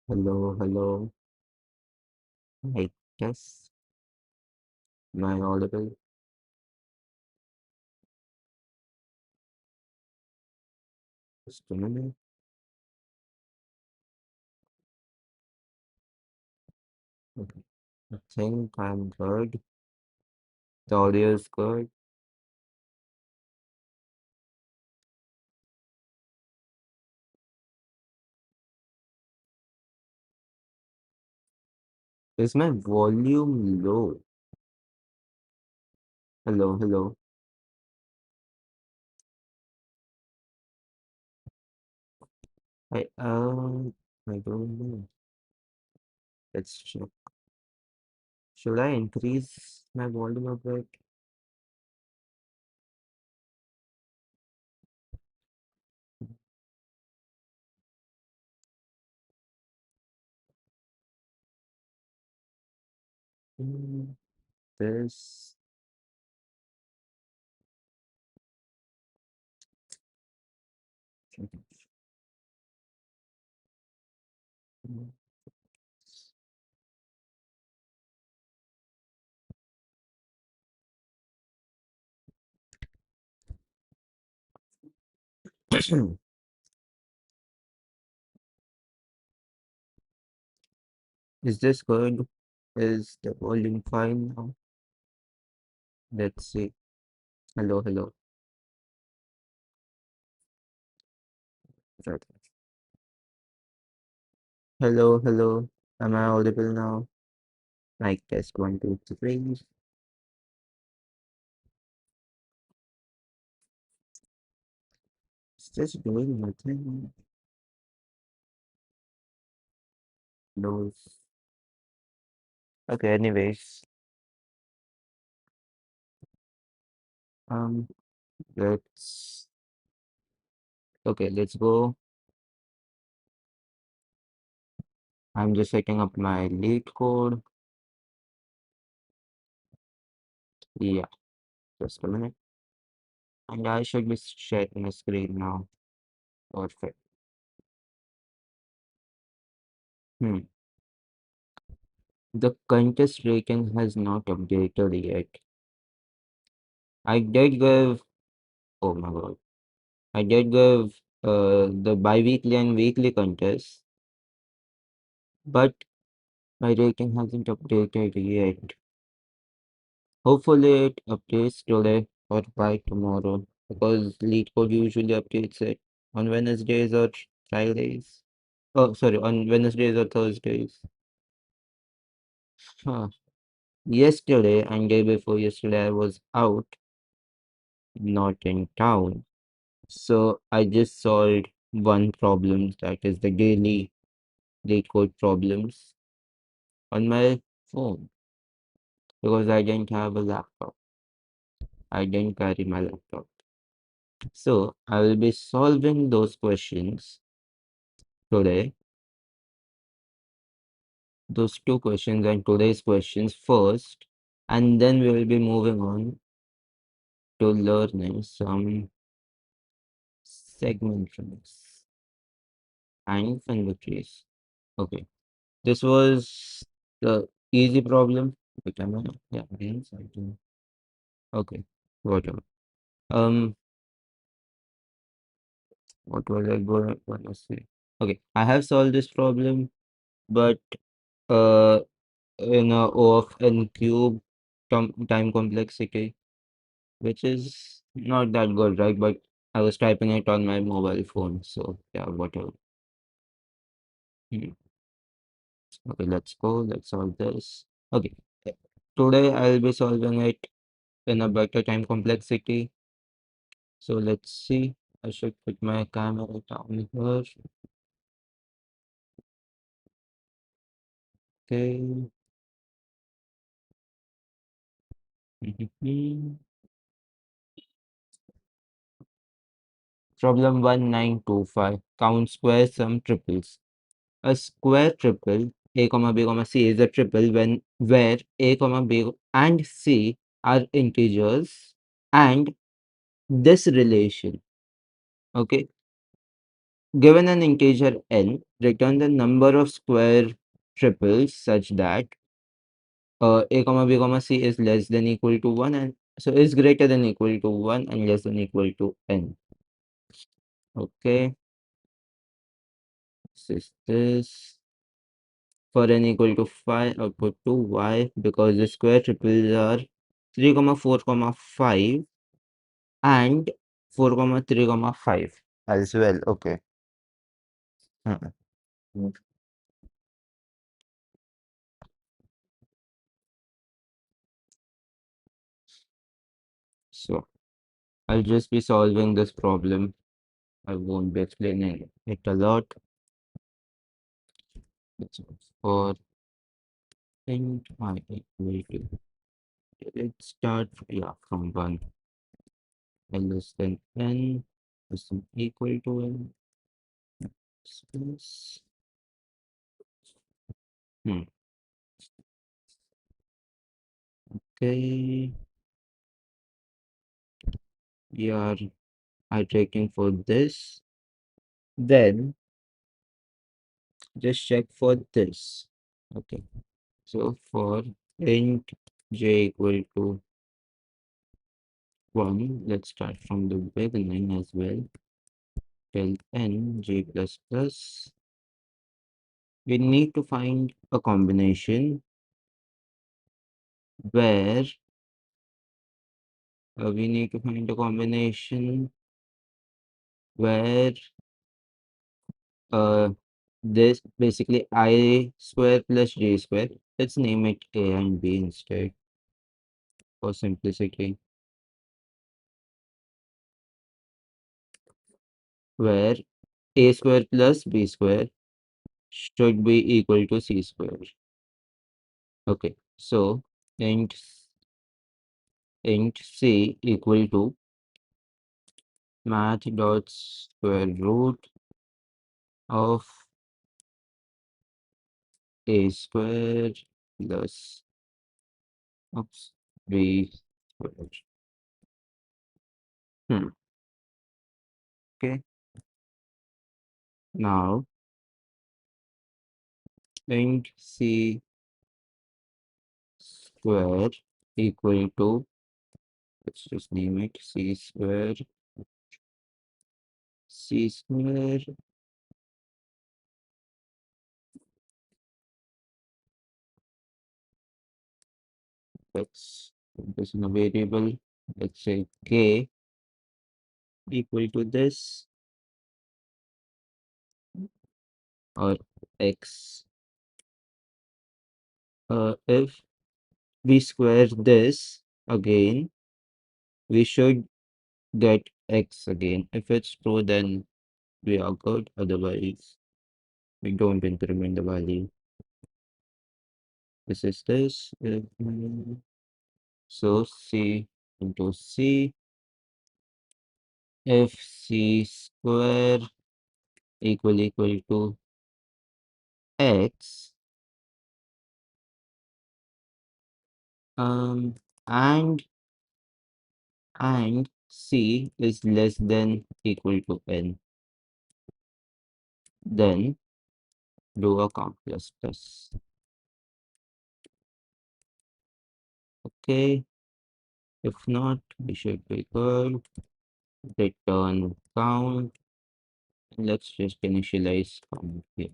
Hello, hello. I guess my audible. Just a minute. Okay. I think I'm good. The audio is good. Is my volume low? Hello, hello. I don't know. Let's check. Should I increase my volume a bit? Hmm, This. Is this good? Is the volume fine now? Let's see. Hello, hello. Right. Hello, hello. Am I audible now? Mic test 1, 2, 3. It's just doing nothing. Those. Okay, anyways. Um, let's let's go. I'm just setting up my lead code. Yeah, just a minute. And I should be sharing the screen now. Perfect. Hmm. The contest rating has not updated yet. I did give, oh my god. I did give the bi-weekly and weekly contest, but my rating hasn't updated yet. Hopefully it updates today or by tomorrow because lead code usually updates it on Wednesdays or Fridays. Oh, sorry, on Wednesdays or Thursdays. Huh. Yesterday and day before yesterday I was out, not in town. So I just solved one problem, that is the daily lead code problems on my phone because I didn't have a laptop. I didn't carry my laptop. So I will be solving those questions today, those two questions and today's questions first, and then we will be moving on to learning some segmentations and Fenwick. Okay, this was the easy problem. Wait, am I? Yeah, again, something. Okay, whatever. Um, what was I going to say? Okay, I have solved this problem, but uh, in a O of n cube time complexity, which is not that good, right? But I was typing it on my mobile phone, so yeah, whatever. Hmm. Okay, let's go. Let's solve this. Okay, today I'll be solving it in a better time complexity. So let's see. I should put my camera down here. Okay. Problem 1925. Count square sum triples. A square triple A comma B comma C is a triple when where A comma B and C are integers and this relation. Okay. Given an integer n, return the number of square triples such that a comma b comma c is less than equal to 1 and so is greater than equal to 1 and less than equal to n. Okay, this is this. For n equal to 5, output to y because the square triples are 3 comma 4 comma 5 and 4 comma 3 comma 5 as well. Okay. Mhm. So I'll just be solving this problem. I won't be explaining it a lot. So for int I equal to, let's start from 1 n less than n is equal to n space. Hmm. Okay, we are iterating for this. Then just check for this. Okay, so for int j equal to 1, let's start from the beginning as well. Tell n j plus plus. We need to find a combination where we need to find a combination where uh this basically I square plus j square. Let's name it a and b instead for simplicity. Where a square plus b square should be equal to c square. Okay, so int int c equal to math dot square root of a square plus oops b square. Hmm. Okay, now int c square equal to, let's just name it c square let's put this in a variable, let's say k equal to this or x. If we square this again, we should get x again. If it's true, then we are good. Otherwise, we don't increment the value. This is this. So c into c. If c square equal to x, um, and c is less than equal to n, then do a count plus plus. Okay, if not, we should be good. Return count. Let's just initialize count here.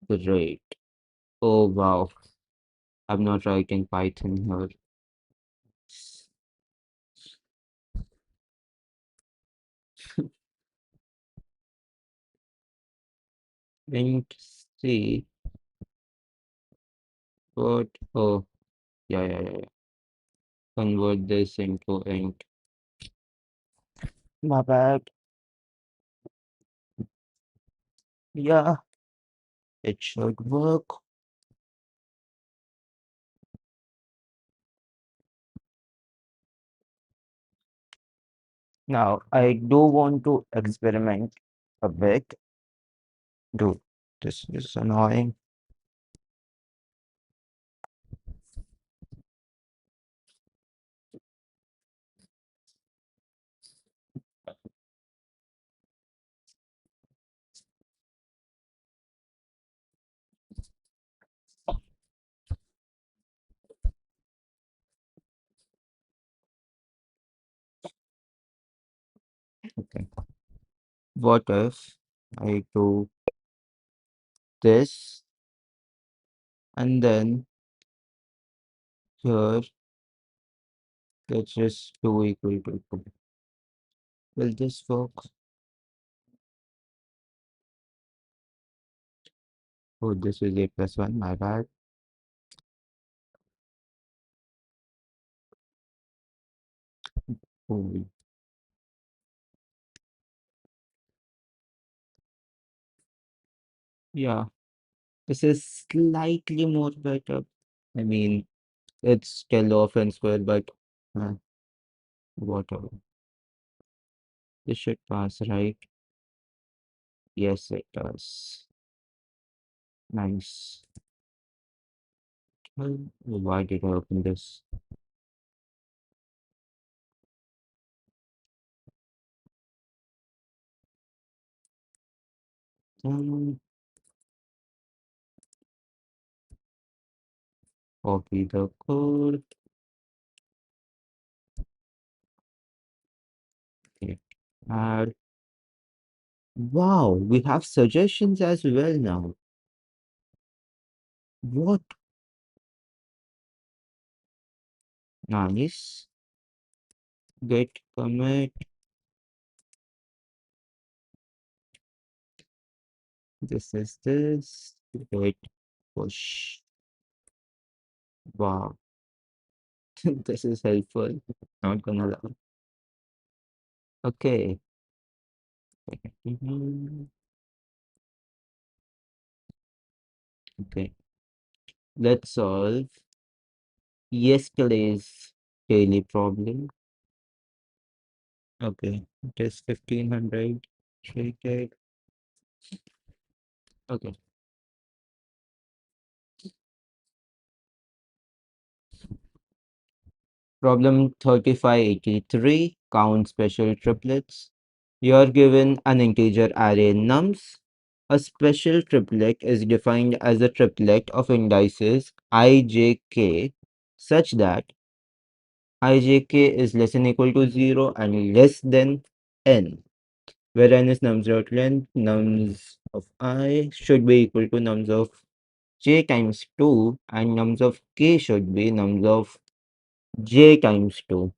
Great. Oh wow, I'm not writing Python here. Int c, what? Oh, yeah. Convert this into int. My bad. Yeah, it should work. Now, I do want to experiment a bit. Dude, this is annoying. Okay. What if I do this and then here let's just do equal to 2. Will this work? Oh, this is a plus 1, my bad. Oh, yeah, this is slightly more better. I mean, it's still off and square, but uh, whatever. This should pass, right? Yes, it does. Nice. Well, why did I open this? Um, Copy the code. Okay. Add. Wow, we have suggestions as well now. What? Nice. Get commit. This is this. Get push. Wow. This is helpful. Not gonna lie. Okay. Mhm. Okay. Let's solve yesterday's daily problem. Okay. It is 1500. Treated. Okay. Problem 3583. Count special triplets. You are given an integer array nums. A special triplet is defined as a triplet of indices I, j, k such that ijk is less than equal to 0 and less than n, where n is nums dot length, nums of I should be equal to nums of j times 2 and nums of k should be nums of j times 2.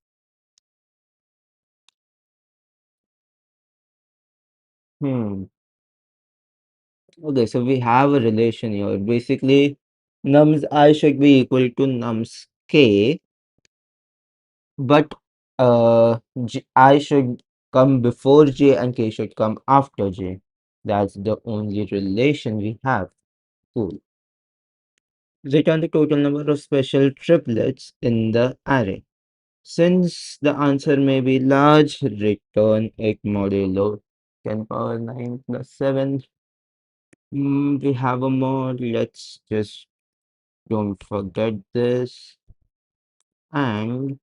Hmm. Okay, so we have a relation here. Basically, nums I should be equal to nums k, but I should come before j and k should come after j. That's the only relation we have. Cool. Return the total number of special triplets in the array. Since the answer may be large, return it modulo 10 power 9 plus 7. We have a mod. Let's just don't forget this. And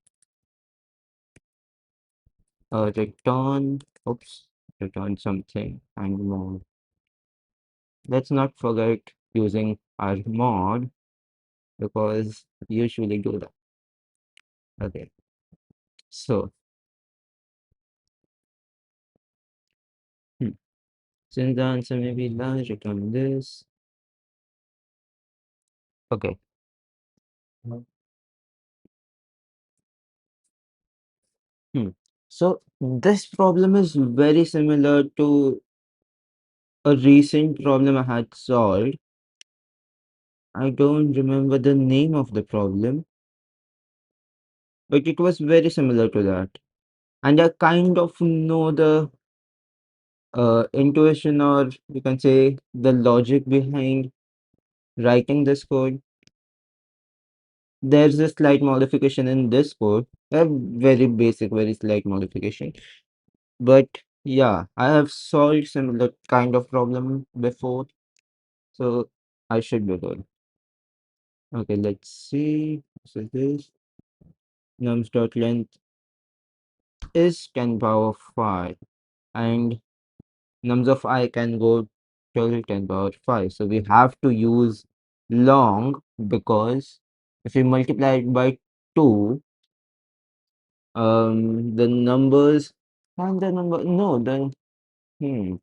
return, oops, return something and mod. Let's not forget using our mod because usually do that. Okay, so hmm, since the answer may be large, return this. Okay. Hmm. So this problem is very similar to a recent problem I had solved. I don't remember the name of the problem, but it was very similar to that. And I kind of know the intuition, or you can say the logic behind writing this code. There's a slight modification in this code, a very basic, very slight modification. But yeah, I have solved similar kind of problem before, so I should be good. Okay, let's see. So this nums dot length is 10 power 5, and nums of I can go till 10 power 5. So we have to use long because if we multiply it by 2, the numbers And the number, no, then, hmm,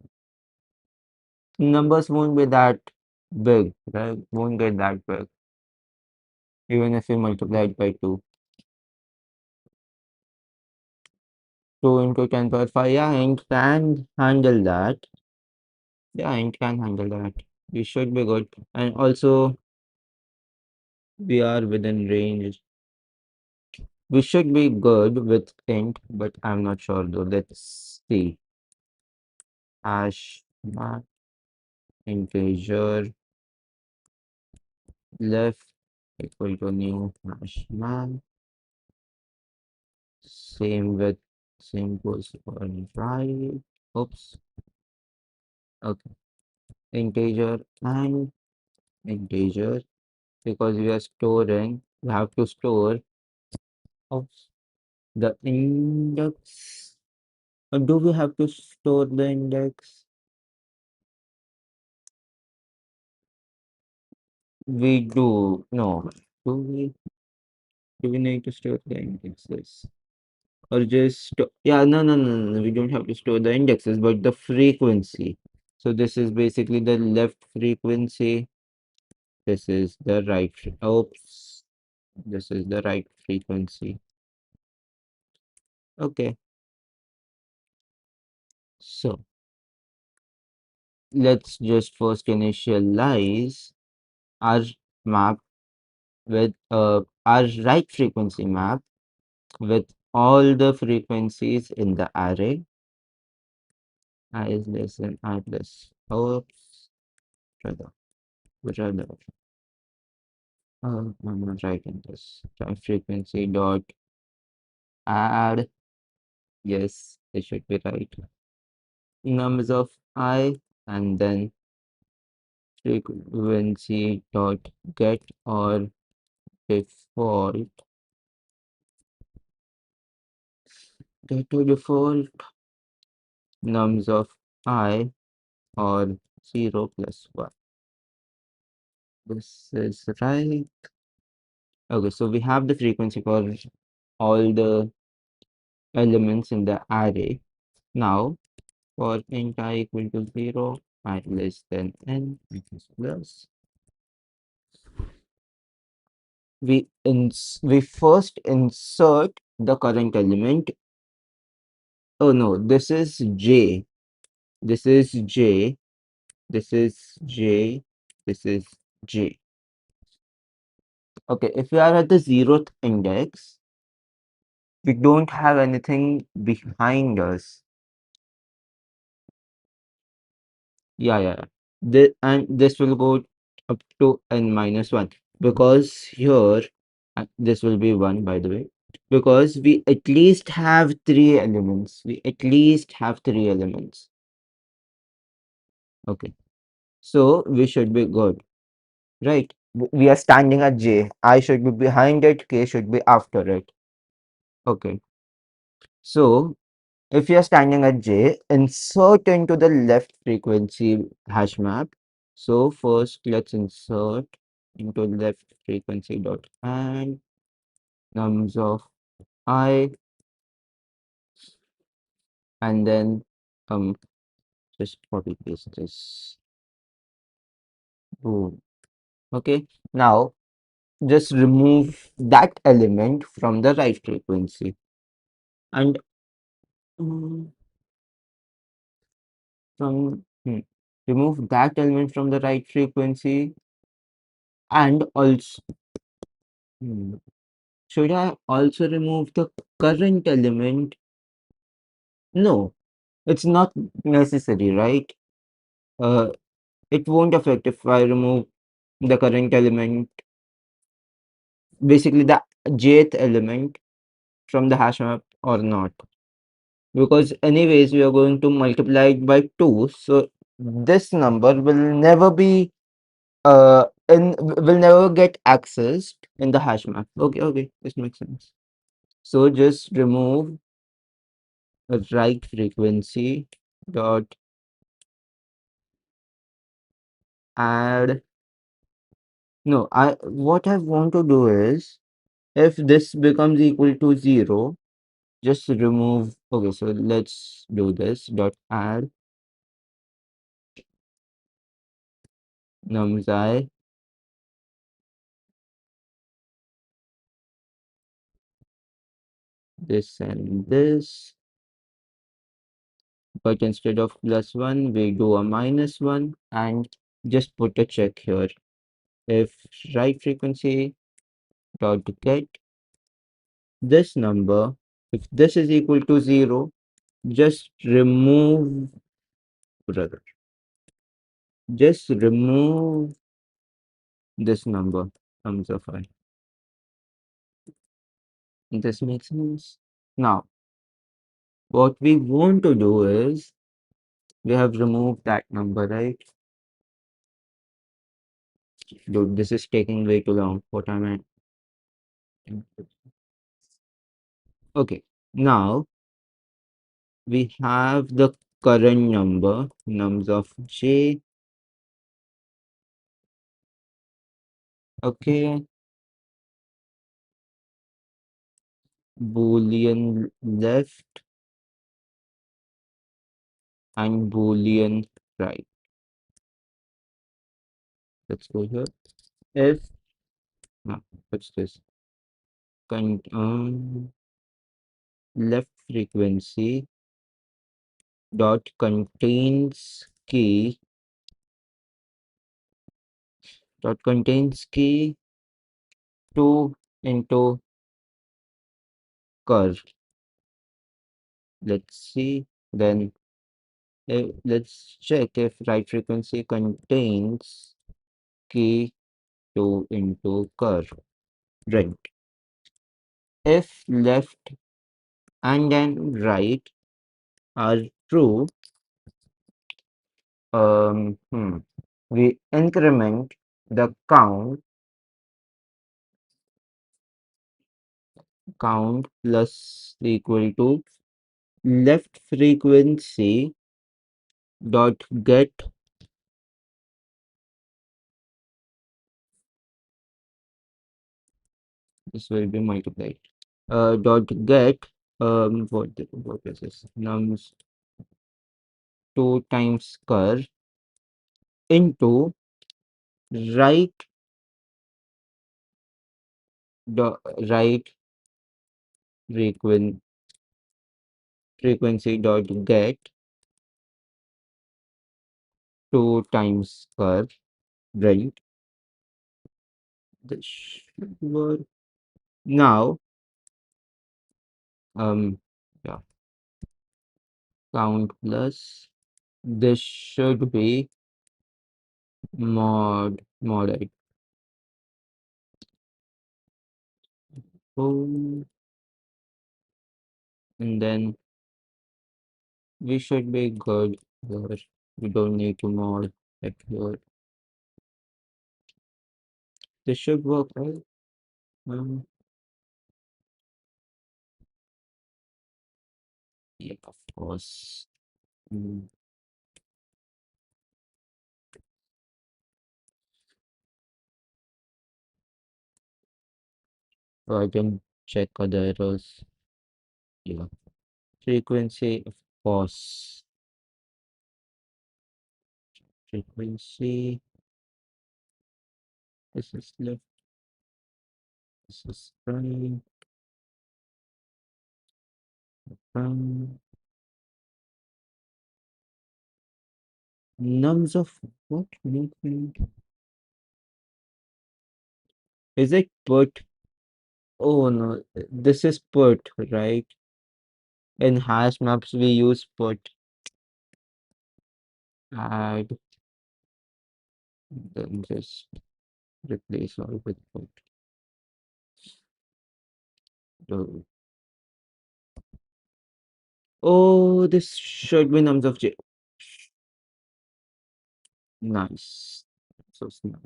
numbers won't be that big, right? Won't get that big, even if you multiply it by 2. 2 into 10 power 5, yeah, int can handle that. Yeah, int can handle that. We should be good. And also, we are within range. We should be good with int, but I'm not sure though. Let's see. Hash map integer left equal to new hash map. Same with same goes for right. Oops. Okay. Integer and integer because we are storing. We have to store oops, the index. Or do we have to store the index? We do. No. Do we? Do we need to store the indexes? Or just yeah, no. We don't have to store the indexes, but the frequency. So this is basically the left frequency. This is the right. Oops. This is the right frequency. Okay. So let's just first initialize our map with our right frequency map with all the frequencies in the array. I is less than I plus. Oops. Rather, which are the I'm not writing this. Try frequency dot add. Yes, it should be right. Numbers of I and then frequency dot get or default. Get to default nums of I or 0 plus 1. This is right. Okay, so we have the frequency for all the elements in the array. Now, for int I equal to 0, I less than n, which is plus. We first insert the current element. Oh no, this is j. This is j. This is j. This is j. Okay, if we are at the 0th index, we don't have anything behind us. Yeah. And this will go up to n minus 1 because here, this will be 1 by the way, because we at least have 3 elements. We at least have 3 elements. Okay, so we should be good, right? We are standing at j. I should be behind it, k should be after it. Okay, so if you are standing at j, insert into the left frequency hash map. So first let's insert into left frequency dot add nums of I and then just copy paste this. Boom. Okay. Now just remove that element from the right frequency and mm, remove that element from the right frequency and also should I also remove the current element? No, it's not necessary, right? Uh, it won't affect if I remove the current element, basically the jth element from the hash map or not. Because anyways, we are going to multiply it by 2. So this number will never be will never get accessed in the hash map. Okay, this makes sense. So just remove the right frequency dot add. No, what I want to do is if this becomes equal to 0, just remove. Okay, so let's do this. Dot add nums I this and this, but instead of +1, we do a -1 and just put a check here. If write frequency dot get this number, if this is equal to 0, just remove, brother, just remove this number, thumbs up. This makes sense. Now, what we want to do is we have removed that number, right? Dude, this is taking way too long. What am I? Okay, now we have the current number, nums of j. Okay, boolean left and boolean right. Let's go here. If no, what's this? Con left frequency dot contains key key 2 into curve. Let's see. Then let's check if right frequency contains key 2 into curve. Right. If left and then right are true, we increment the count plus equal to left frequency dot get. This will be multiplied. Dot get what is this? Nums 2 times curve into right the right frequen, frequency dot get 2 times curve, right? This should work. Now yeah, count plus this should be mod I. Oh, and then we should be good here. We don't need to mod it here. This should work, right? Um, yeah, of course. Mm, so I can check other errors. Yeah. Frequency, of course. Frequency. This is left. This is right. Um, Nums of what movement? Is it put? Oh no, this is put, right? In hash maps, we use put, add, then just replace all with put. So- oh, this should be nums of j. Nice. So smart.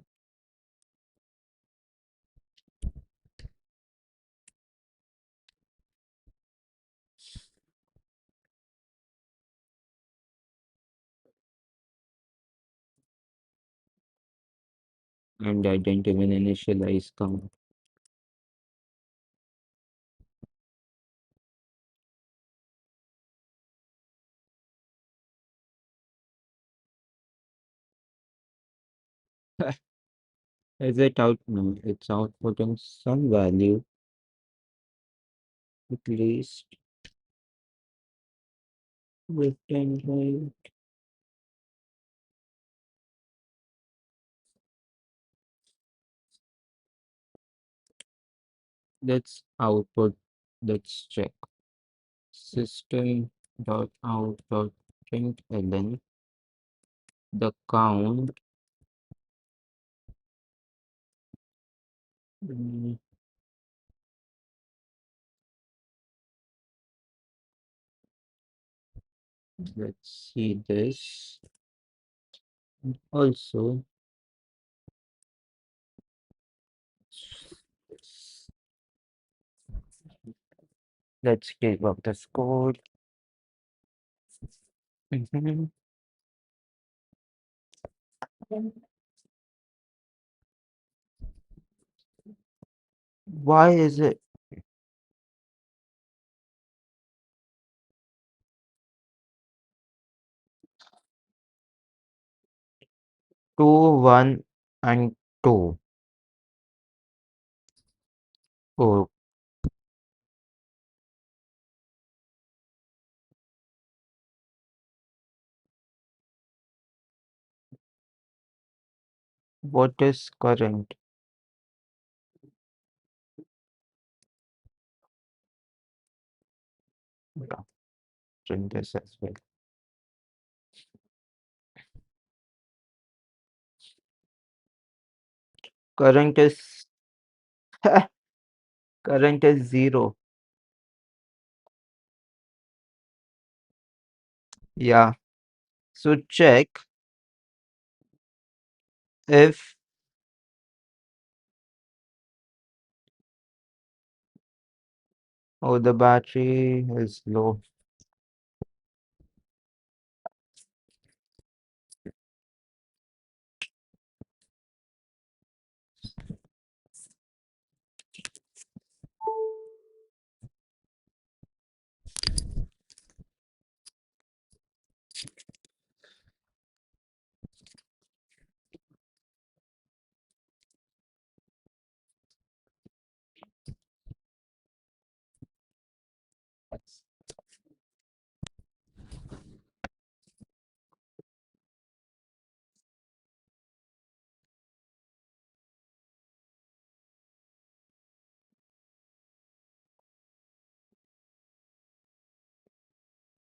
And I didn't even initialize count. Is it out? No, it's outputting some value at least. Written by let's output. Let's check. System dot out dot println the count. mm, Let's see this. Also, let's give up the score. Mhm. Why is it 2, 1, and 2? Oh, what is current? Yeah, print this as well. Current is current is 0. Yeah. So check if oh the battery is low.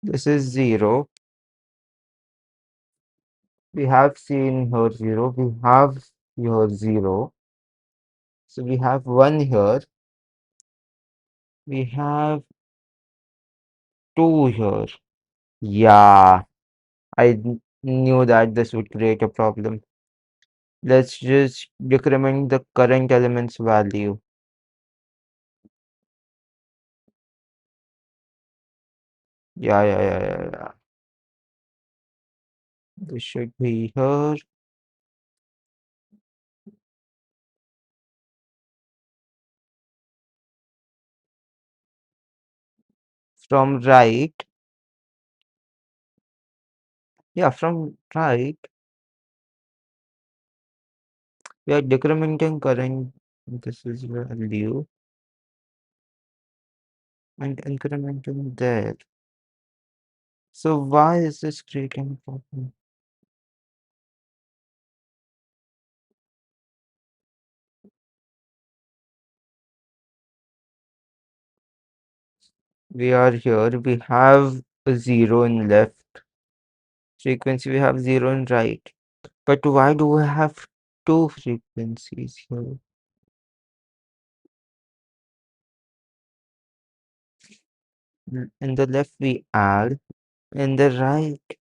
This is 0. We have seen here 0. We have here 0. So we have 1 here. We have 2 here. Yeah, knew that this would create a problem. Let's just decrement the current element's value. Yeah. This should be here. From right. Yeah, from right. We are decrementing current. This is value and incrementing there. So why is this creating a problem? We are here. We have a 0 in left frequency. We have 0 in right. But why do we have two frequencies here? In the left we add, in the right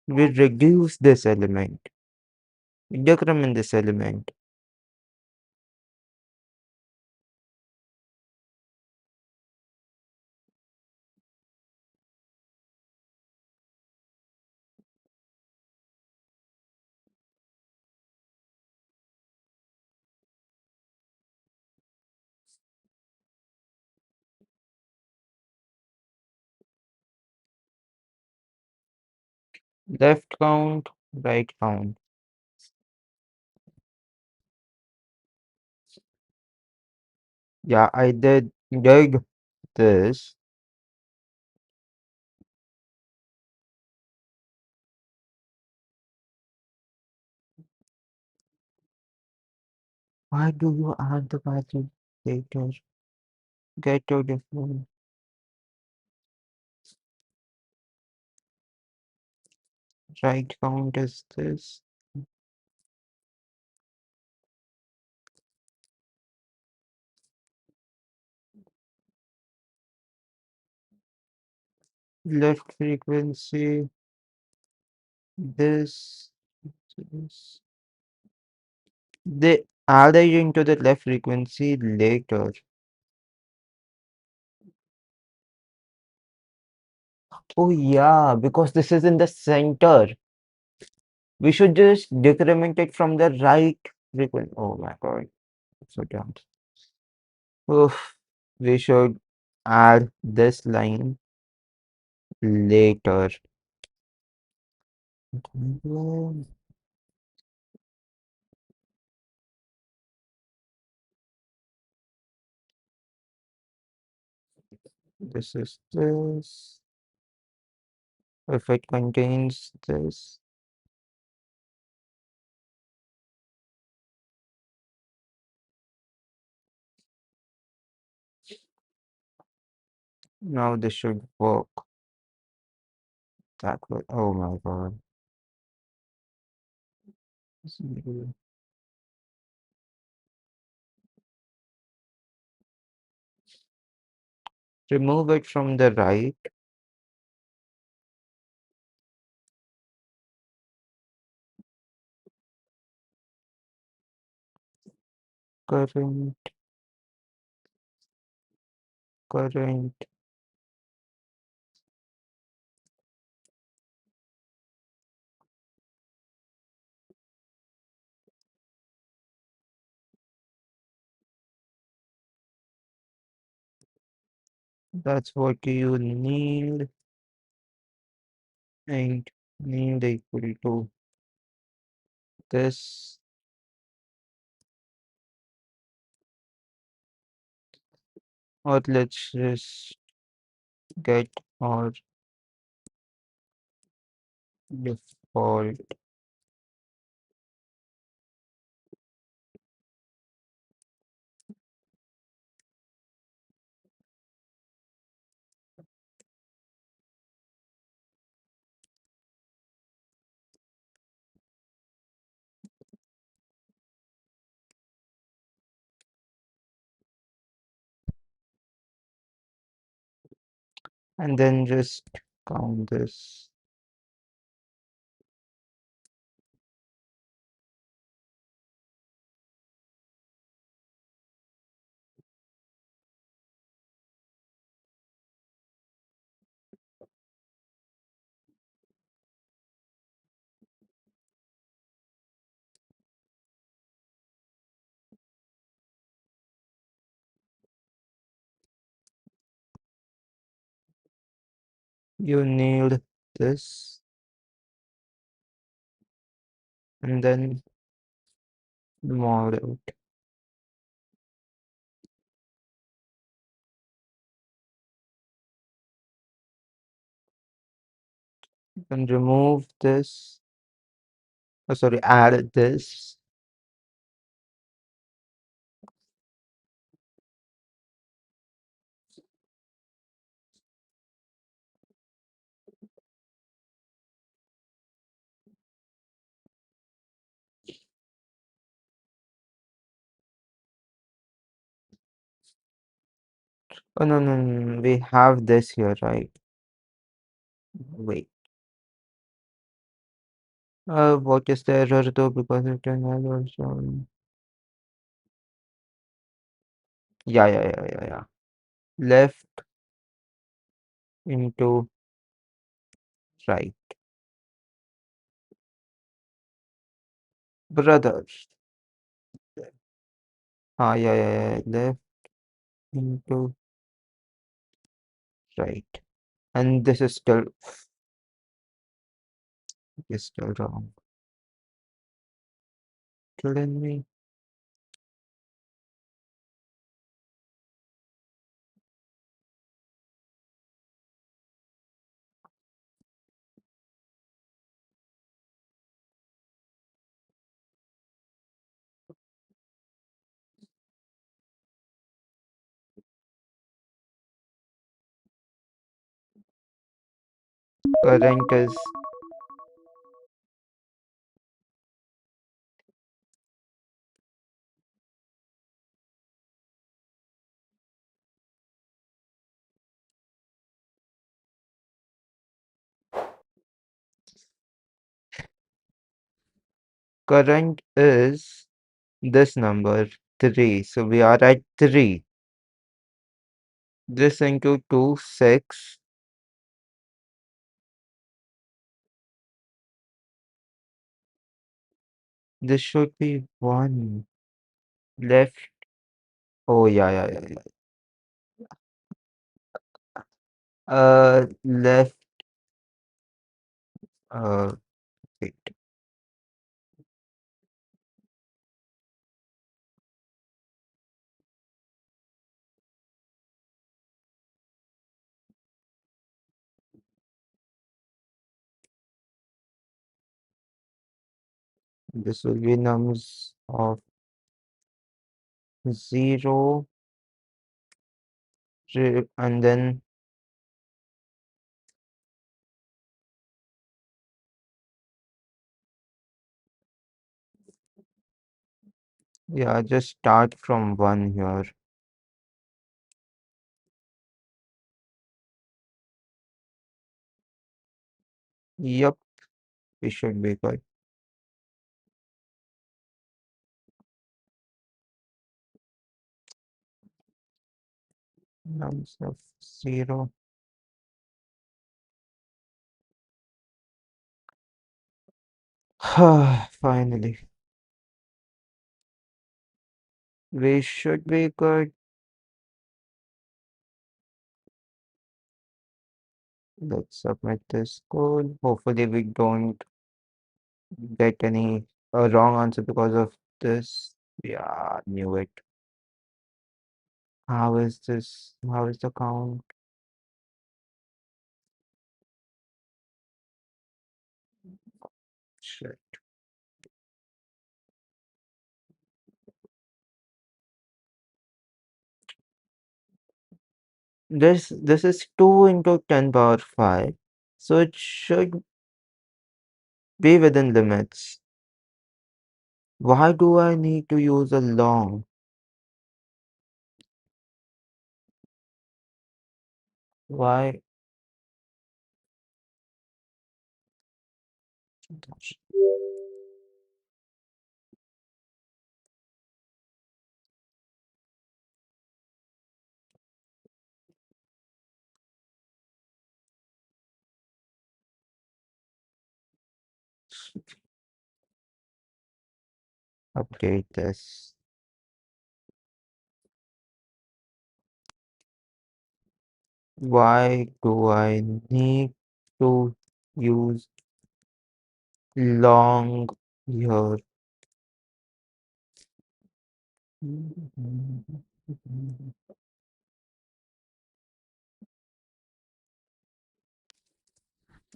we reduce this element, we decrement this element. Left count, right count. Yeah, I did this. Why do you add the value later? Get to different right count is this. Left frequency this. This. They added into the left frequency later. Oh yeah, because this is in the center. We should just decrement it from the right frequency. Oh my god, so dumb. Oof, we should add this line later. Mm, this is this. If it contains this, now this should work that way. Oh my god. Remove it from the right. Current, current. That's what you need. And need equal to this. Or let's just get our default. And then just count this. You need this and then model. And remove this. Oh, sorry, add this. Oh no, no, no, no, we have this here, right? Wait. What is the error though? Because it can also. Yeah. Left into right. Brothers. Yeah. Left into right. And this is still wrong. Killing me. Current is current is this number 3. So we are at 3. This into 2, 6. This should be 1. Left. Oh, yeah, yeah, yeah, yeah. Left. Uh, wait. This will be nums of 0, and then yeah, just start from 1 here. Yup, we should be good. Nums of 0. Finally, we should be good. Let's submit this code. Hopefully, we don't get any wrong answer because of this. Yeah, knew it. How is this? How is the count? Shit. This is 2 into 10 power 5. So it should be within limits. Why do I need to use a long? Why? Update this. Why do I need to use long here?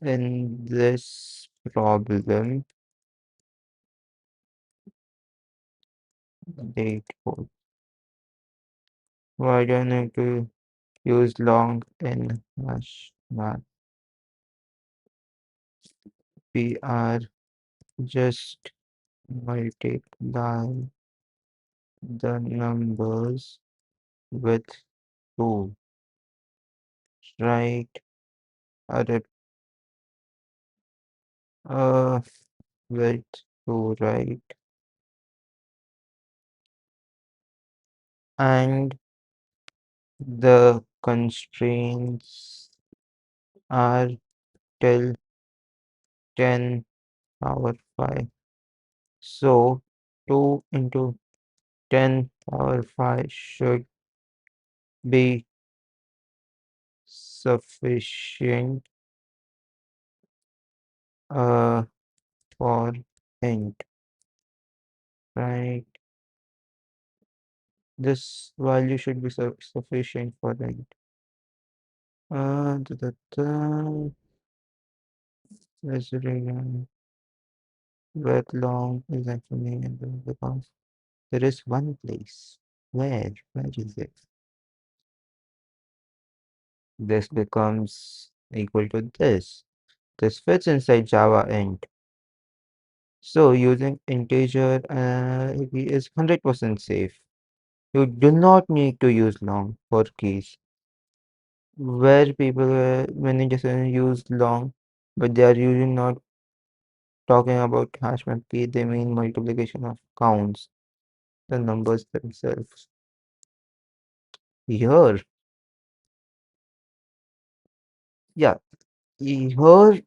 In this problem, date code. Why do I need to use long in hash map? We are just multiply the numbers with 2, right? Or uh, with 2, right? And the constraints are till 10 power 5. So 2 into 10 power 5 should be sufficient uh, for int, right? This value should be sufficient for int. Da, da, da. Let's read with long is actually because there is one place. Where is it? This becomes equal to this. This fits inside Java int. So using integer is 100% safe. You do not need to use long for keys. Where people many just use long, but they are usually not talking about hash map key. They mean multiplication of counts, the numbers themselves. Here, yeah, here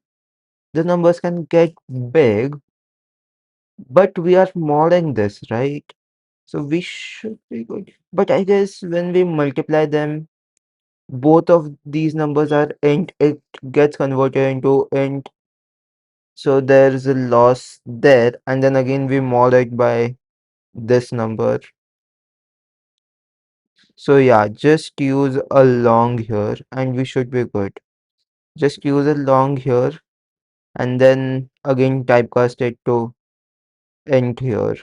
the numbers can get big, but we are modeling this, right? So we should be good. But I guess when we multiply them, both of these numbers are int, it gets converted into int. So there's a loss there, and then again we mod it by this number. So yeah, just use a long here and we should be good. Just use a long here and then again typecast it to int here.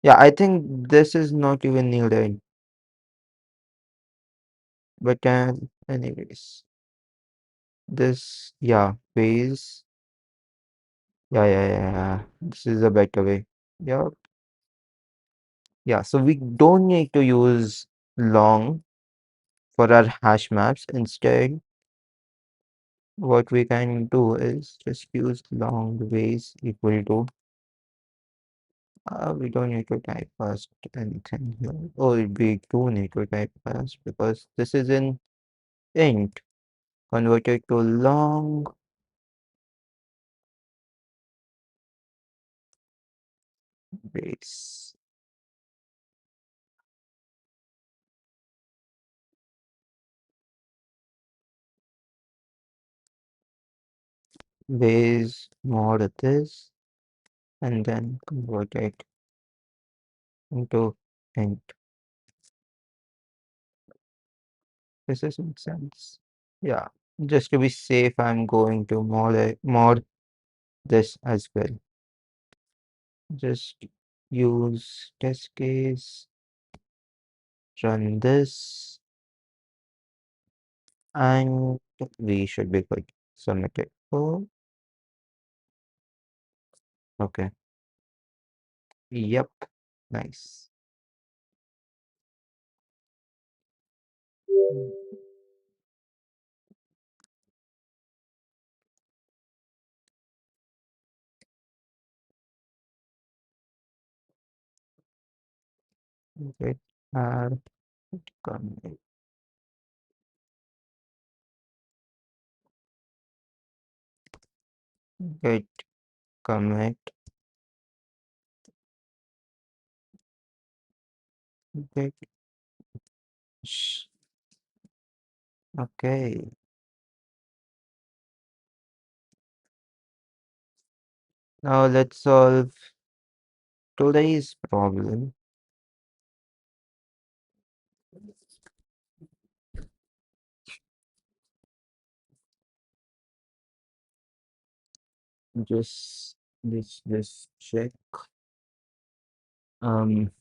Yeah, I think this is not even needed, but anyways, this, yeah, base, yeah. This is a better way. Yeah, yeah. So we don't need to use long for our hash maps. Instead, what we can do is just use long base equal to. We don't need to type fast anything here. Oh, we do need to type fast because this is in int converted to long base. Base mod this and then convert it into int. This is makes sense. Yeah. Just to be safe, I'm going to mod this as well. Just use test case, run this, and we should be good. Submit it. Oh, okay. Yep. Nice. Get add commit. Get commit. Get okay. Now let's solve today's problem. Just this check. Um,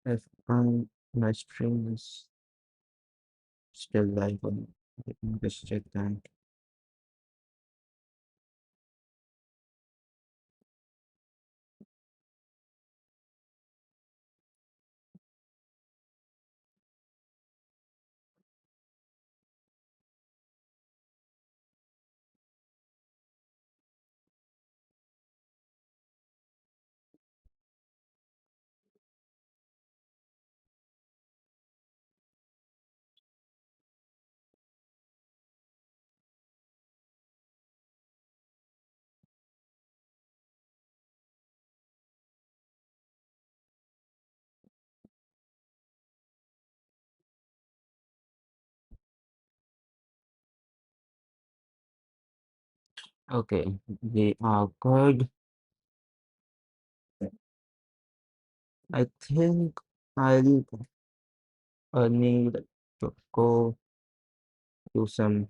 if my string is still live on, let me just check that. Okay, we are good. I think I'll need to go do some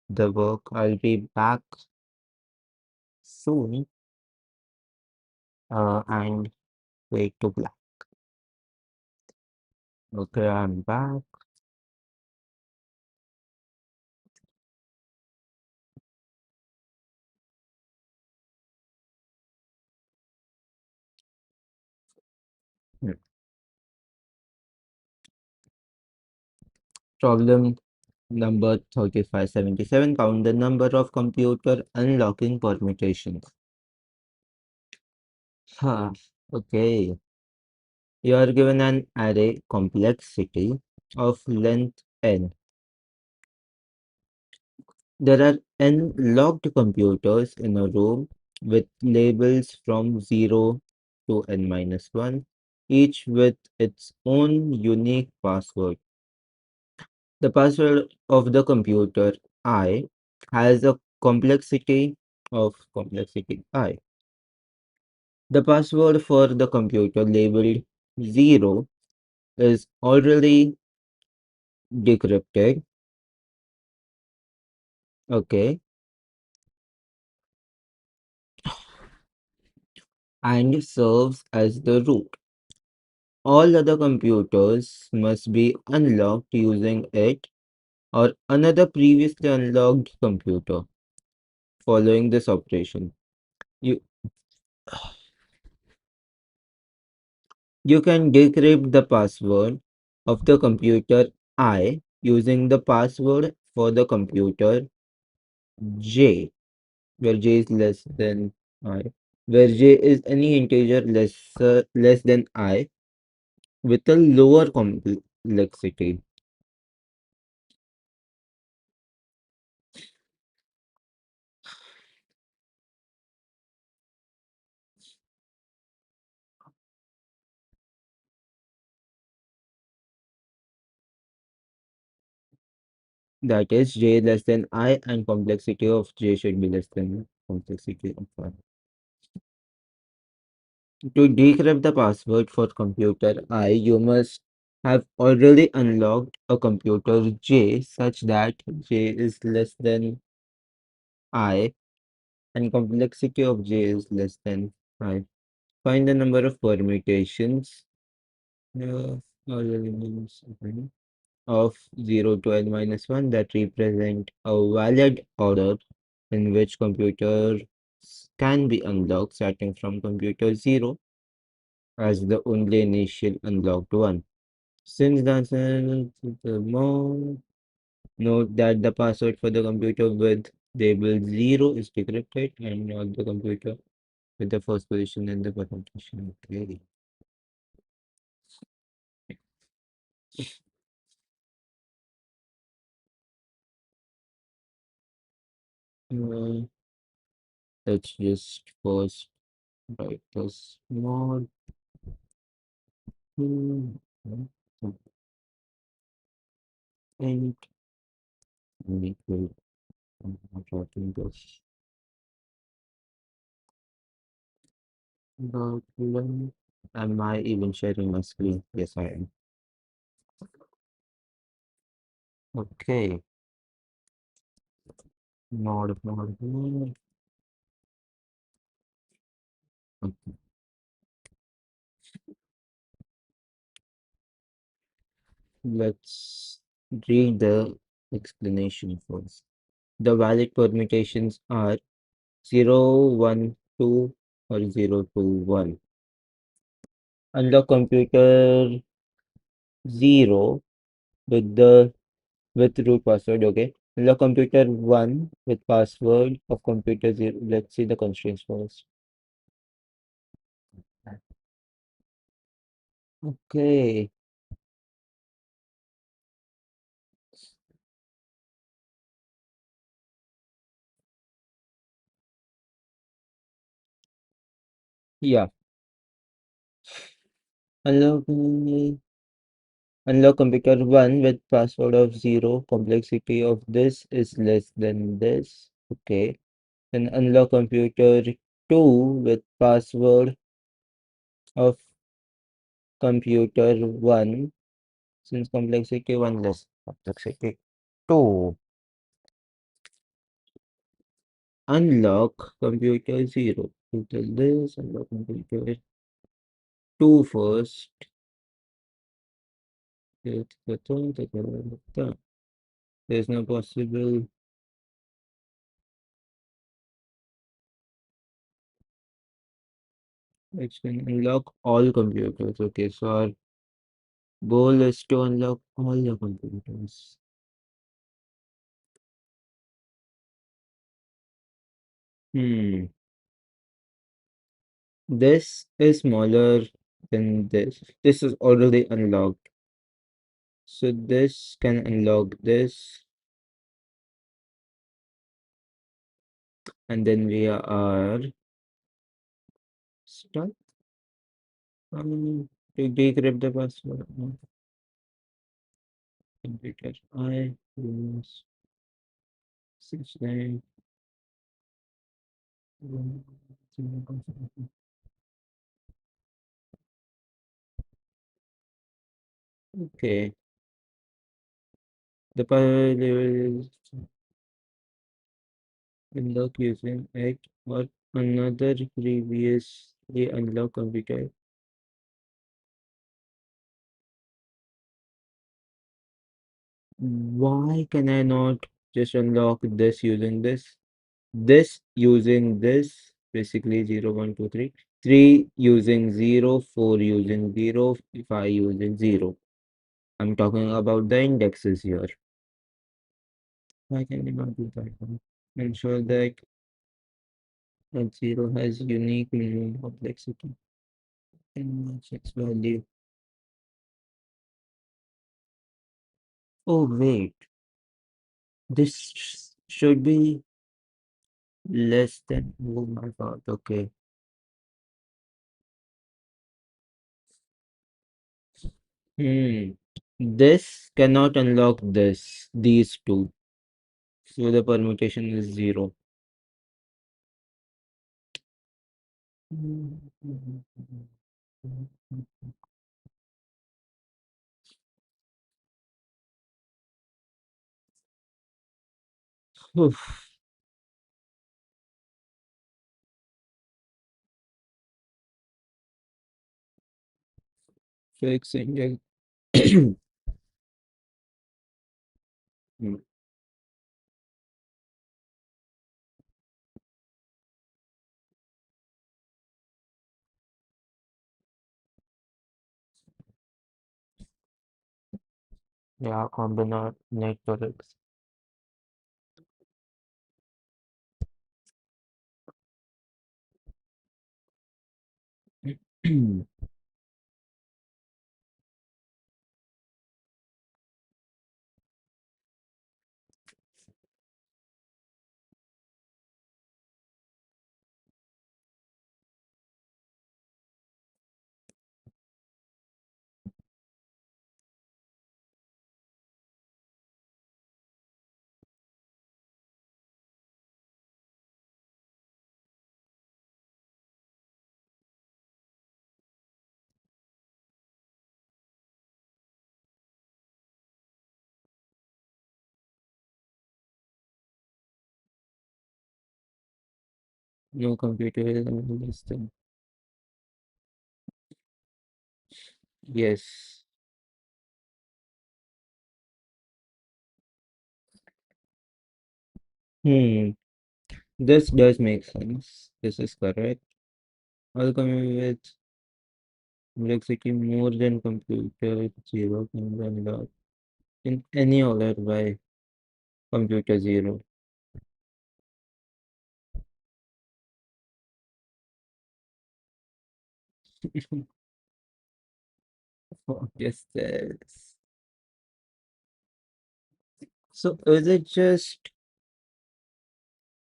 the work. I'll be back soon. And wait to black. Okay, I'm back. Hmm. Problem number 3577. Count the number of computer unlocking permutations. Huh. Okay. You are given an array complexity of length n. There are n locked computers in a room with labels from 0 to n minus 1, each with its own unique password. The password of the computer I has a complexity I. The password for the computer labeled 0 is already decrypted, okay, and serves as the root. All other computers must be unlocked using it or another previously unlocked computer. Following this operation, you you can decrypt the password of the computer I using the password for the computer J, where J is less than I, where J is any integer less than I with a lower complexity. That is J less than I and complexity of J should be less than complexity of I. To decrypt the password for computer I, you must have already unlocked a computer J such that J is less than I and complexity of J is less than I. Find the number of permutations uh, of 0 to n minus 1 that represent a valid order in which computers can be unlocked starting from computer 0 as the only initial unlocked one. Since the answer to the more, note that the password for the computer with label 0 is decrypted and not the computer with the first position in the permutation. Okay. Uh, let's just first write a small and equal writing this document. Am I even sharing my screen? Yes, I am. Okay. Node. Okay. Let's read the explanation first. The valid permutations are 0, 1, 2 or 0, 2, 1. Unlock computer 0 with the with root password, okay. Unlock computer 1 with password of computer 0. Let's see the constraints first. Okay. Yeah. Unlock Unlock computer 1 with password of 0. Complexity of this is less than this. Okay. Then unlock computer 2 with password of computer 1. Since complexity 1 less complexity 2. Unlock computer 0. Until this, unlock computer 2 first. There's no possible. which can unlock all computers. Okay, so our goal is to unlock all the computers. Hmm. This is smaller than this. This is already unlocked. So this can unlock this, and then we are stuck. To decrypt the password. Computer I use 69. Okay. The power level is unlock using it or another previously unlocked computer. Why can I not just unlock this using this? This using this, basically 0, 1, 2, 3. 3 using 0, 4 using 0, 5 using 0. I'm talking about the indexes here. Why can we not do that one? Ensure that 0 has unique minimum complexity and match its value. Oh, wait. This should be less than. Oh my god, okay. Hmm. This cannot unlock these two. So the permutation is 0. Oof. Fixing it. Hmm. Yeah, combinatorics. No computer is less than. Yes. Hmm. This does make sense. This is correct. Alchemy with complexity more than computer 0 can be unlocked in any order by computer 0. What is this? So is it just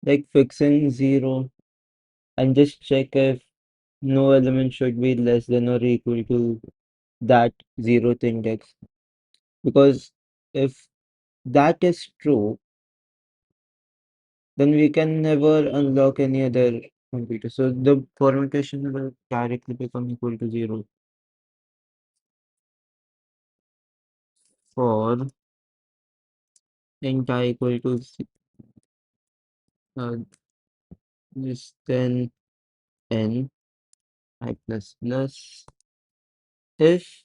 like fixing 0 and just check if no element should be less than or equal to that 0th index? Because if that is true, then we can never unlock any other computer. So the permutation will directly become equal to 0 for int I equal to this, then n I plus plus if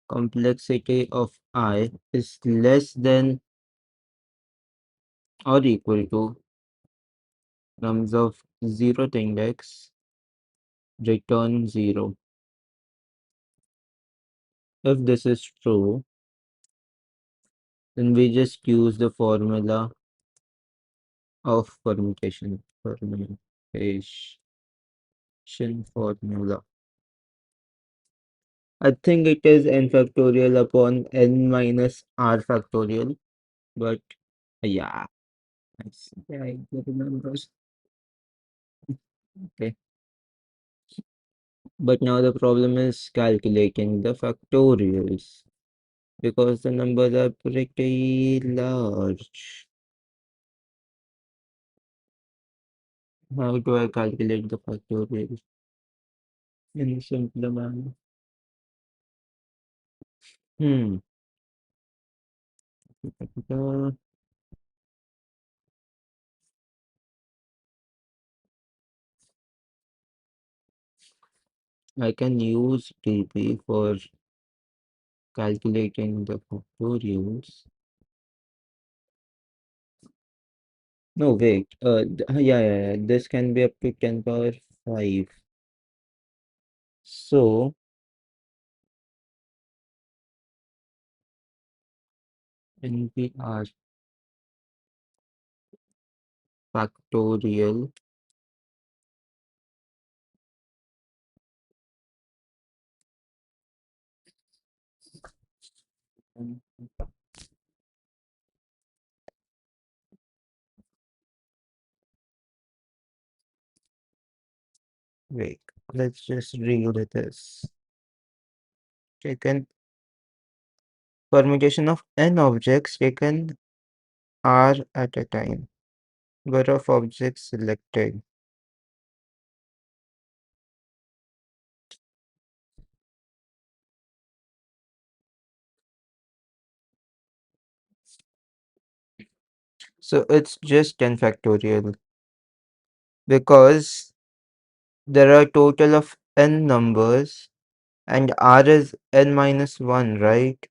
complexity of I is less than or equal to Terms of zeroth index, return 0. If this is true, then we just use the formula of permutation formula. I think it is n factorial upon n minus r factorial, but yeah, I remember. Okay, but now the problem is calculating the factorials because the numbers are pretty large. How do I calculate the factorial in a simpler manner? Hmm. uh, I can use TP for calculating the factorials. No, wait. Yeah. This can be up to 10 power 5. So, NPR factorial. Wait, let's just read this. Taken permutation of n objects taken r at a time. Number of objects selected. So it's just 10 factorial because there are total of n numbers and r is n minus 1, right?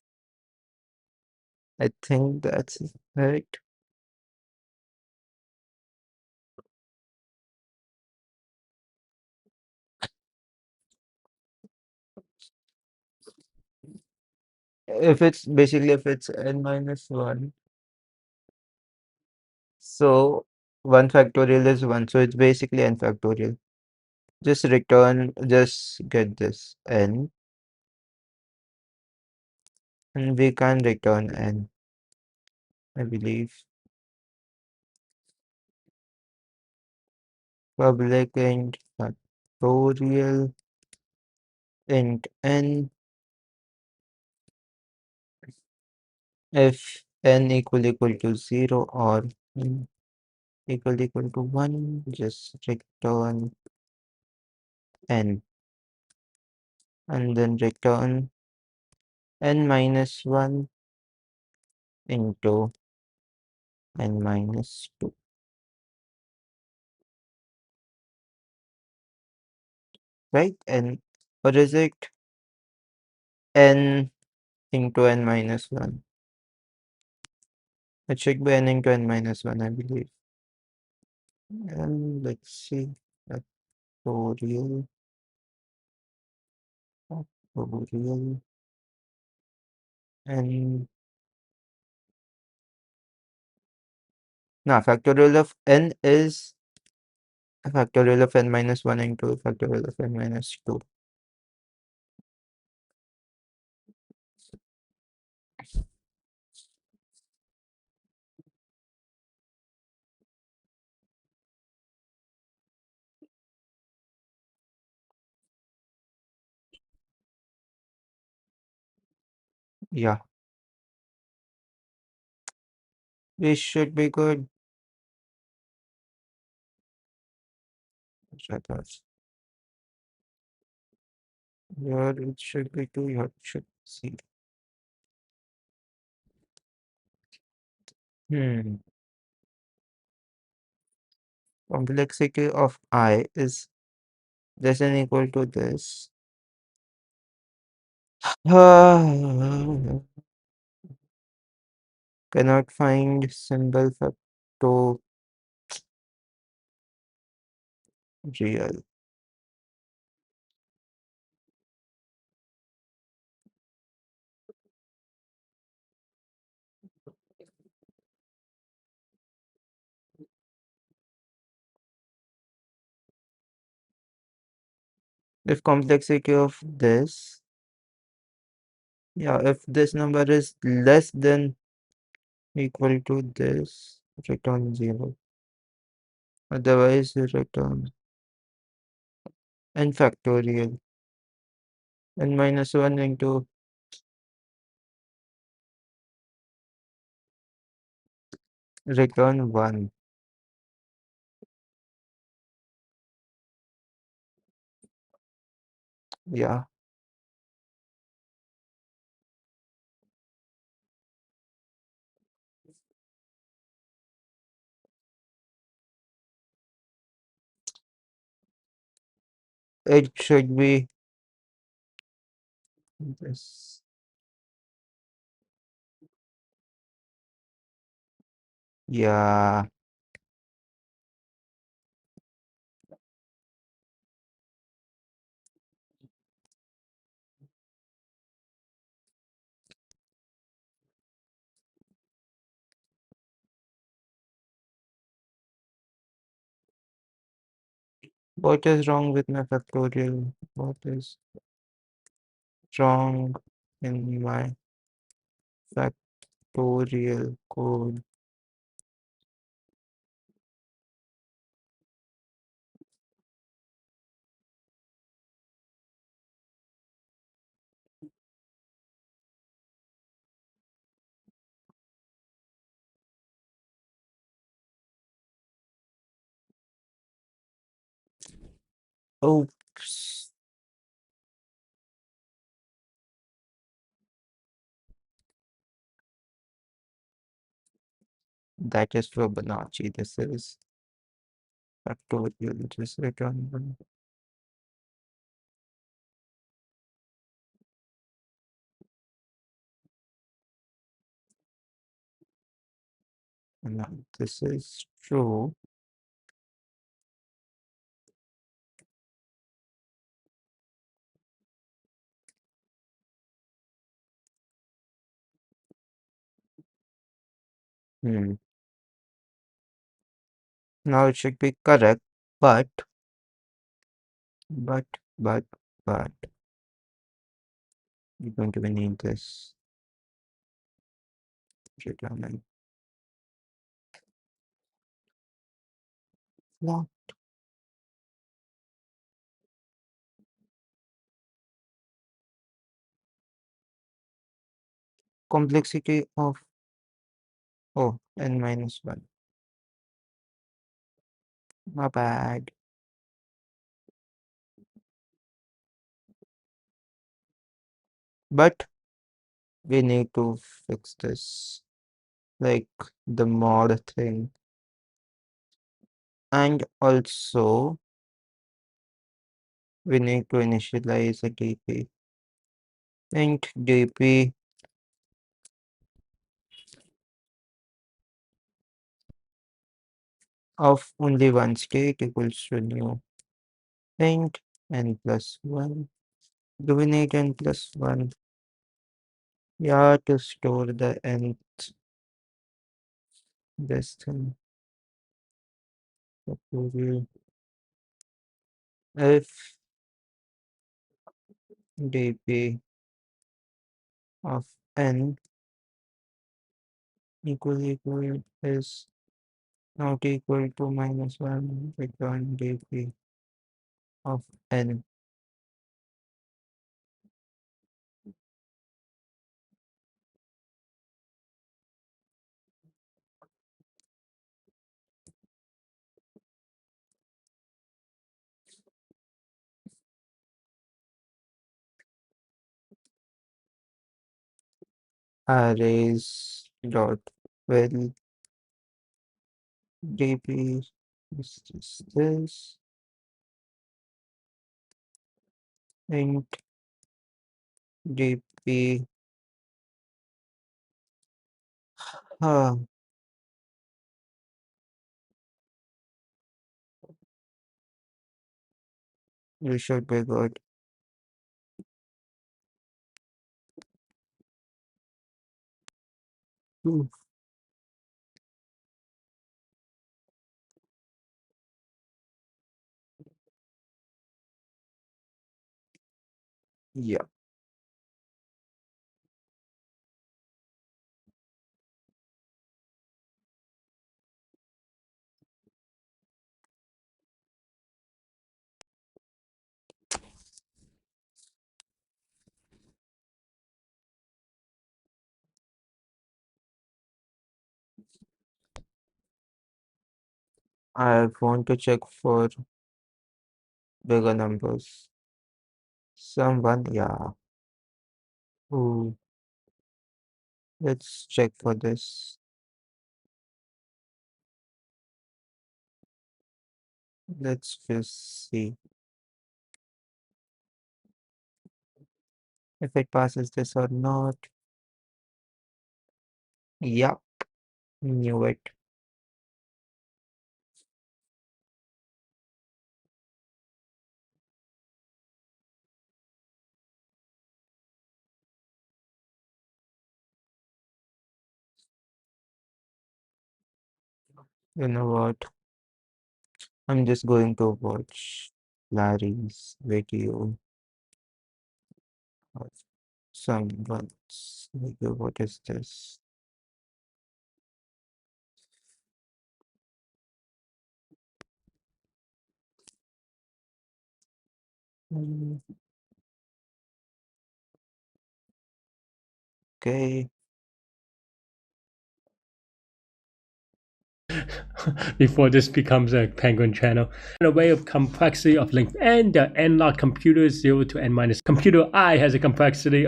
I think that's right. If it's n minus 1, so 1 factorial is 1, so it's basically n factorial. Just get this n, and we can return n, I believe. Public int factorial int n if n equal to 0 or n equal to 1, just return n and then return n minus 1 into n minus 2, right? And or is it n into n minus 1? It should be n into n minus 1, I believe. And let's see. Factorial. Factorial. And now factorial of n is factorial of n minus 1 into factorial of n minus 2. Yeah, we should be good. So that's here it should be 2. Here it should see. Hmm. Complexity of I is less than equal to this. Cannot find symbol factor. real. If complexity of this, yeah, if this number is less than equal to this, return 0. Otherwise, you return n factorial. N minus 1 into return 1. Yeah, it should be this. Yeah, what is wrong with my factorial? What is wrong in my factorial code? Oops, that is Fibonacci. This is factorial. Just return 1. And now this is true. Hmm. Now it should be correct, but, but, but, but, we're going to need this return. Yeah. Complexity of, oh, n minus 1. My bad. But we need to fix this, like the mod thing. And also, we need to initialize a dp. Int dp of only one state equals to new. Int n plus 1. Do we need n plus 1? Yeah, to store the nth, this thing. If dp of n equal is not equal to minus 1, return dp of n. Arrays dot fill dp is this int dp uh, You should be good. Hmm. Yeah, I want to check for bigger numbers. Someone, yeah. Ooh, let's check for this. Let's just see if it passes this or not. Yup, knew it. You know what? I'm just going to watch Larry's video of someone's video. What is this? Mm, okay, before this becomes a Penguin channel. In a way of complexity of length n, the n-log computer 0 to n minus computer I has a complexity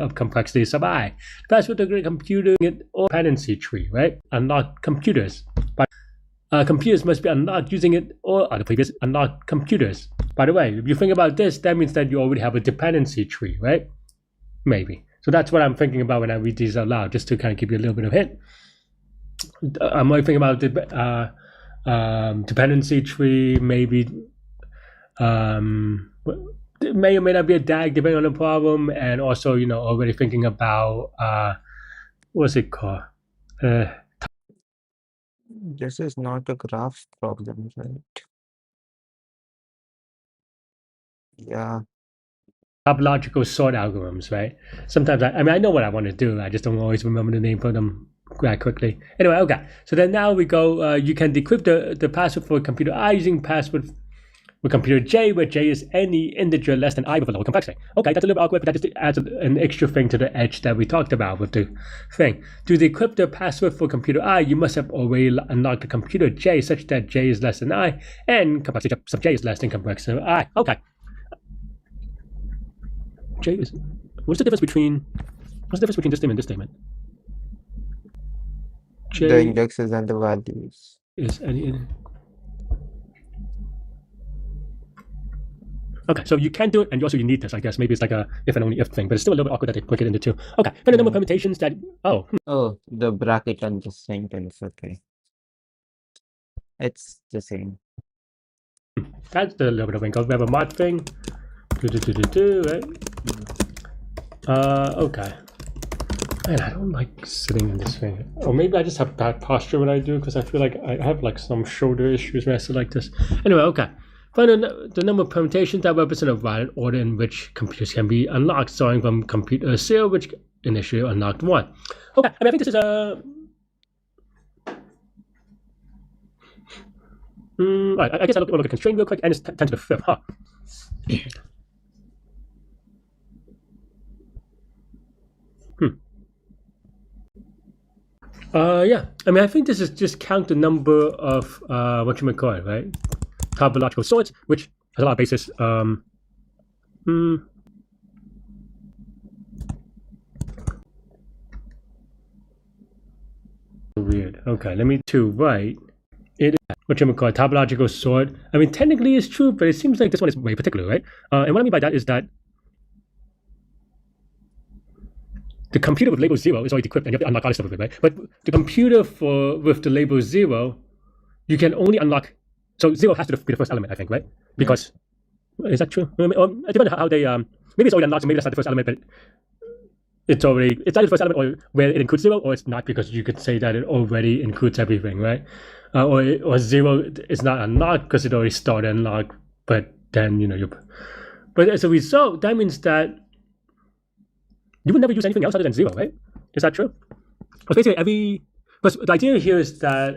sub I. That's what the computer or dependency tree, right? Unlocked computers. But computers must be unlocked using it or other previous unlocked computers. By the way, if you think about this, that means that you already have a dependency tree, right? Maybe. So that's what I'm thinking about when I read these out loud, just to kind of give you a little bit of hint. I'm only thinking about the dependency tree, maybe it may or may not be a DAG depending on the problem, and also already thinking about what's it called? this is not a graph problem, right? Yeah, Topological sort algorithms, right? Sometimes I know what I want to do. I just don't always remember the name for them quite quickly. Anyway, okay. So then now we go. You can decrypt the password for computer I using password with computer J, where J is any integer less than I with a lower complexity. Okay, that's a little bit awkward, but that just adds an extra thing to the edge that we talked about with the thing. To decrypt the password for computer I, you must have already unlocked the computer J such that J is less than I, and complexity sub J is less than complexity of I. Okay. J is. What's the difference between this statement and this statement? the J indexes and the values. is any. Okay, so you can do it, and you need this, I guess. Maybe it's like a if and only if thing, but it's still a little bit awkward that they break it into two. Okay, find a number of permutations that. Oh, Oh, the bracket and the sentence. Okay, it's the same. that's a little bit of wrinkle. We have a mod thing. Right? Okay. Man, I don't like sitting in this thing. Or maybe I just have bad posture when I do, because I feel like I have like some shoulder issues when I sit like this. Anyway, okay. Find the number of permutations that represent a valid order in which computers can be unlocked, starting from computer 0, which initially unlocked 1. Okay, I think this is a... I guess I'll look at constraint real quick, and it's 10 to the 5th, huh? Yeah. I think this is just count the number of what you might call it, right? Topological sorts, which has a lot of basis. Weird. Okay, let me write it. What you might call it, topological sort. I mean, technically it's true, but it seems like this one is way particular, right? And what I mean by that is that the computer with label 0 is already decrypted, and you have to unlock other stuff with it, right? But the computer with the label 0, you can only unlock. So 0 has to be the first element, I think, right? Because Is that true? Or it depends on how they maybe it's already unlocked, so maybe that's not the first element, but it's either the first element or where it includes zero, or it's not because you could say that it already includes everything, right? Or zero is not unlocked because it already started unlocked, but then but as a result, that means that you would never use anything else other than zero, right? Is that true? Because basically because the idea here is that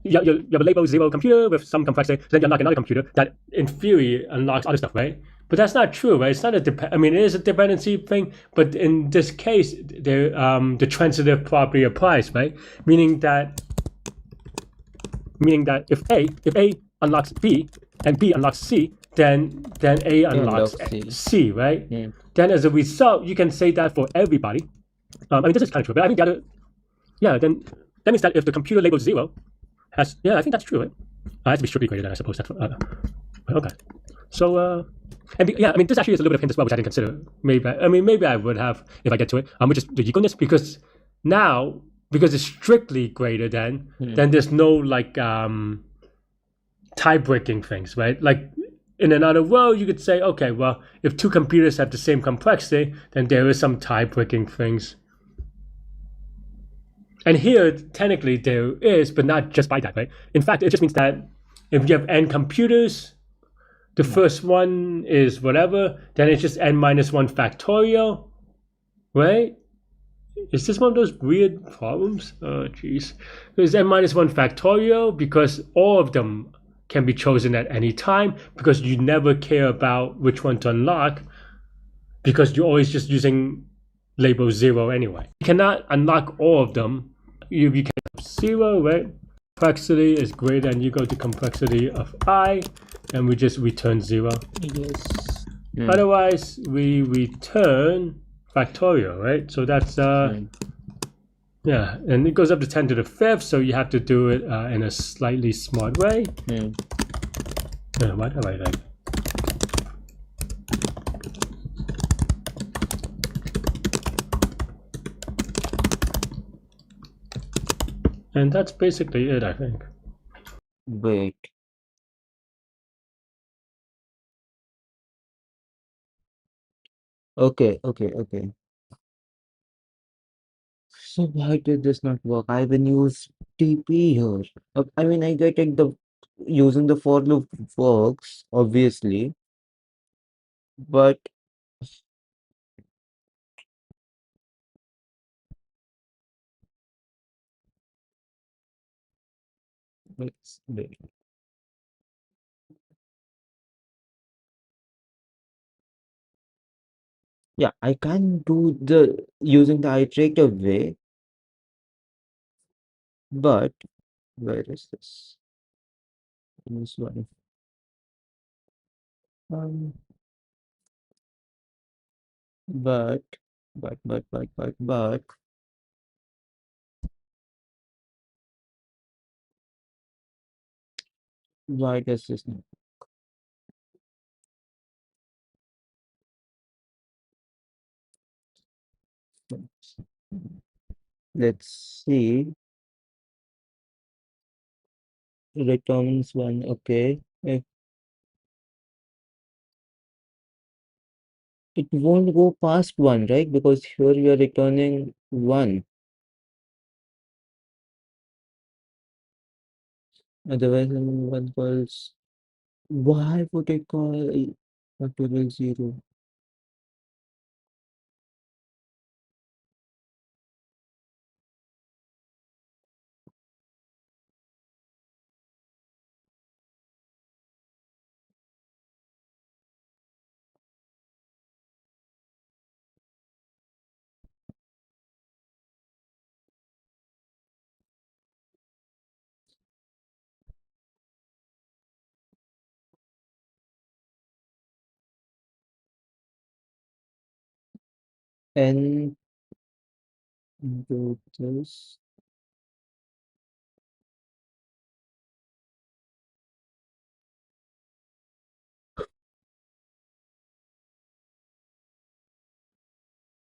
you have a label zero computer with some complexity, so then you unlock another computer that in theory unlocks other stuff, right? But that's not true, right? It's not I mean, it is a dependency thing, but in this case, the transitive property applies, right? Meaning that if A unlocks B and B unlocks C, then A Yeah, unlocks log C. C, right? Hmm. Then as a result, you can say that for everybody. I mean, this is kind of true, but I think the other, yeah, then that means that if the computer label zero I think that's true, right? It has to be strictly greater than, I suppose. That's okay. So, yeah, I mean, this actually is a little bit of hint as well, which I didn't consider. Maybe I would have if I get to it. Which is the equalness, because now because it's strictly greater than, then there's no like tie breaking things, right? Like in another world, you could say, okay, well, if two computers have the same complexity, then there is some tie breaking things. And here, technically, there is, but not just by that, right? In fact, it just means that if you have n computers, the first one is whatever, then it's just n minus 1 factorial, right? Is this one of those weird problems? Oh, jeez. It's n minus 1 factorial because all of them can be chosen at any time because you never care about which one to unlock because you're always just using label 0 anyway. You cannot unlock all of them. You can have 0, right? Complexity is greater than equal to complexity of I, and we just return 0. Yes. Otherwise, we return factorial, right? So that's yeah, and it goes up to 10 to the 5th, so you have to do it in a slightly smart way. What am I like? And that's basically it, I think. Wait. Okay. So why did this not work? I even use TP here. I mean, I get it. The using the for loop works obviously, but wait. Yeah, I can do the using the iterative way, but where is this? This one. Um, but, but, why does this not? Let's see. Returns one. Okay. It won't go past one, right? Because here you are returning one. Otherwise, one calls. Why would it call factorial 0? N into this.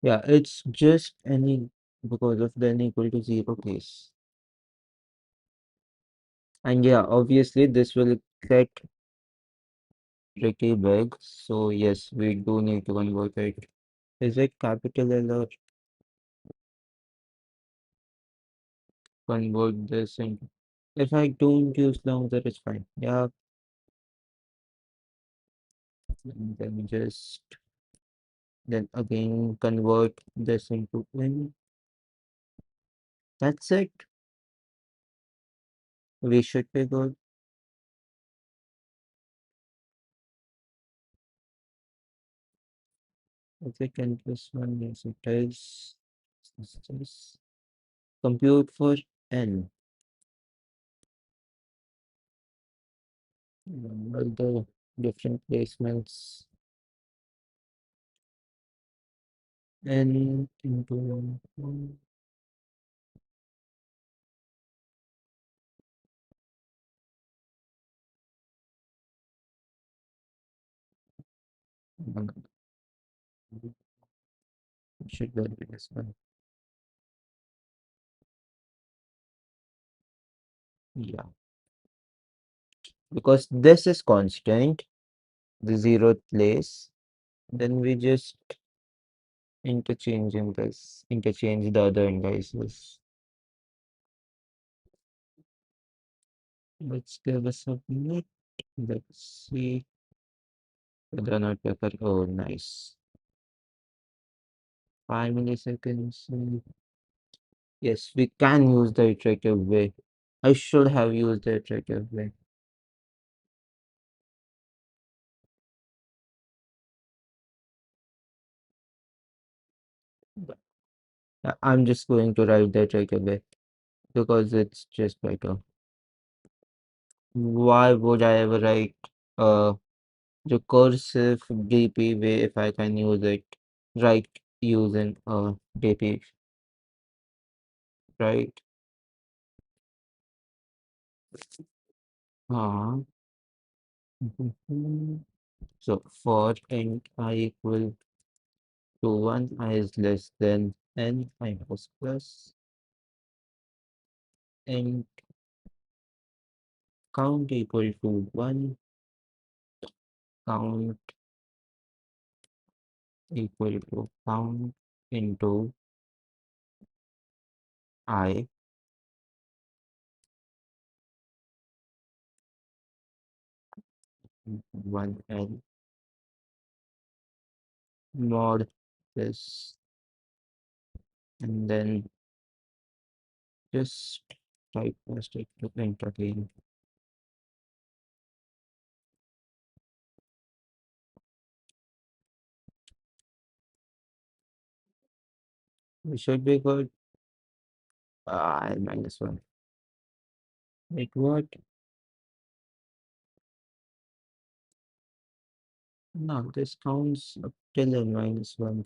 Yeah, it's just any because of the n equal to 0 case. And yeah, obviously this will get pretty big, so yes, we do need to convert it. Is it capital L or convert this into? If I don't use longer, it's fine. Yeah, and then just then again convert this into n. That's it. We should be good. If we can plus one, yes, it is. Just compute for n. All the different placements n into one. It should be this one. Yeah, because this is constant, the zeroth place. Then we just interchange the other indices. Let's give a submit. Let's see whether or not paper. Oh, nice. 5 milliseconds. Yes, we can use the iterative way. I should have used the iterative way. But I'm just going to write the iterative way because it's just better. Why would I ever write recursive DP way if I can use it right using DP, right? Uh, so for int I equal to 1, I is less than n, I was plus int count equal to 1, count equal to count into I, 1 n mod this, and then just type it to int again. We should be good. Minus 1. Wait, what? No, this counts up till n minus 1.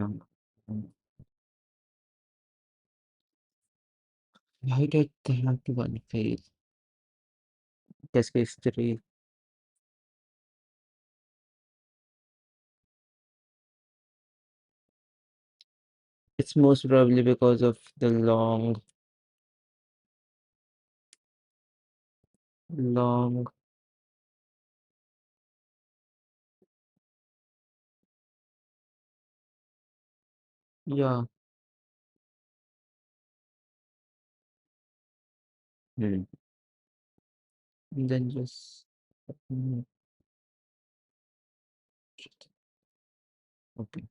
Um, Why did that one fail? Test case 3. It's most probably because of the long, yeah. Hmm. And then just, mm, okay.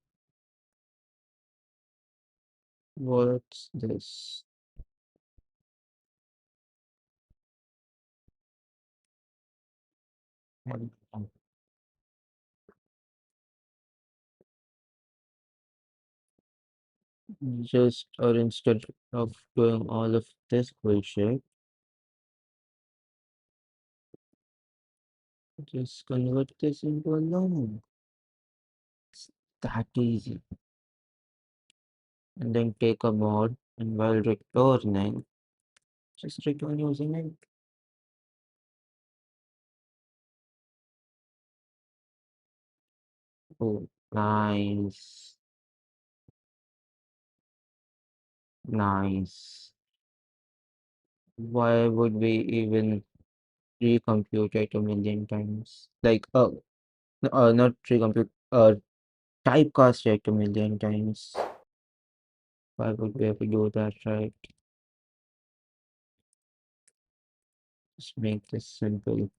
What's this? Just, or instead of doing all of this bullshit, just convert this into a long. It's that easy. And then take a mod, and while returning, just return using it. Oh, nice. Nice. Why would we even recompute it a million times. Like, not recompute, typecast it a million times. Why would we ever do that, right? Just make this simple.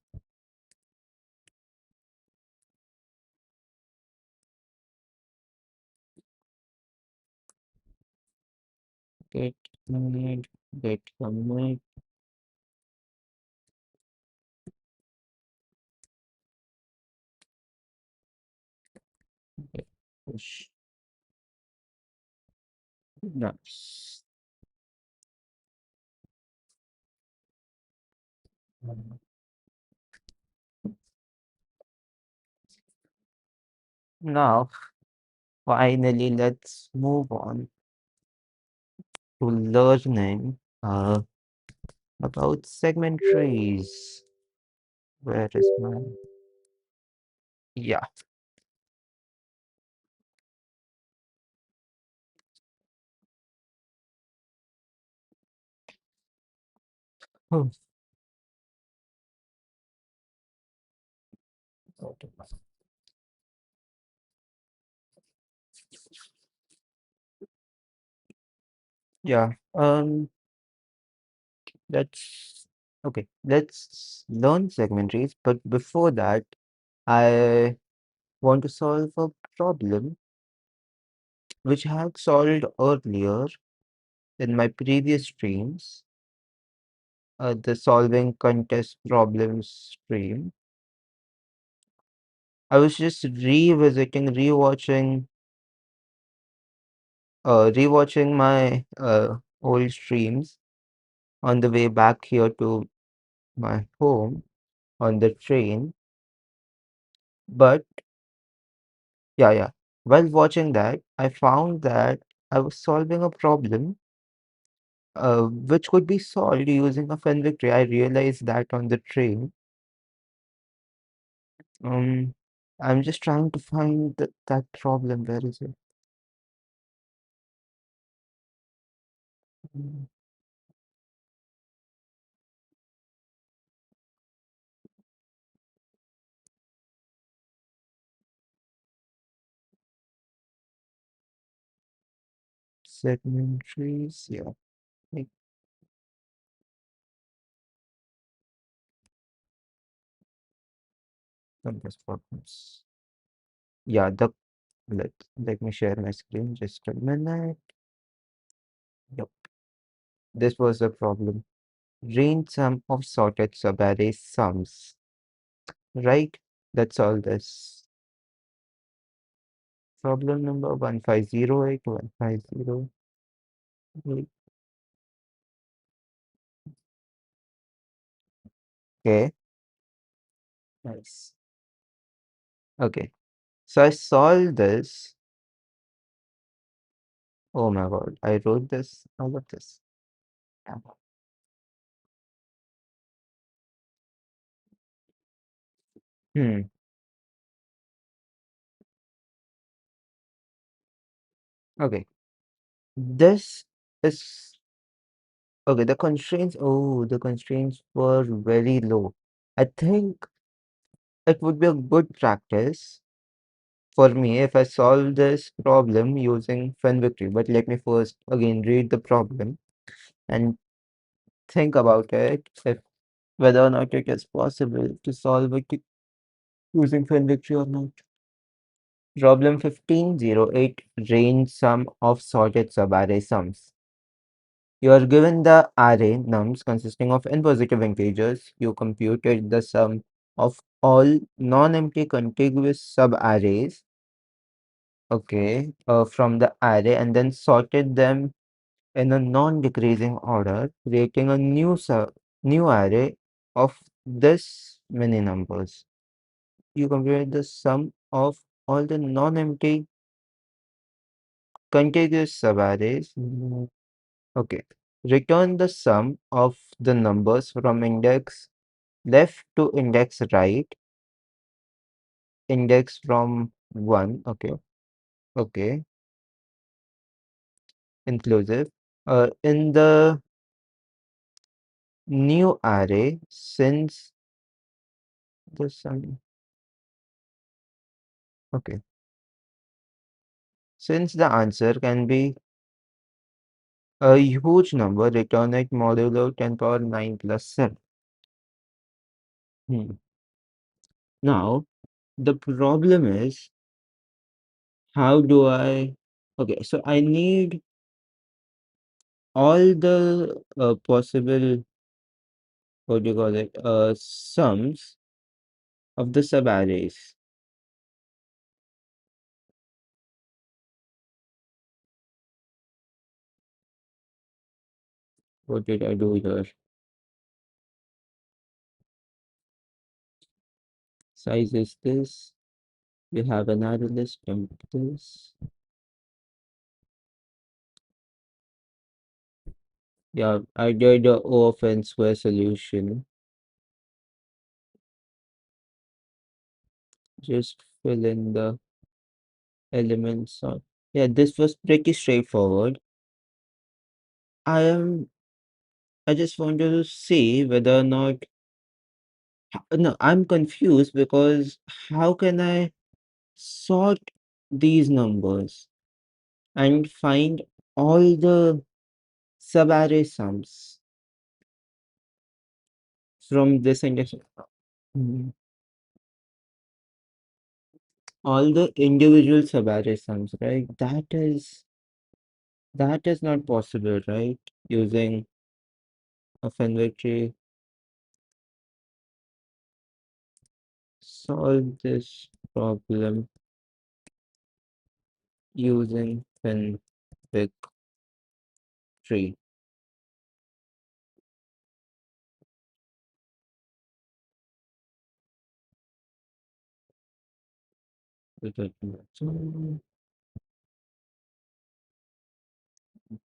Get commit, get commit, get push. Nice. Now, finally, let's move on to learning about segment trees. Where is my... Yeah. Hmm. Okay. Yeah. Let's okay. Let's learn segment trees, but before that, I want to solve a problem which I had solved earlier in my previous streams, the solving contest problems stream. I was just rewatching my old streams on the way back here to my home on the train. But yeah. While watching that, I found that I was solving a problem which could be solved using a Fenwick tree. I realized that on the train. Um, I'm just trying to find that problem. Where is it? Mm, segment trees. Yeah, like numbers problems. Yeah, let me share my screen just a minute. Yep, this was the problem. Range sum of sorted subarray sums. Right? That's all this. Problem number 1508. Okay, nice. Okay, so I solved this. Oh my god, I wrote this, all of this. Yeah. Hmm. Okay. This is okay. The constraints were very low. I think it would be a good practice for me if I solve this problem using Fenwick tree. But let me first again read the problem and think about it, if whether or not it is possible to solve it using Fenwick tree or not. Problem 1508, range sum of sorted subarray sums. You are given the array nums consisting of n positive integers. You computed the sum of all non-empty contiguous subarrays, okay, from the array, and then sorted them in a non-decreasing order, creating a new array of this many numbers. You compute the sum of all the non-empty contiguous subarrays. Okay. Return the sum of the numbers from index left to index right, index from 1, okay, okay, inclusive, in the new array since this sum. Okay. Since the answer can be a huge number, return it modulo 10 power 9 plus 7. Hmm. Now, the problem is, how do I... Okay, so I need all the possible, what do you call it, sums of the subarrays. What did I do here? Size is this. We have an array list, temp this. Yeah, I did the O of n square solution. Just fill in the elements of... Yeah, this was pretty straightforward. I just wanted to see whether or not... No, I'm confused because how can I sort these numbers and find all the subarray sums from this index? Mhm. All the individual subarray sums, right? That is not possible, right? Using a Fenwick tree. Solve this problem using Fenwick tree. So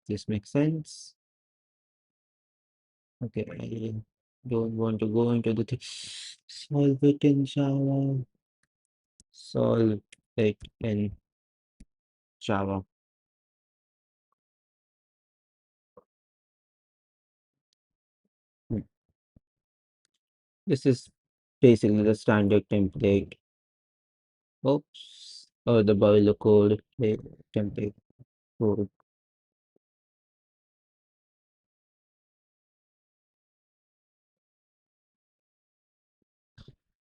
this makes sense. Okay, I don't want to go into the thing. Solve it in Java. Solve it in Java. Hmm. This is basically the standard template. Oops. Oh, the boiler code template code.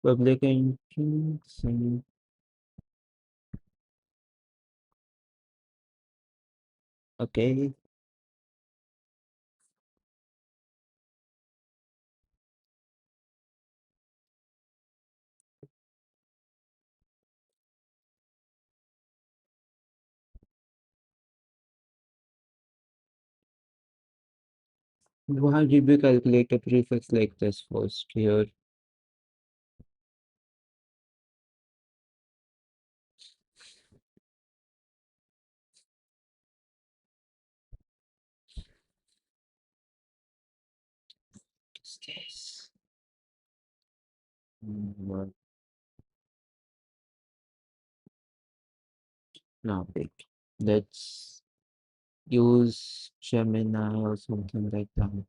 Public entrance. Okay. Why did we calculate a prefix like this first here? What's this? What? No, wait. Let's use Gemini or something like that.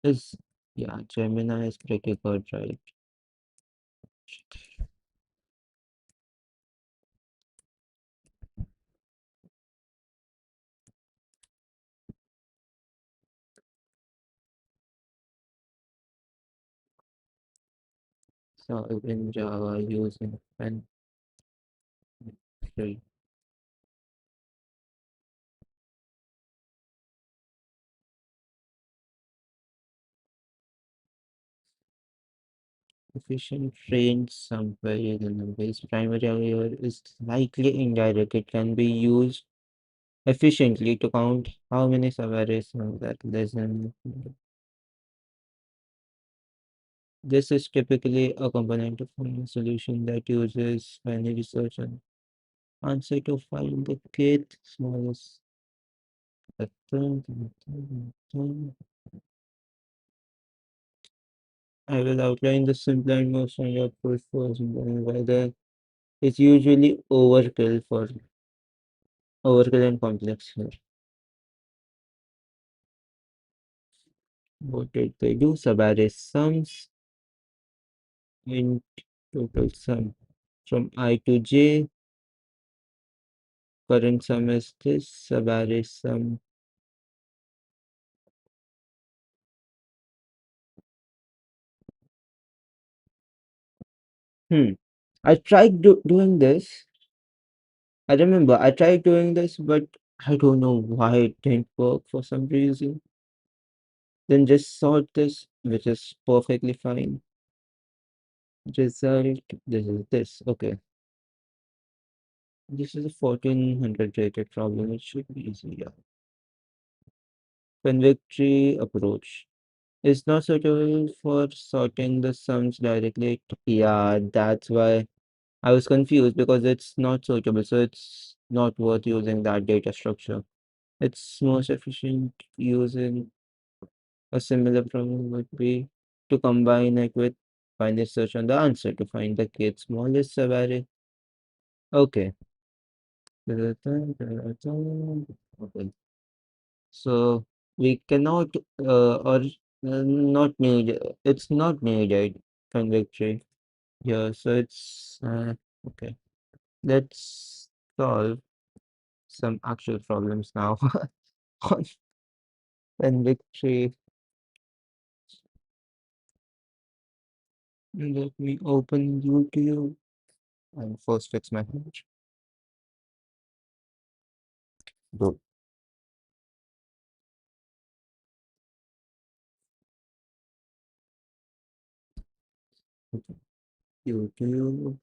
Is Yeah, Gemini is pretty good, right? So in Java using pen tree. Efficient range some variable numbers. Primary error is likely indirect. It can be used efficiently to count how many subarrays are that less than. This is typically a component of a solution that uses binary search and answer to find the kth smallest. I will outline the simple and most standard approach first, whether it's usually overkill and complex here. What did they do? Subarray sums in total sum from I to j. Current sum is this. Subarray sum. Hmm. I tried doing this. I remember I tried doing this, but I don't know why it didn't work for some reason. Then just sort this, which is perfectly fine. Result, this is this. Okay. This is a 1400 rated problem. It should be easy. Yeah. Fenwick tree approach is not suitable for sorting the sums directly. Yeah, that's why I was confused because it's not suitable. So it's not worth using that data structure. It's most efficient using a similar problem would be to combine it with binary search on the answer to find the kth smallest subarray. Okay. Okay. So we cannot or not need it's not needed convectory here. So it's okay. Let's solve some actual problems now on convectory. Let me open YouTube and first fix my page. Go. YouTube.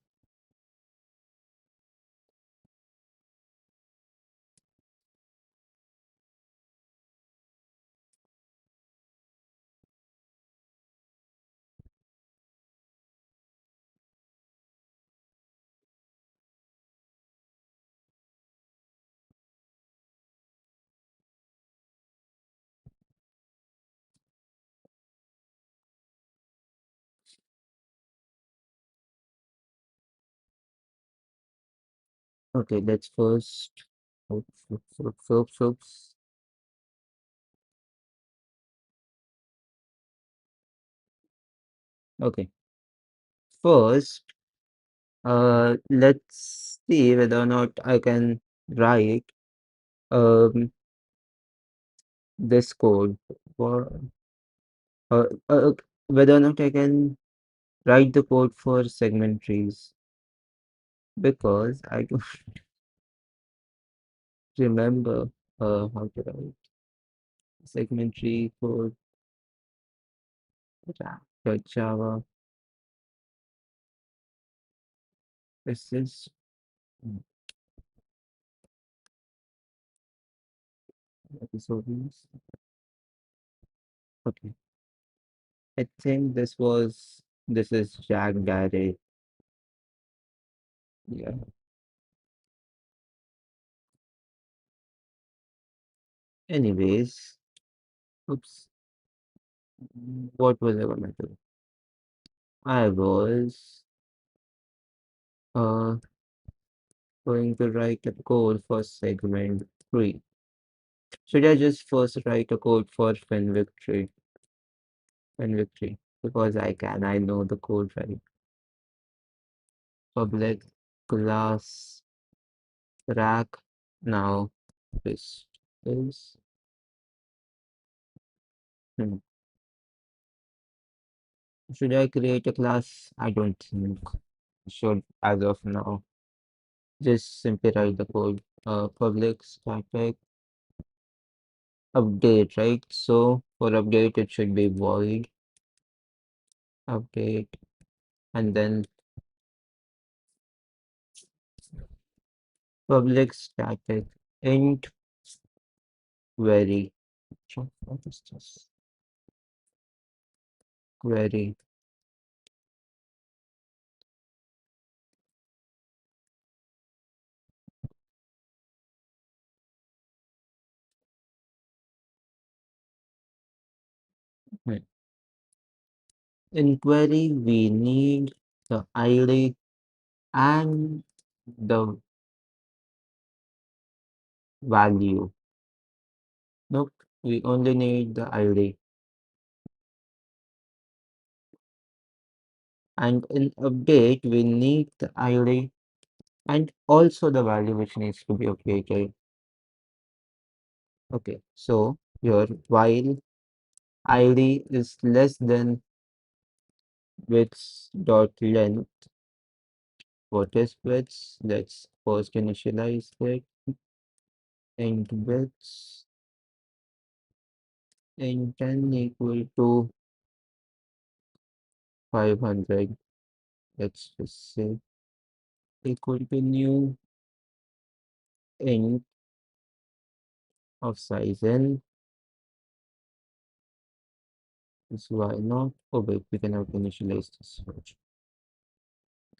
Okay, let's first. Oops. Okay, first, let's see whether or not I can write um this code for whether or not I can write the code for segment trees because I don't remember how to write segment tree code. Java. This is episodes. Okay. I think this is Jack Daddy. Yeah. Anyways, oops. What was I gonna do? I was uh going to write a code for segment 3. Should I just first write a code for Fenwick tree? Fenwick tree. Because I can, I know the code right. Public class rack. Now this is hmm. Should I create a class? I don't think I should as of now. Just simply write the code. Public static update, right? So for update, it should be void update and then public static int query. What is this? Query. Hmm. In query, we need the ID and the value. Nope, we only need the ID. And in update, we need the ID and also the value which needs to be updated. Okay, so here while ID is less than width dot length, what is width? Let's first initialize it. Int width int 10 equal to 500. Let's just say equal to new int of size n is why not. Oh wait, we cannot initialize this first.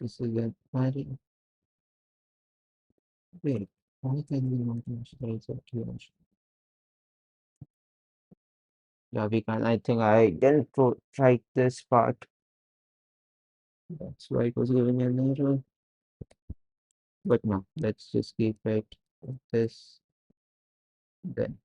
This is an array. Wait, why can we not initialize it here? Yeah, we can. I think I didn't try this part. That's why it was giving an error. But no, let's just keep it like this. Then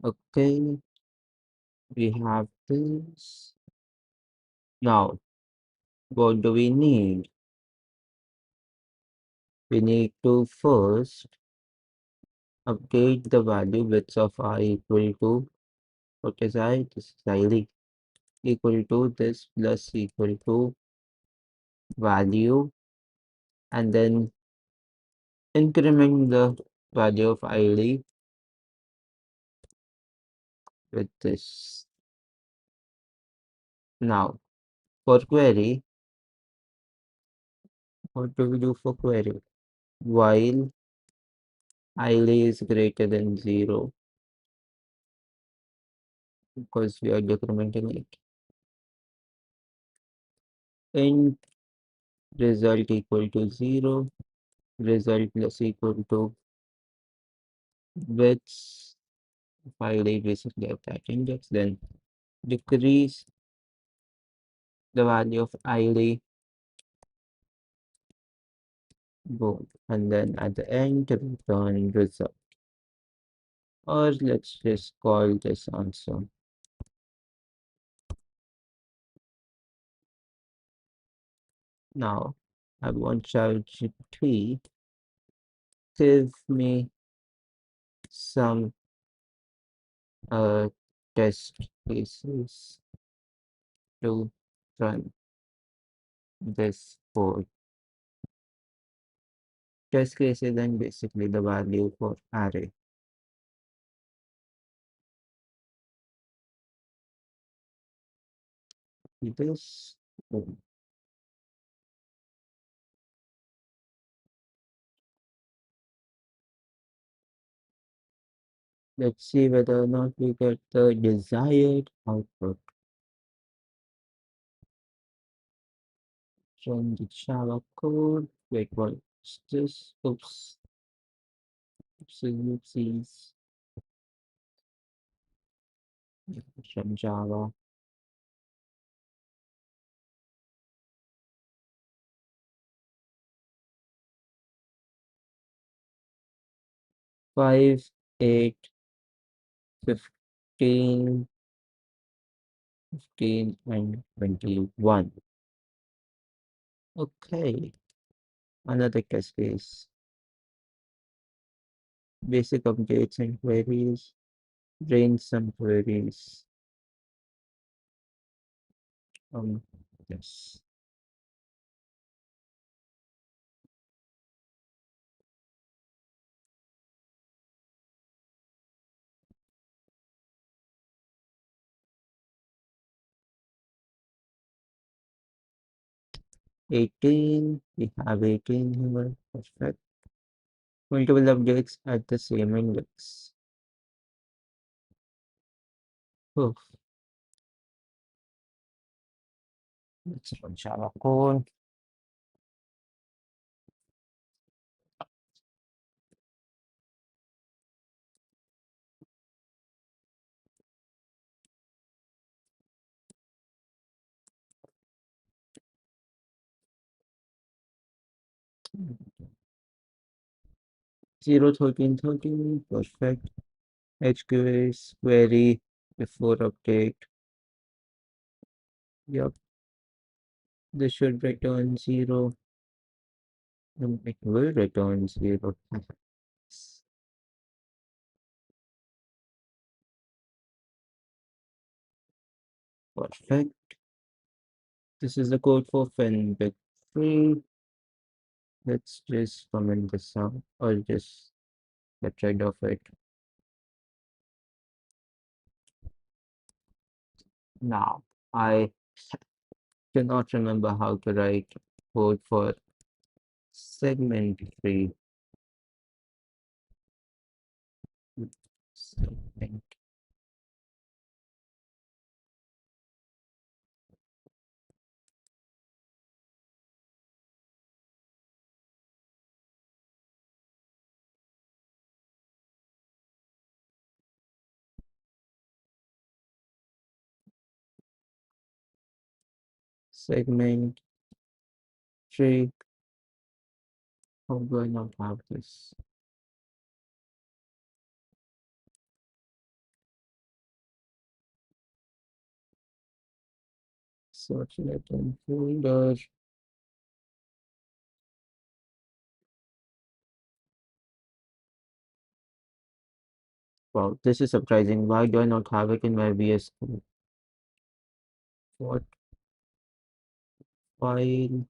okay, we have this. Now, what do we need? We need to first update the value bits of I equal to what is I? This is ID equal to this plus equal to value and then increment the value of ID with this. Now, for query, what do we do for query? While ID is greater than 0, because we are decrementing it, int result equal to 0, result plus equal to width of ID basically at that index, then decrease the value of ID, boom, and then at the end return result. Or let's just call this answer. Now I want ChatGPT give me some uh test cases to run this code. Test cases and basically the value for array. This boom. Let's see whether or not we get the desired output. Run the Java code. Wait, what's this? Oops. Oopsies. Run Java. 5, 8, 15, 15, and 21. Okay, another test case. Basic updates and queries. Drain some queries. Um, yes. 18. We have 18 here. Perfect. Multiple updates at the same index. Oh, let's run Java code. 0, 13, 13. Perfect. HQS query before update. Yep, this should return 0. It will return 0. Perfect. This is the code for Fenwick free. Let's just comment this out or just get rid of it. Now, I cannot remember how to write code for segment free. Segment, segment free. How do I not have this? Search it in folder. Wow, this is surprising. Why do I not have it in my VS Code? What file?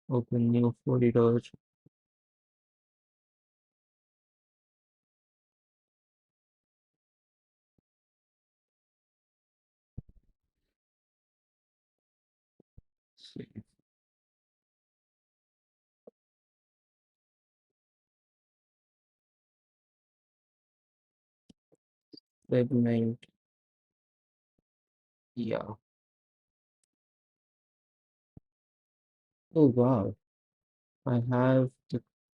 Open new folder. Save. Segment. Yeah. Oh wow. I have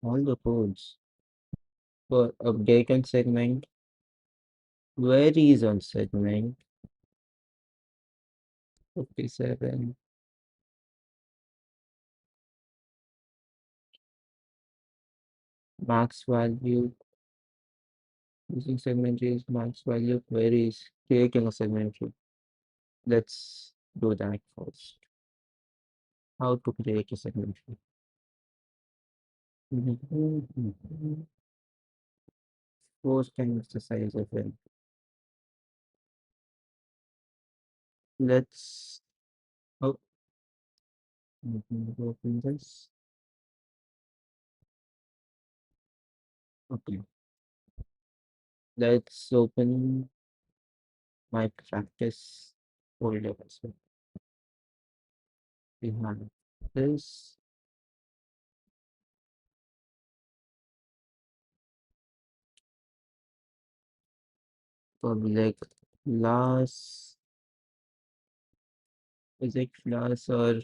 all the codes for update on segment, queries on segment, 57, max value, using segment is max value queries, creating a segment tree. Let's do that first. How to create a segment tree. Four times the size of it. Let's oh, open this. Okay, let's open my practice folder as well. We have this public class. Is it class or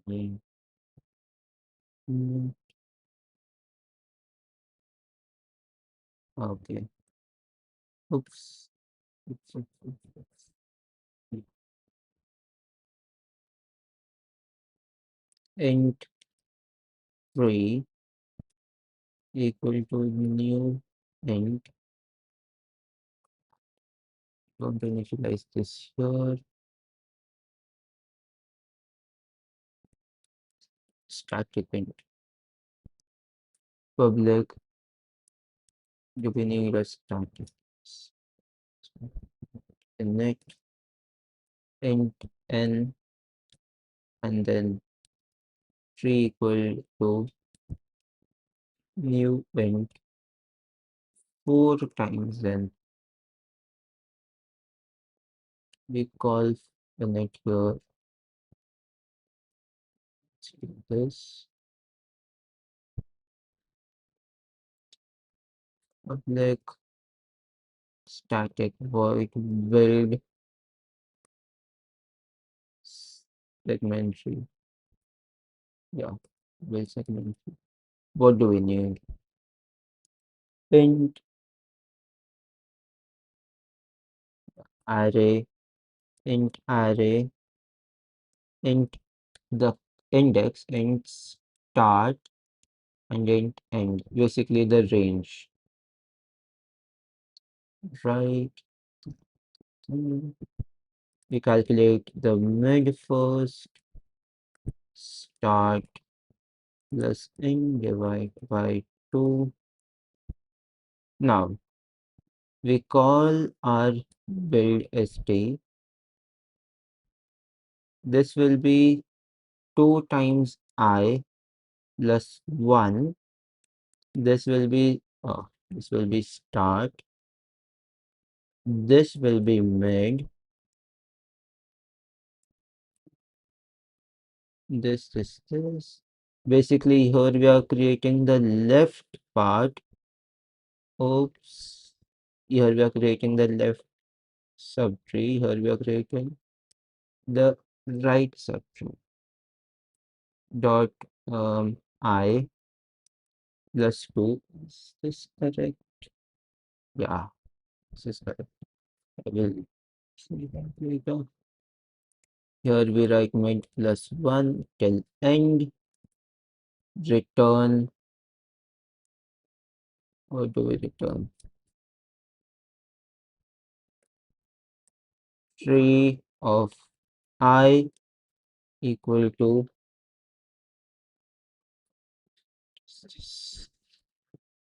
name? Mm, okay. Oops. Oops. Int 3 equal to new int. Don't initialize this here. Static int. Public defining as static. Init int n and then 3 equal to new int 4 times then we call init here. Let's do this. Public static void build segmentary. Yeah, build segmentary. What do we need? Int array, int array, int the index, int start, and int end. Basically the range. Right. We calculate the mid first, start plus end divided by 2. Now we call our build st. This will be 2 times I plus 1. This will be start. This will be mid. This. Basically, here we are creating the left part. Oops. Here we are creating the left subtree. Here we are creating the right subtree. Dot I plus 2. Is this correct? Yeah, this is correct. I will see that later. Here we write mid plus 1 till end. Return. What do we return? Tree of I equal to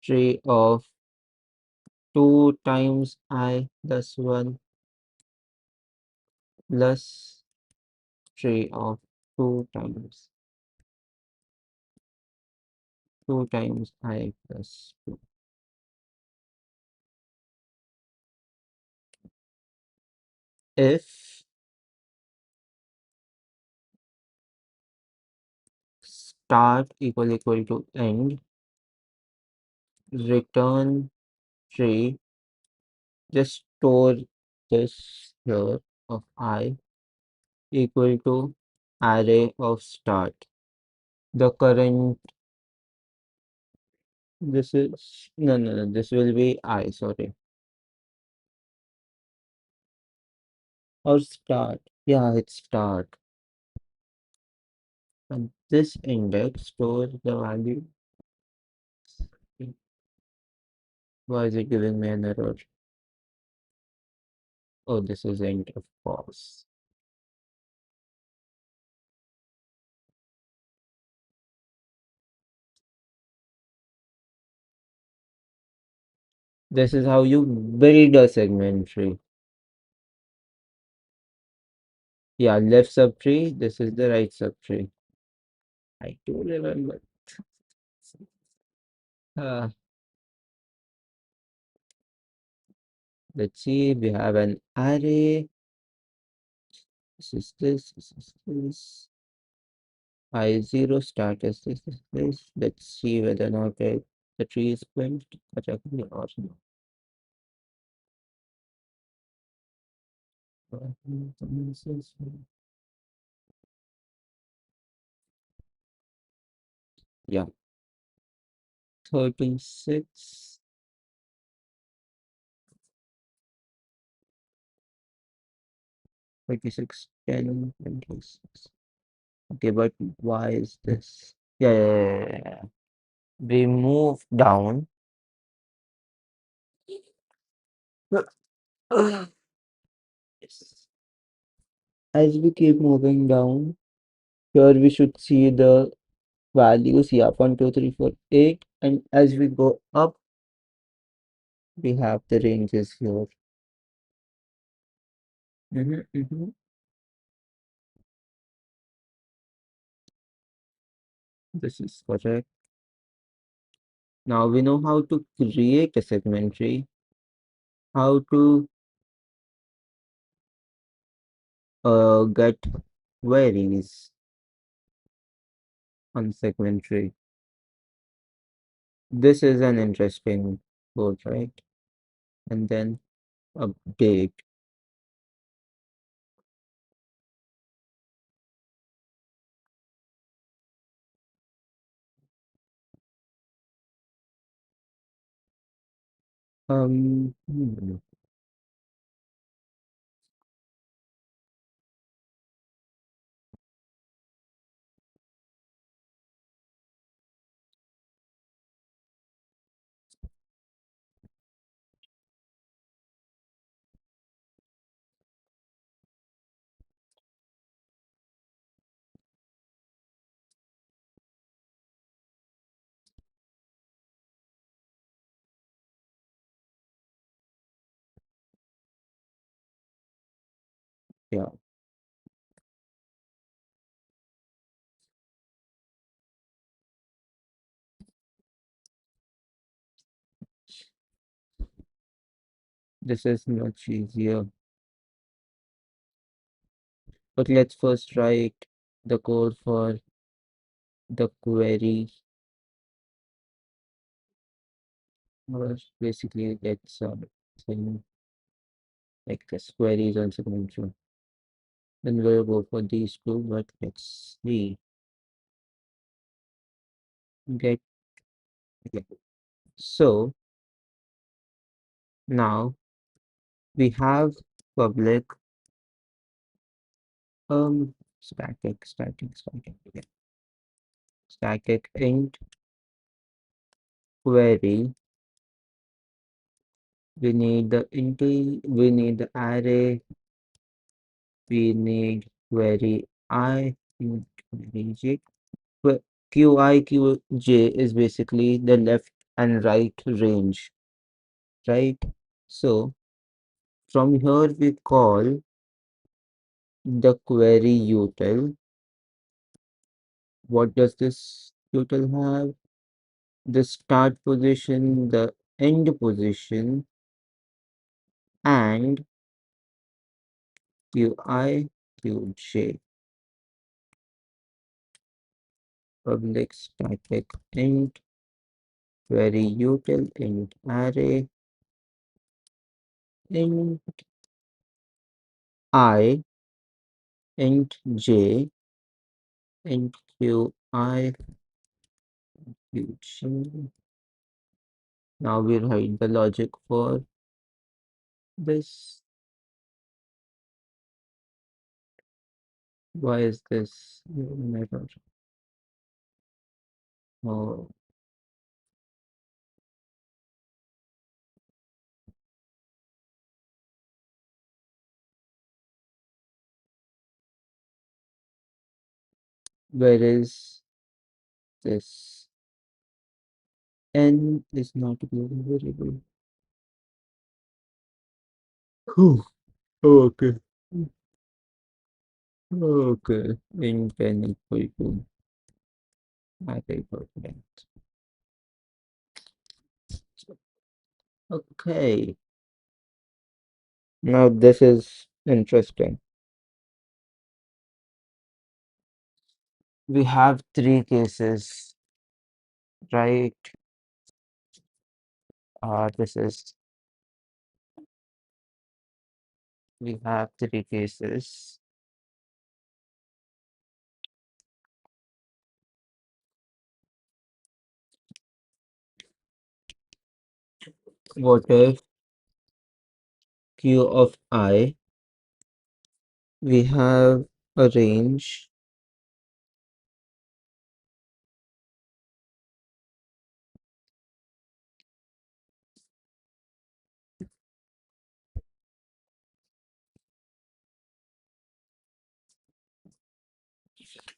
tree of 2 times I plus 1 plus tree of 2 times I plus 2. If start equal to end, return tree, just store this here of I equal to array of start. The current, this is, no, this will be I, sorry. Or start. Yeah, it's start. And this index stores the value. Why is it giving me an error? Oh, this is end of course. This is how you build a segment tree. Yeah, left subtree. This is the right subtree. I do remember. Uh, let's see. We have an array. This is this. This is this. I0 start as this is this. Let's see whether or not the tree is built correctly or not. Yeah, 36. 36, 10, 26. Okay, but why is this? Yeah. We move down. Yes. As we keep moving down, here we should see the values. Yeah, 1, 2, 3, 4, 8. And as we go up, we have the ranges here. Mhm. This is correct. Now we know how to create a segment tree, how to get queries on segment tree. This is an interesting code, right? And then update. Hmm. Yeah, this is much easier. But let's first write the code for the query. Or basically, let's say like this query is also going to. Then we'll go for these two, but let's see. Get okay. So now we have public static static int query. We need the we need the array, we need query I, int query j. Qi qj is basically the left and right range, right? So from here we call the query util. What does this util have? The start position, the end position, and qi qj. Public static int query util int array int I int j int qi qj. Now we write the logic for this. Why is this an error? Oh, where is this? N is not a global variable. Whew. Okay. Okay. Int n equal to array dot length. Okay. Now this is interesting. We have three cases, right? This is we have three cases. What if q of I? We have a range.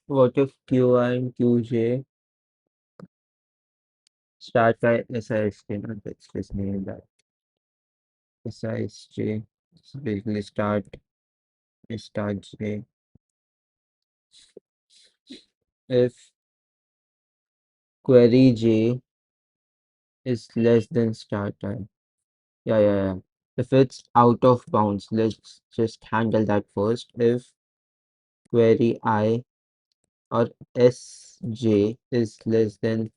What if qi and qj start by SISJ? Let's just name that SISJ. So basically start j. If query j is less than start time. Yeah. If it's out of bounds, let's just handle that first. If query I or Sj is less than,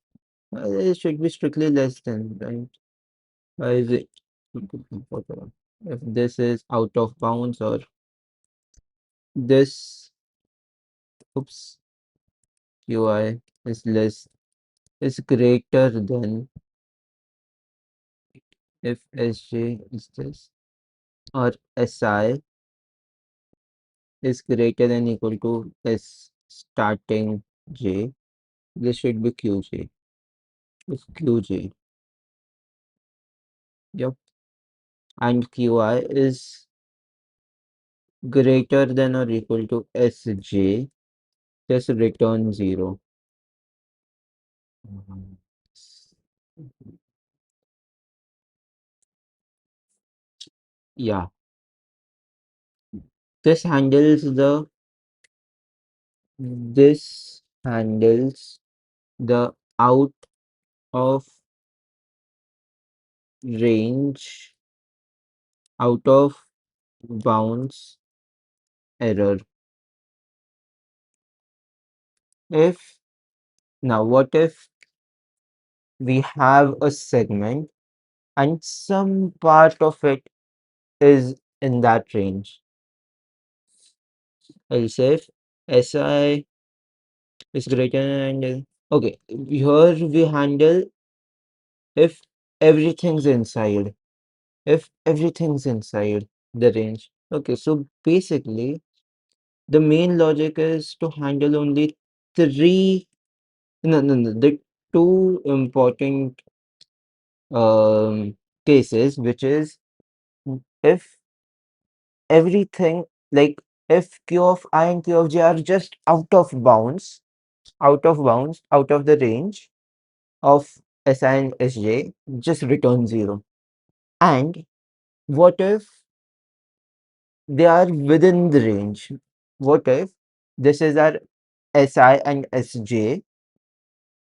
it should be strictly less than, right? Why is it? If this is out of bounds or this, oops, qi is greater than if Sj is this, or Si is greater than equal to S starting j, this should be qj. If qj, yep, and qi is greater than or equal to Sj, just return 0. Mhm. Yeah, This handles the out of range, out of bounds error. If Now what if we have a segment and some part of it is in that range? I'll say if SI is greater than handle. Okay, here we handle if everything's inside. If everything's inside the range. Okay, so basically the main logic is to handle only three, no, the two important cases, which is if everything, like if q of I and q of j are just out of the range of si and sj, just return 0. And what if they are within the range? What if this is our si and sj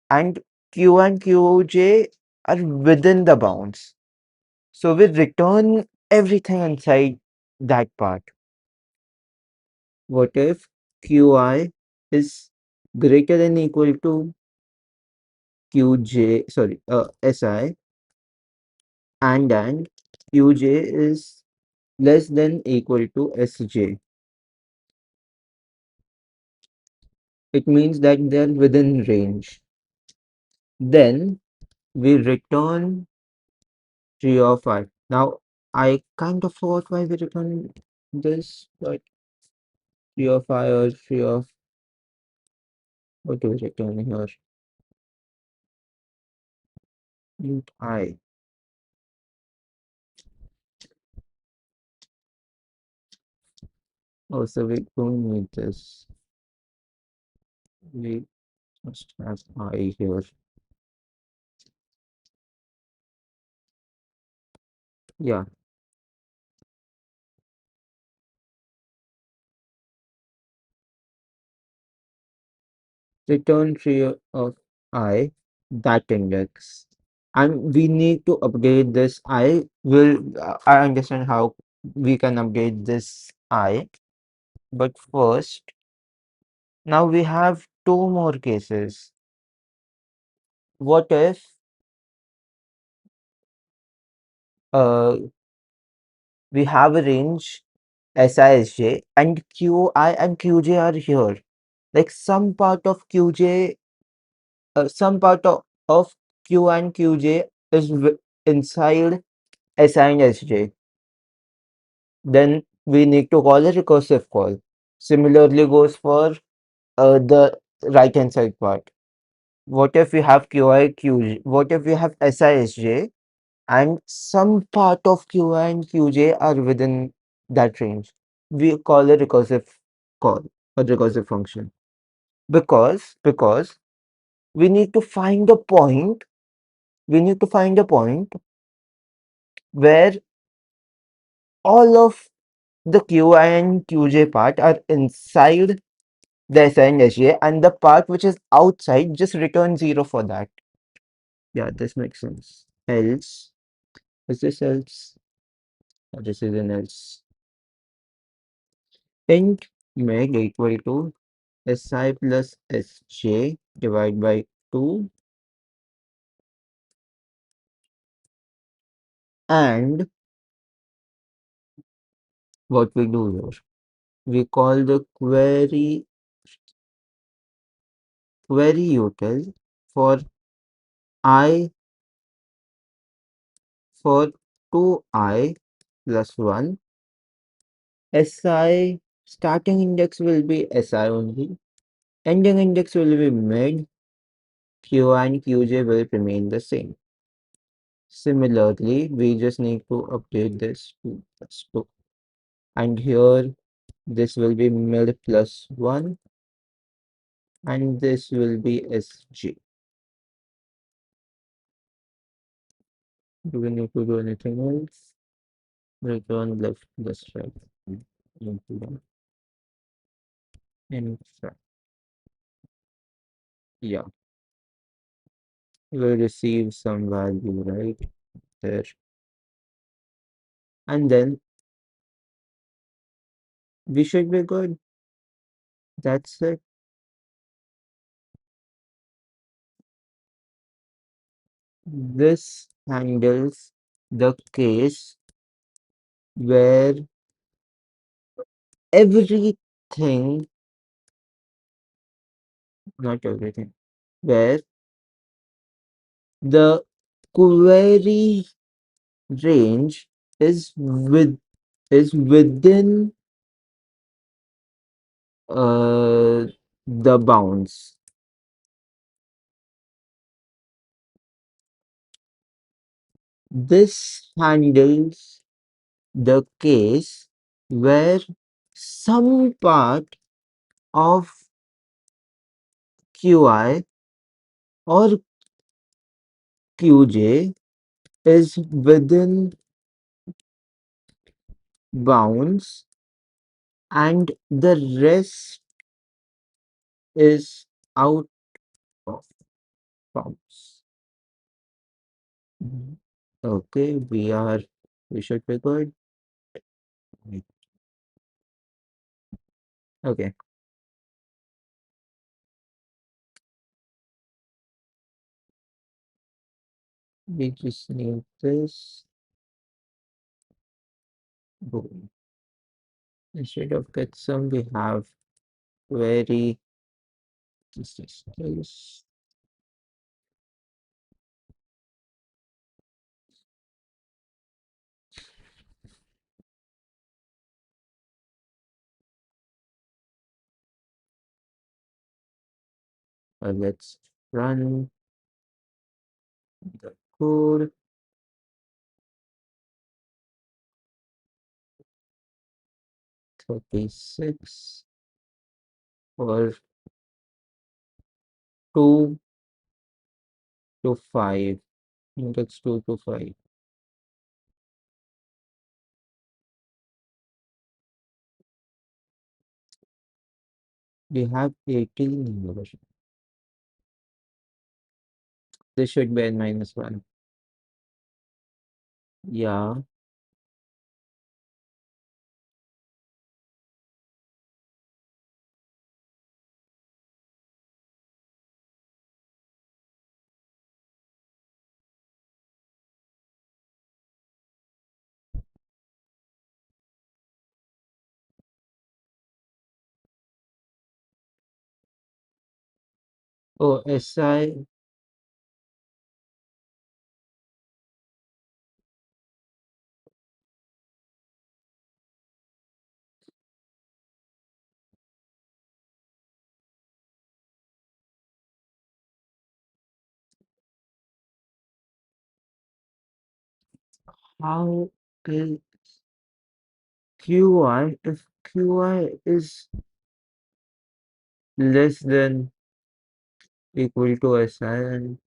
and q and qj are within the bounds? So we return everything inside that part. What if qi is greater than equal to si, and qj is less than equal to sj? It means that they are within range. Then we return tree of I. Now I kind of forgot why we return this, but tree of I or tree of, what do we return here? Int I. Oh, so we don't need this. We must have I here. Yeah, return tree of I, that index. And we need to update this I understand how we can update this I, but first, now we have two more cases. What if uh we have a range SISJ and QI and QJ are here? Like some part of Q and QJ is inside SI and SJ. Then we need to call a recursive call. Similarly goes for the right hand side part. What if we have QI, QJ? What if we have SISJ and some part of QI and QJ are within that range? We call a recursive call, a recursive function. Because we need to find a point, we need to find a point where all of the QI and QJ part are inside the assigned SJ, and the part which is outside just return 0 for that. Yeah, this makes sense. Else, is this else? This is an else. Int meg equal to si plus sj divided by 2, and what we do here? We call the query util for I, for 2i plus 1. Si starting index will be si only. Ending index will be mid. Q and Qj will remain the same. Similarly, we just need to update this to plus 2. And here, this will be mid plus 1. And this will be Sg. Do we need to do anything else? Return left plus right. into the infra. Yeah, we'll receive some value right there. And then we should be good. That's it. This handles the case where everything, not everything, where the query range is within the bounds. This handles the case where some part of Qi or Qj is within bounds and the rest is out of bounds. Mhm. Okay, we should be good. Okay, we just need this. Boom. Instead of get some, we have very this. Let's run the code. 36 or 2 to 5. That's 2 to 5. We have 18 inversion. This should be n minus 1. Yeah. Oh, SI. How is QI if QI is less than equal to SI and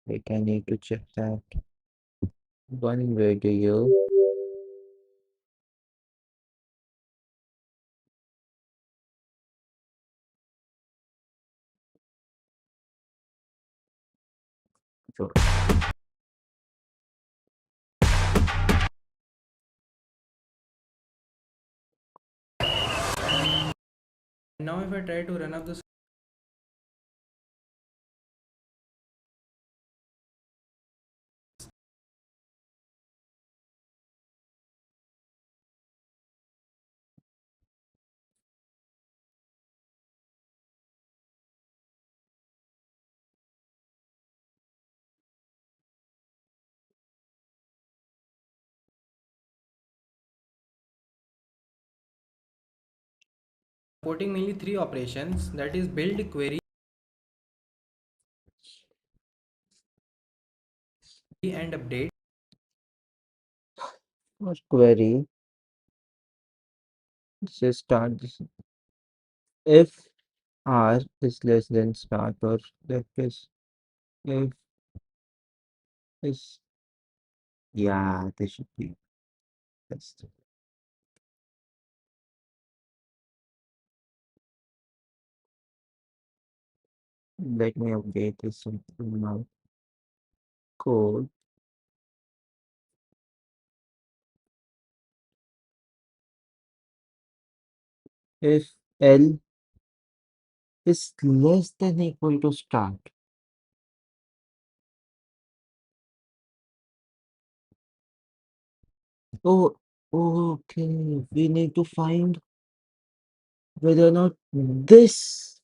like I need to check that. One video. So Now if I try to run up the supporting mainly three operations, that is build, query and update. for query, just start this. If R is less than start or like this. If is yeah, this should be. test. Let me update this in my code. If L is less than equal to start. Oh, okay. We need to find whether or not this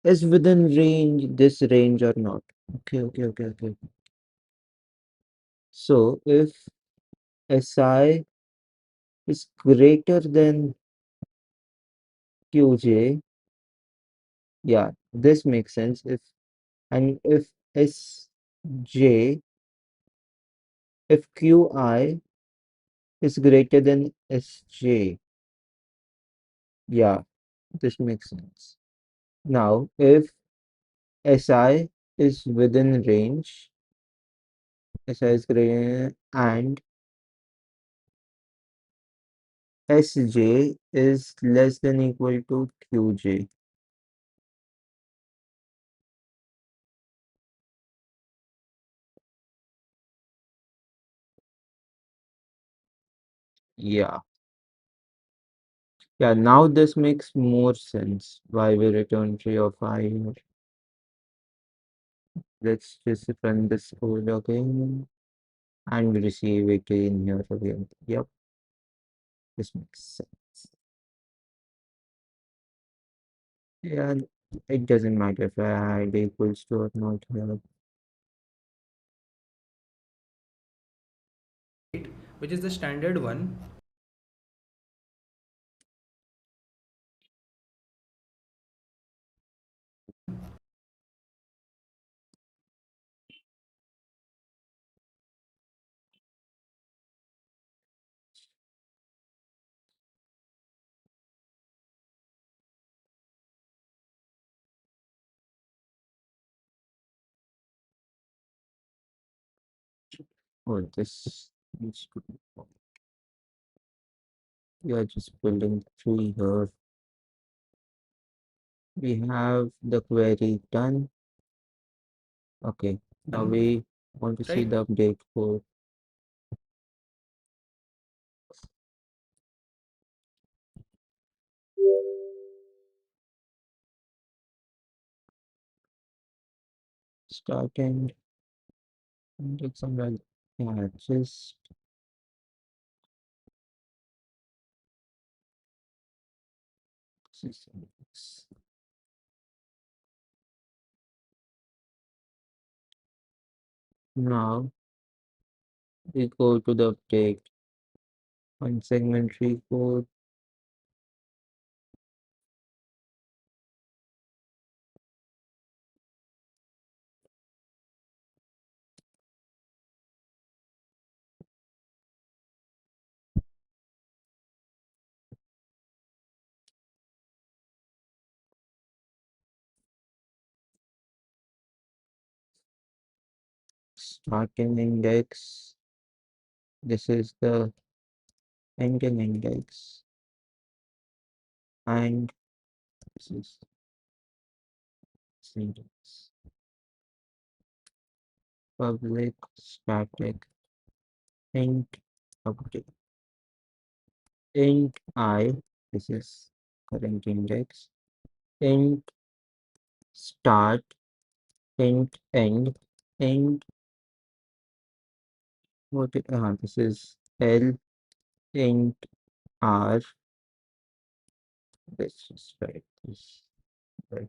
is within this range or not. Okay. So if SI is greater than QJ, yeah, this makes sense. If SJ, if QI is greater than SJ, yeah, this makes sense. Now, if SI is within range, SI is greater and SJ is less than equal to QJ. Yeah. Yeah, now this makes more sense why we return 3 or 5 here. Let's just run this code again and receive it in here again. Yep, this makes sense. Yeah, it doesn't matter if I add equals to or not here. which is the standard one. Oh, this needs to be. We are just building tree here. We have the query done. Okay, now we want to see Right? the update code. Starting index and value. Yeah, just index. Now we go to the update on segment tree code. Starting index. This is the ending index. And this is index. Public static int update. Int I. This is current index. Int start. Int end. Int this is L int R. Let's just write this. Right.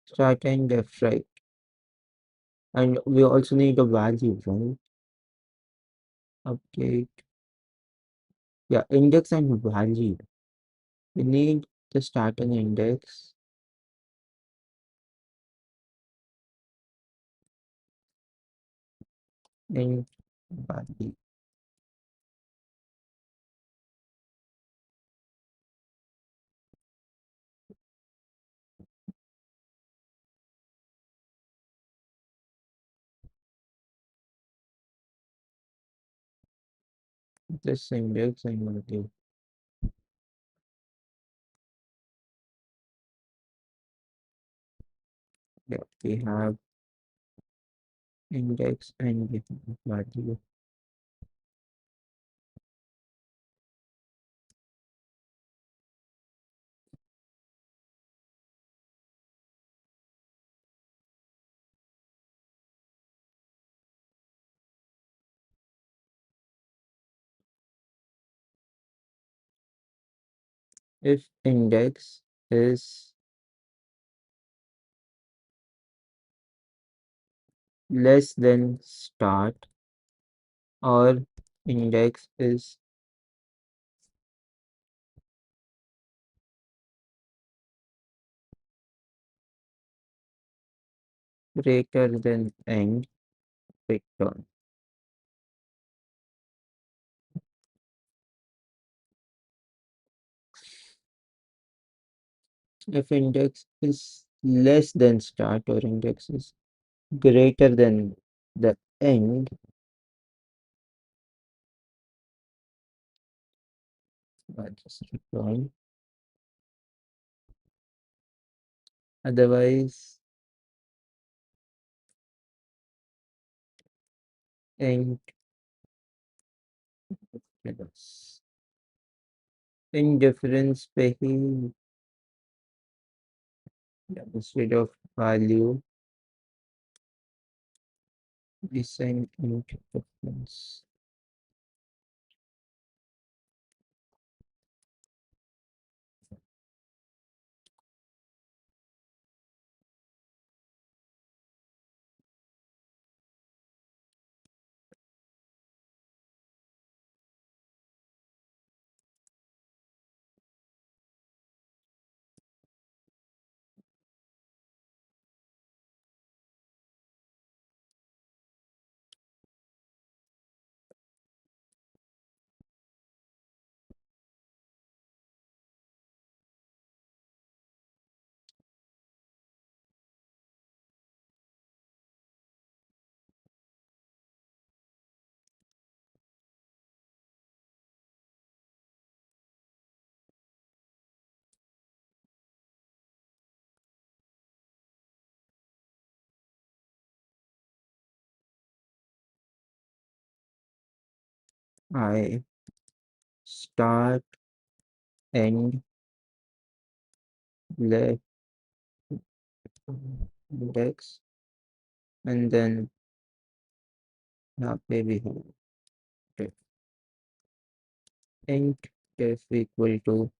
Start and left, right. And we also need a value, right? Update. Yeah, index and value. We need the starting index and value. this index and value. Yeah, we have index and we have value. If index is less than start or index is greater than end, return. If index is less than start or index is greater than the end, I just return. Otherwise, end plus indifference behavior instead of value, we send indifference. I start end left index and then now we have def int def equal to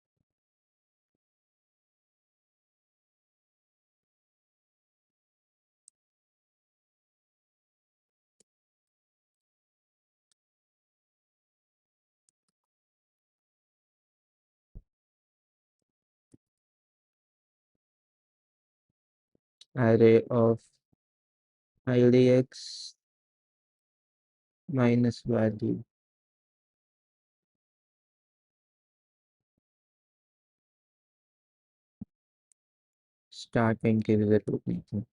array of IDX minus value. Start and give the root name.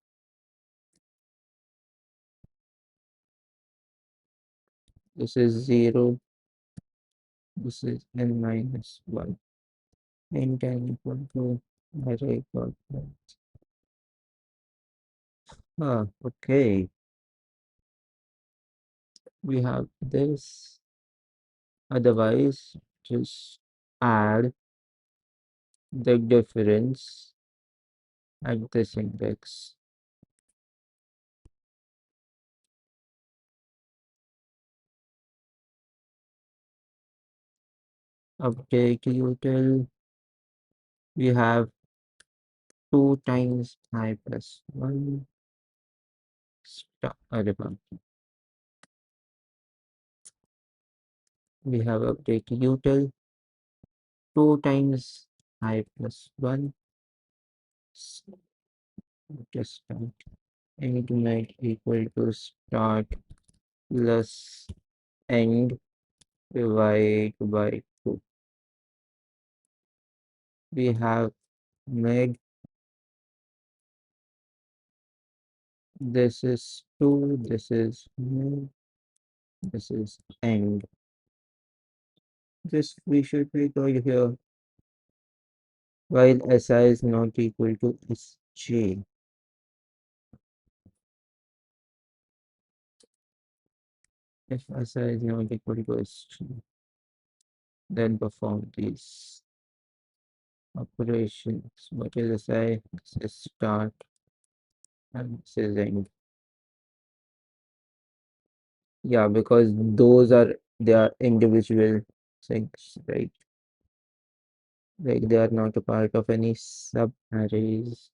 This is 0. This is n minus 1. Int n equal to array dot length. Okay. We have this. Otherwise, just add the difference at this index. Update util. We have 2 times I plus 1 star. We have update util 2 times I plus 1 just start. End night equal to start plus end divided by 2. We have made this is 2, this is mid, this is end. This we should take over here. While SI is not equal to SJ. If SI is not equal to SJ, then perform these operations. What is SI? This is start and this is end. Yeah, because those are they are individual things, right? Like they are not a part of any sub-arrays.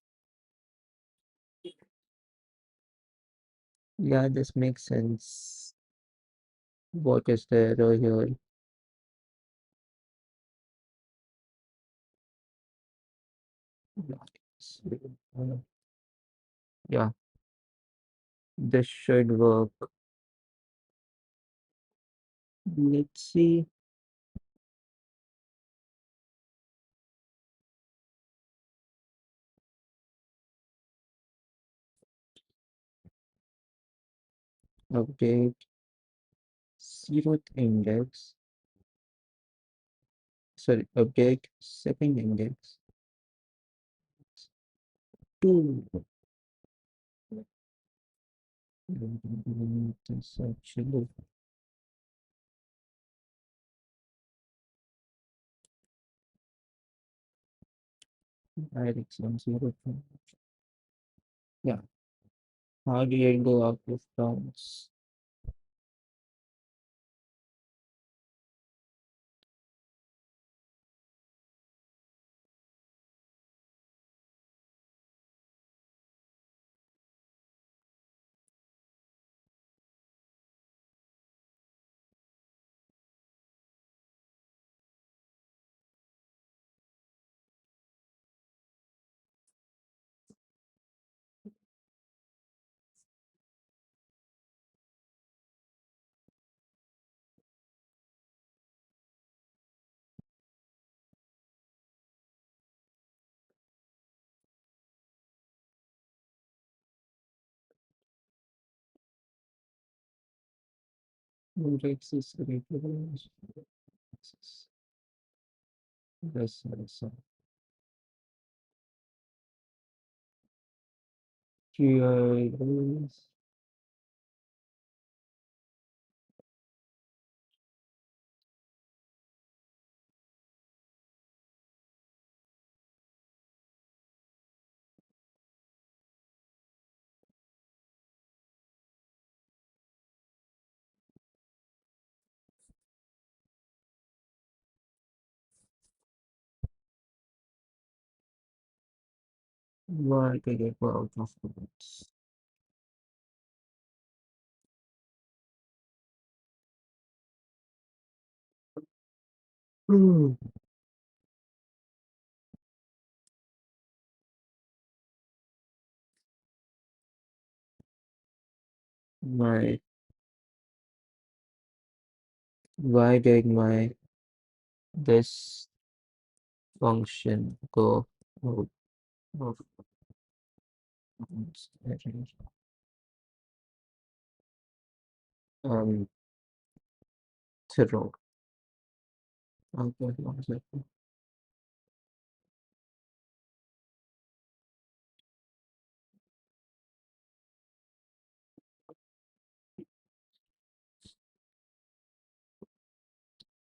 Yeah, this makes sense. What is the error here? Yeah, this should work. Let's see. Update zeroth index. Sorry, update second index. 2. This actually direction 0. Yeah. How do you go out of bounds? Index is reference. Yes, yes. Here is why did it go out of bounds? Hmm. My why did my this function go out of bounds? Um, throw. Okay, one second.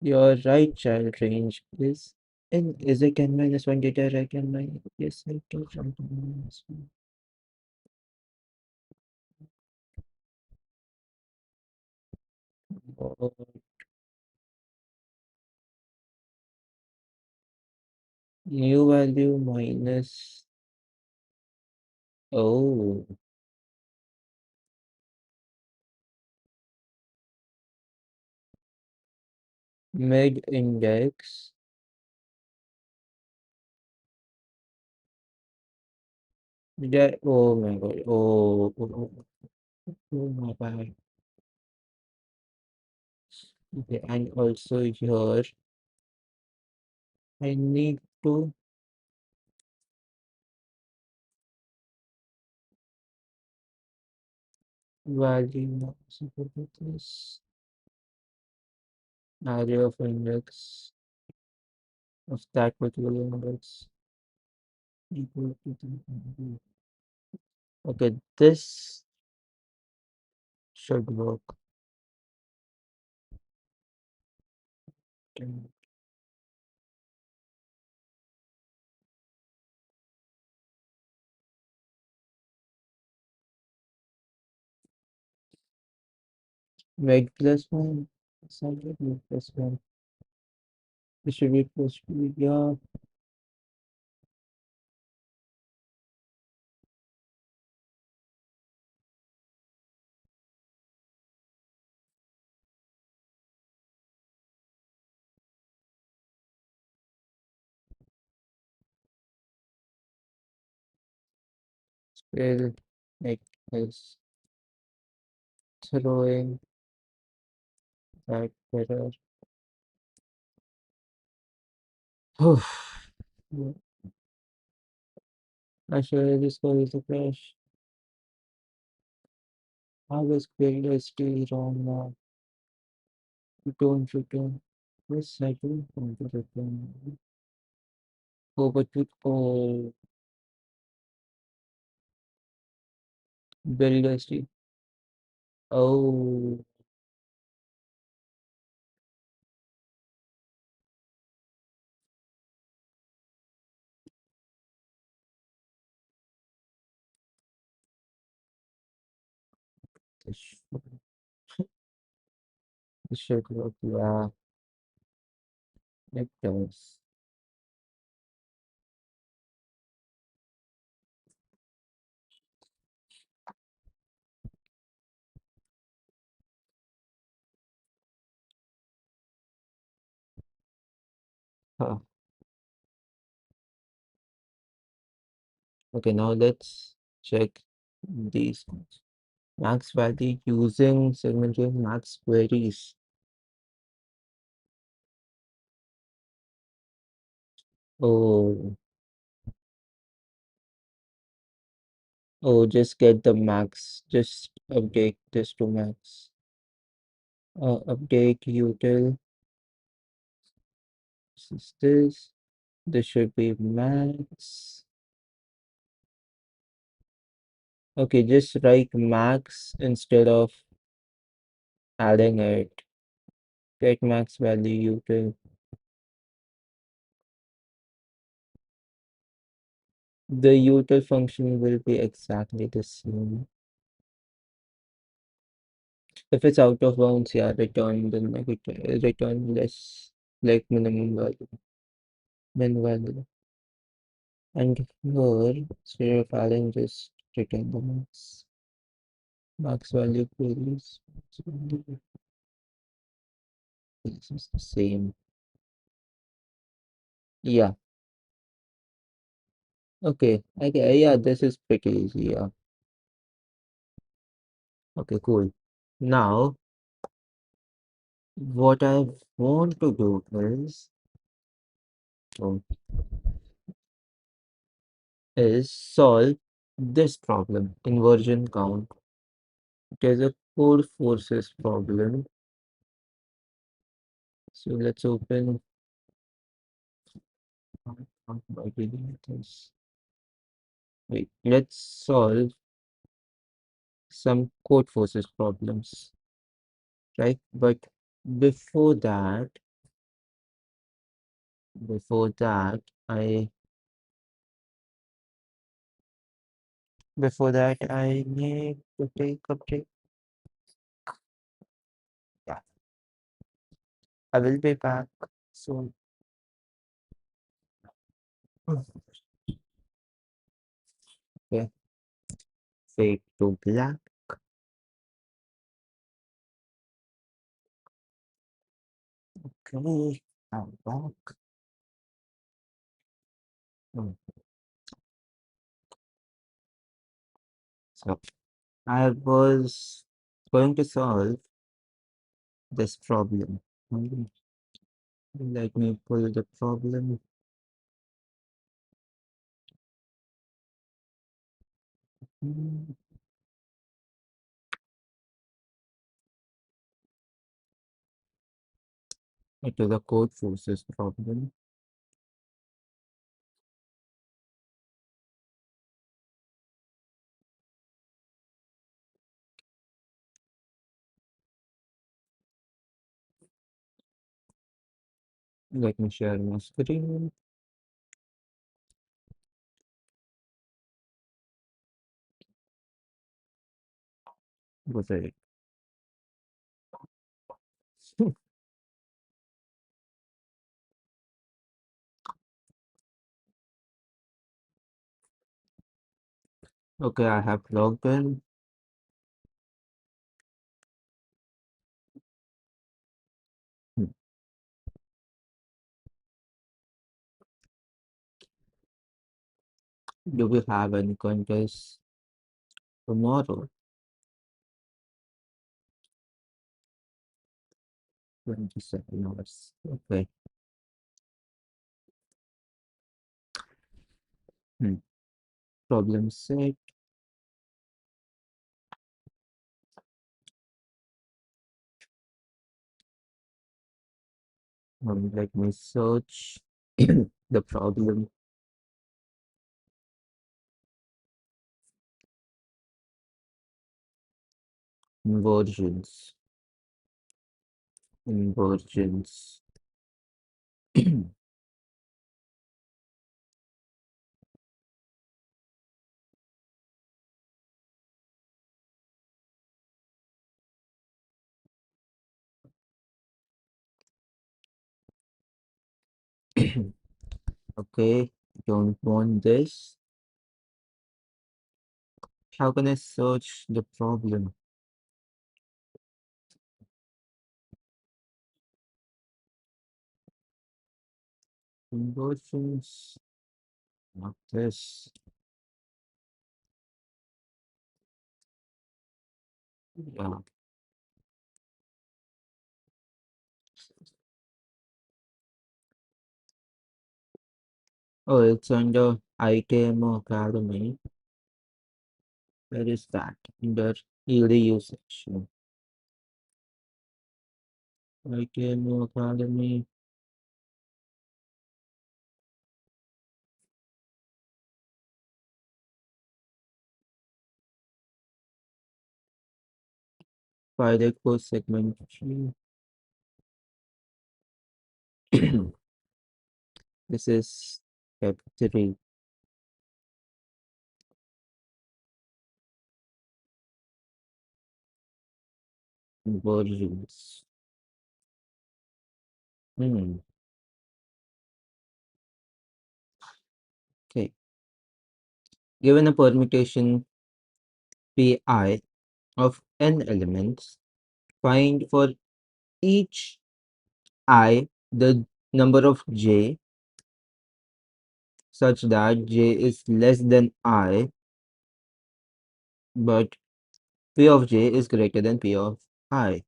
Your right child range is in is it n minus one data right n minus yes I told right n minus one. Oh, new value minus oh mid index that oh my god oh my bad. Okay, and also here I need to value this array of index of that particular index equal to the. Okay, this should work. Okay. Meg plus one, subject meg plus one. This should be plus two. Yeah, spell like is throwing that error. Yeah, actually, this code is a crash. How is failure still wrong now? Return. Yes, I don't want to return. Oh, but with all build ST. Oh, this should, this should work. Yeah, it does. Huh. Okay, now let's check these ones. Max value using segmented max queries. Oh, oh, just get the max. Just update this to max. Update util. This is this. This should be max. Okay, just write max instead of adding it. Get max value util. The util function will be exactly the same. If it's out of bounds, yeah, return the negative, return less, like minimum value, min value. And here, instead of adding, just return the max. Max value queries. This is the same. Yeah. Okay. Okay. Yeah, this is pretty easy. Yeah. Okay, cool. Now, what I want to do oh, is solve this problem, inversion count. It is a core forces problem. So let's open by reading this. Wait, let's solve some code forces problems, right? But before that, before that, I I need to take a break. Yeah, I will be back soon. Okay, fade to black. Okay, I'm back. Hmm. So I was going to solve this problem. Hmm, let me pull the problem. Hmm, It is a code forces problem. Let me share my screen. Was it? Okay, I have logged in. Hmm. Do we have any contests tomorrow? 27 hours. Okay. Hmm. Problem set. Let me search the problem. Inversions. Inversions. Okay, don't want this. How can I search the problem? Inversions. Not this. Yeah. Oh, it's under ITM Academy. Where is that? Under EDU section. ITM Academy. File course segmentation. This is step 3. Inversions. Hmm. Okay. Given a permutation Pi of n elements, find for each I the number of j such that j is less than I, but P of j is greater than P of I.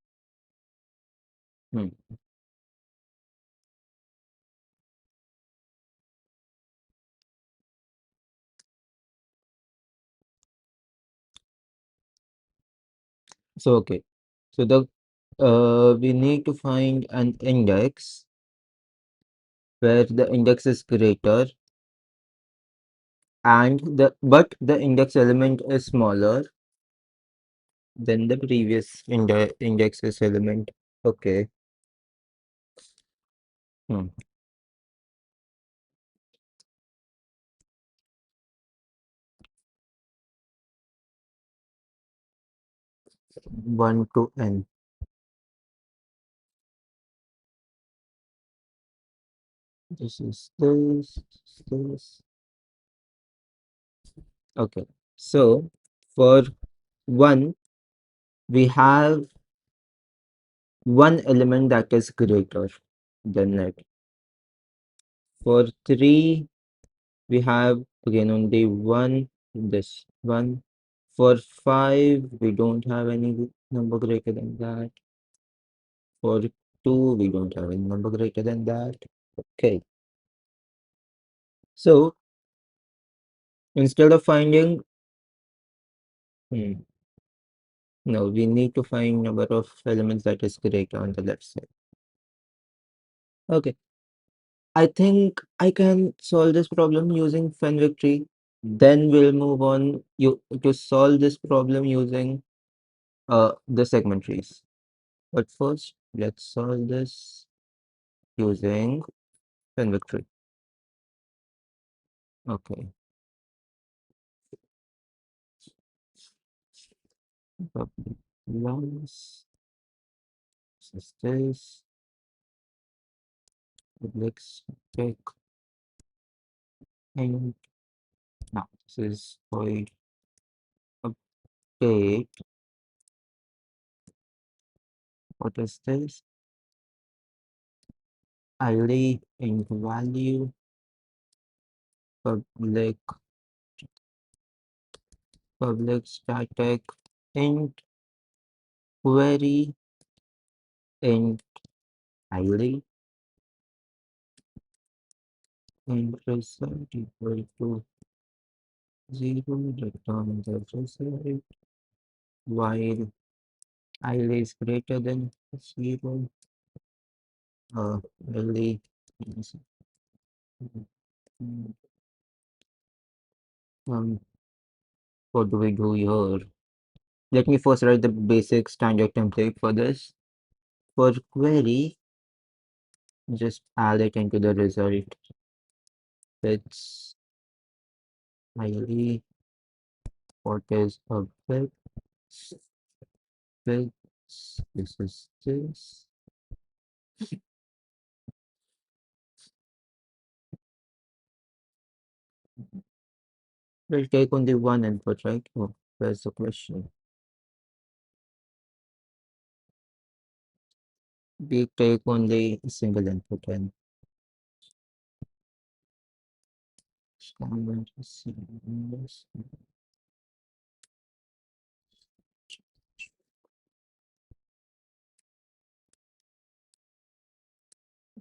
Hmm. So okay. So the we need to find an index where the index is greater and the index element is smaller than the previous index's element. Okay. Hmm. 1 to n. This is this. Okay. So for 1, we have one element that is greater than it. For 3, we have again only one, this one. For 5, we don't have any number greater than that. For 2, we don't have any number greater than that. Okay. So instead of finding, hmm, no, we need to find number of elements that is greater on the left side. Okay, I think I can solve this problem using Fenwick tree. Then we'll move on to solve this problem using the segment trees. But first, let's solve this using Fenwick tree. Okay. Public lungs. This is this. Public static. And now this is void update. What is this? ID int value. Public static int query int ID int result equal to 0, return the result while ID is greater than 0. ID is, um, what do we do here? Let me first write the basic standard template for this. For query, just add it into the result. It's ID, what is a bit, bits, this is this. We'll take only one input, right? Oh, that's the question. We take only a single input and standard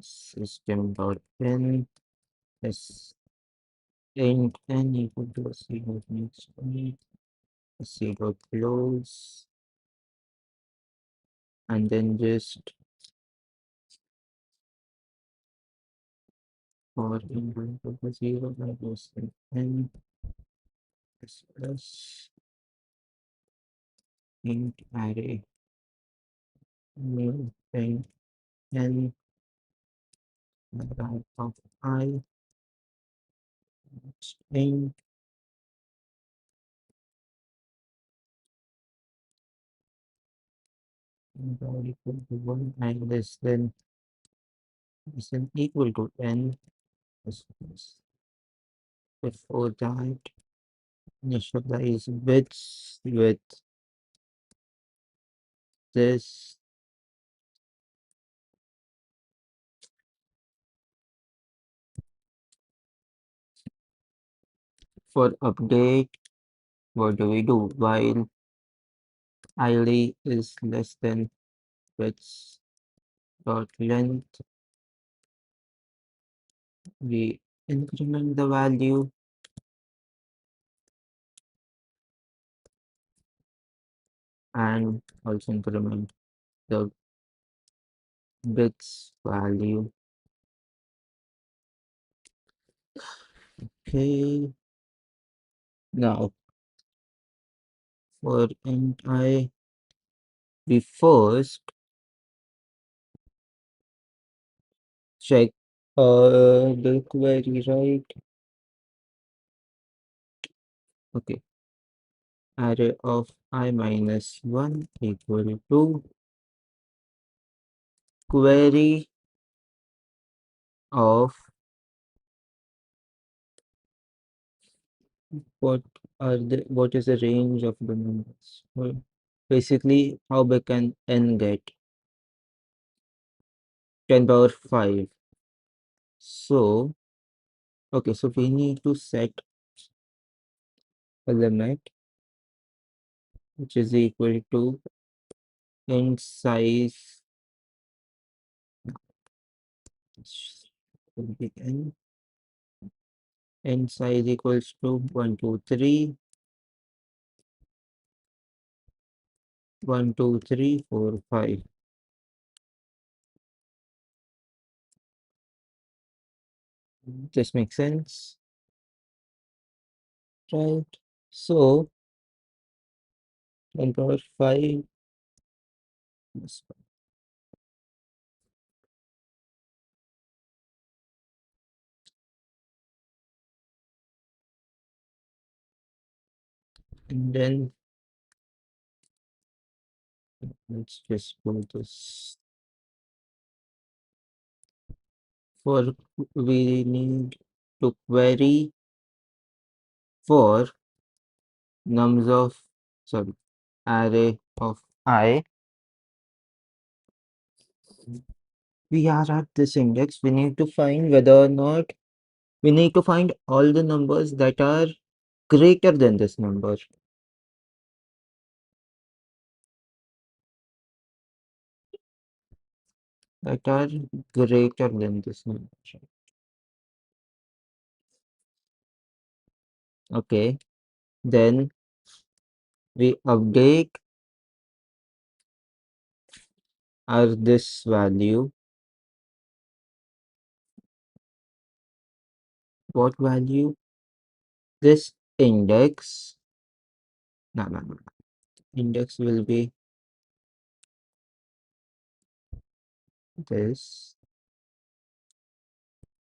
system.in is int n equal to c dot next c dot close, and then just for n equal to 0 I was n is plus int array new int n right of I int equal to 1 and less than is an equal to n. Before that, initialize bits with this. For update, what do we do? While id is less than bits dot length, we increment the value and also increment the bits value. Okay, now for int I, we first check the query, right? Okay, array of I minus 1 equal to query of what what is the range of the numbers. Well, basically, how big can n get? 10 power 5. So, okay, so we need to set a limit which is equal to int size will be n size equals to 1 2 3 1 2 3 4 5. This makes sense, right? So 10 power 5 plus and then let's just put this for we need to query for nums of sorry array of I. We are at this index. We need to find whether or not we need to find all the numbers that are greater than this number. That are greater than this number. Okay. Then we update our this value. What value? This index. No. Index will be this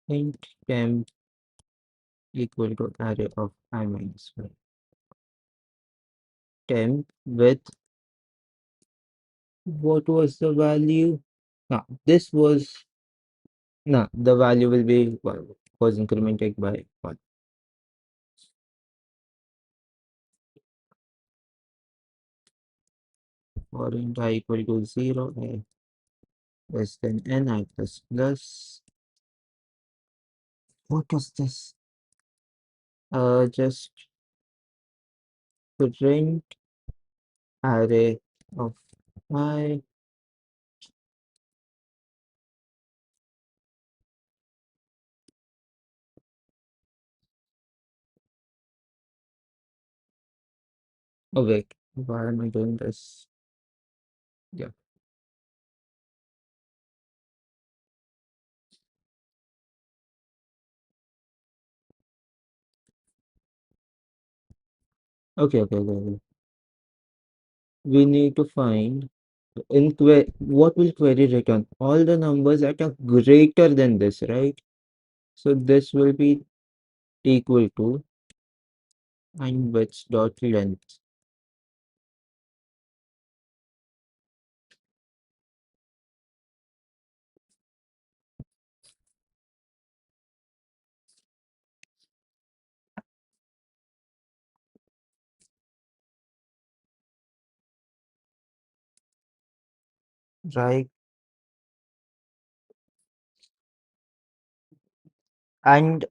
int temp equal to array of I minus 1. Temp with what was the value? No, this was no, the value will be was incremented by 1. For int I equal to 0, I less than n, I plus plus. What is this? Just print array of I. Oh wait, why am I doing this? Yeah. Okay. We need to find what will query return? All the numbers that are greater than this, right? So this will be equal to and width dot length, right? And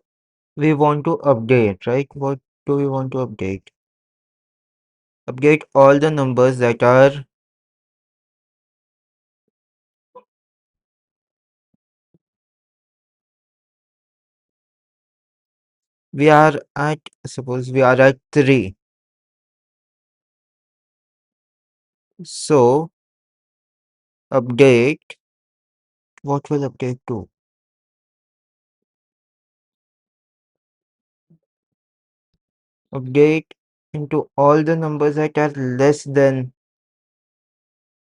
we want to update, right? What do we want to update? Update all the numbers that are we are at suppose we are at 3. So update what will update to? Update into all the numbers that are less than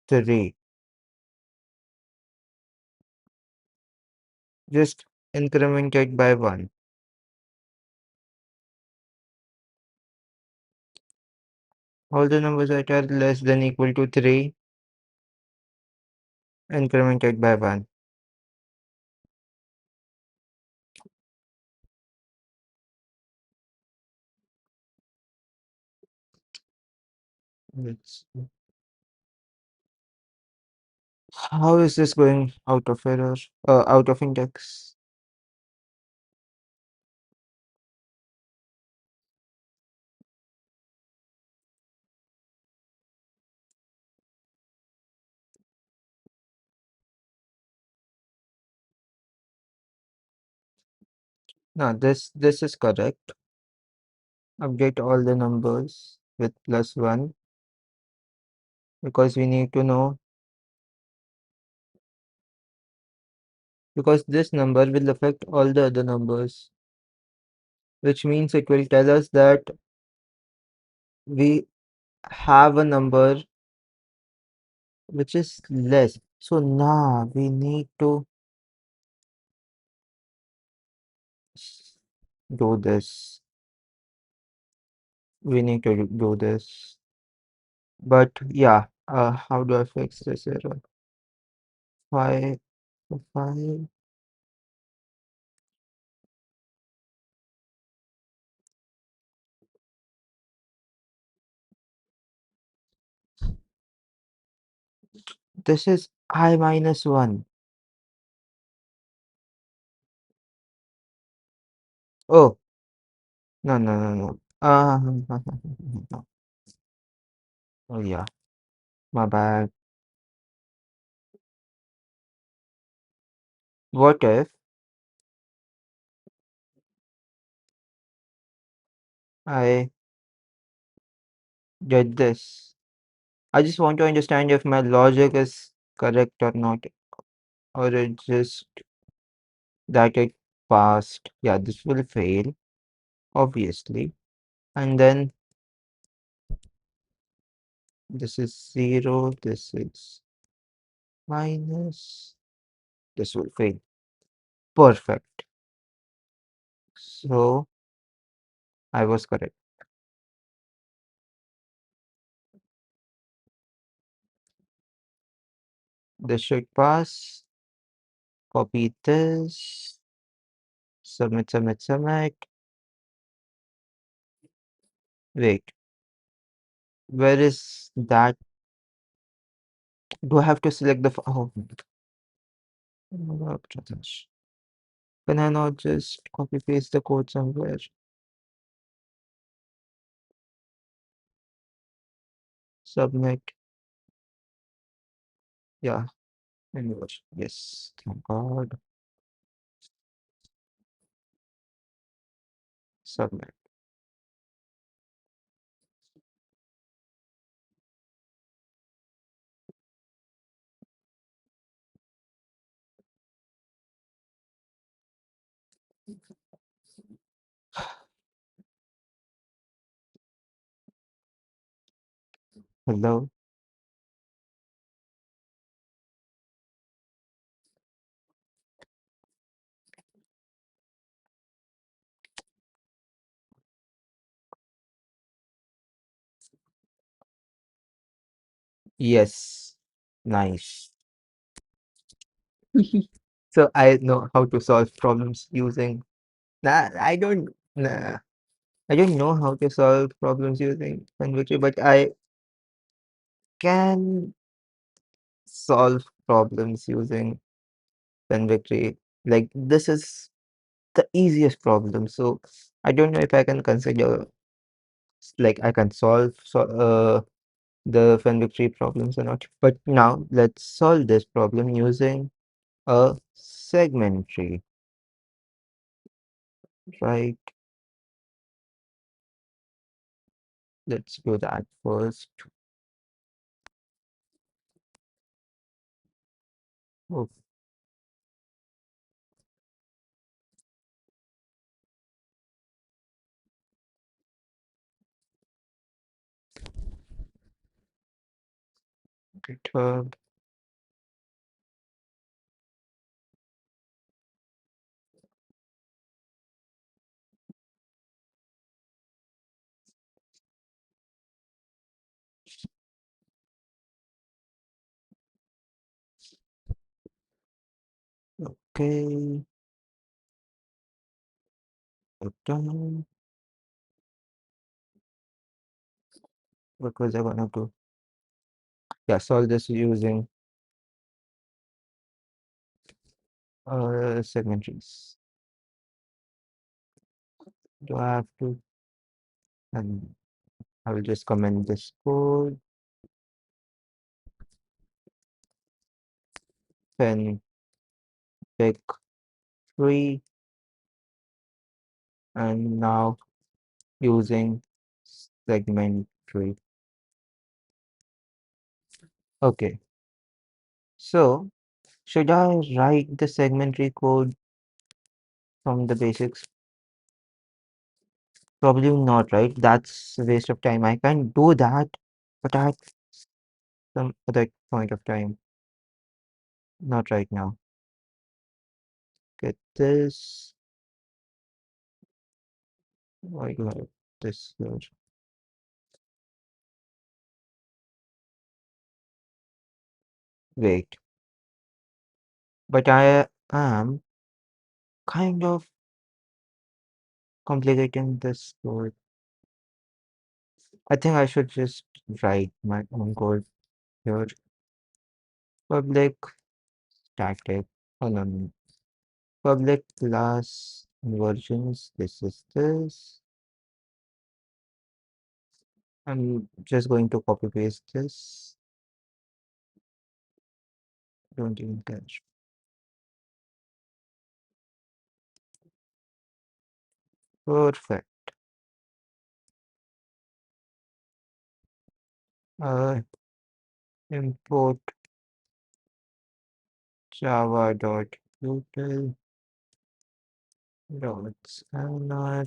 3. Just increment it by 1. All the numbers that are less than equal to 3 incremented by 1. Let's see. How is this going out of error? Out of index? No, this is correct. Update all the numbers with +1 because we need to know because this number will affect all the other numbers, which means it will tell us that we have a number which is less. So now we need to do this. We need to do this. But yeah, how do I fix this error? Five, five. This is I minus 1. Oh, no, no, no, no. No. Oh, yeah, my bad. What if I did this? I just want to understand if my logic is correct or not, or it just that it passed. Yeah, this will fail, obviously. And then this is 0, this is minus, this will fail. Perfect. So I was correct. This should pass. Copy this. Submit, submit, submit. Wait, where is that? Do I have to select the? Oh, can I not just copy paste the code somewhere? Submit. Yeah, anywhere. Yes, thank God. Submit. Hello. Yes. Nice. So I know how to solve problems using. Nah, I don't. Nah, I don't know how to solve problems using Fenwick, but I can solve problems using Fenwick. Like this is the easiest problem. So I don't know if I can consider like I can solve the Fenwick tree problems or not. But now let's solve this problem using a segment tree, right? Let's do that first. GitHub. Okay. Done. What was I gonna do? Yeah, solve this using segment trees. Do I have to? And I will just comment this code. Then pick tree, and now using segment tree. Okay. So Should I write the segmentary code from the basics? Probably not, right? That's a waste of time. I can do that, but at some other point of time. Not right now. Get this. Why do I have this here? Wait. But I am kind of complicating this code. I think I should just write my own code here. Public static. Oh no, no. Public class inversions. This is this. I'm just going to copy paste this. Don't even catch. Perfect. Import java.util dot scanner.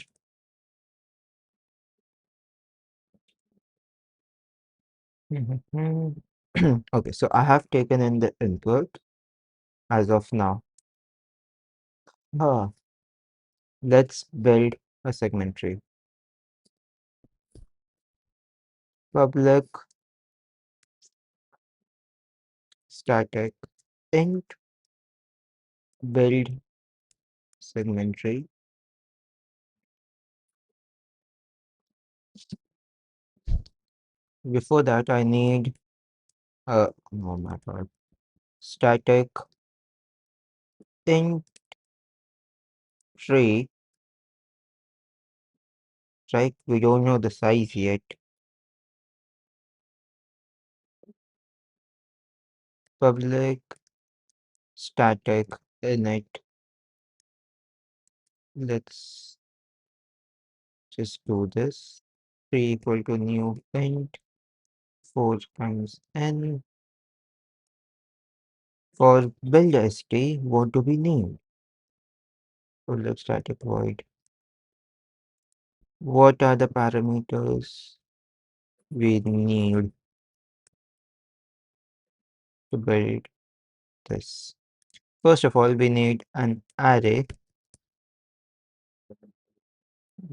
Okay, so I have taken in the input as of now. Ah, let's build a segment tree. Public static int build segment tree. Before that, I need oh my god, static int tree. Right? We don't know the size yet. Public static init. Let's just do this. 3 equal to new int 4 times n. For build st, what do we need? Public static void. What are the parameters we need to build this? First of all, we need an array,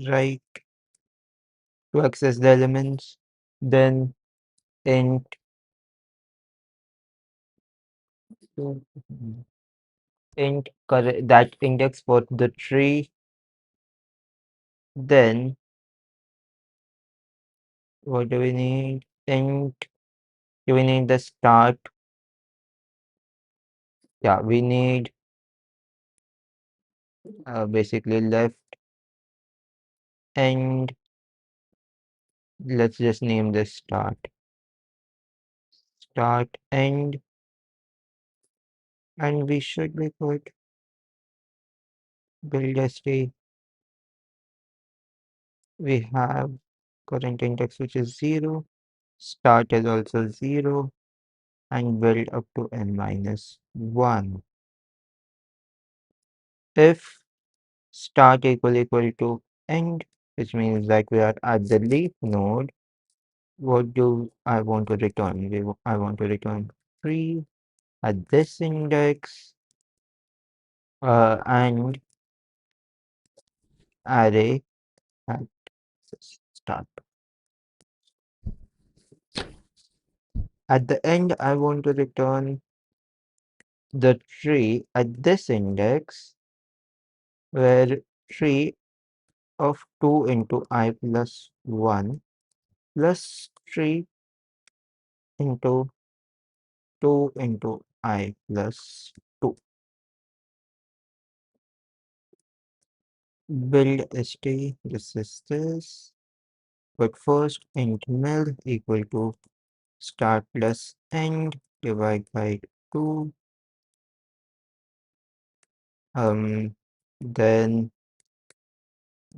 right, to access the elements. Then int that index for the tree. Then what do we need? Int. Do we need the start? Yeah, we need basically left, and let's just name this start end, and we should be good. Build st. We have current index which is 0, start is also 0, and build up to n minus 1. If start equal to end, which means that we are at the leaf node, what do I want to return? I want to return 3 at this index, and array at this start. At the end, I want to return the tree at this index, where tree of 2 into I plus 1 plus tree into 2 into I plus 2. Build st, this is this. But first, int mil equal to start plus end divide by 2. Then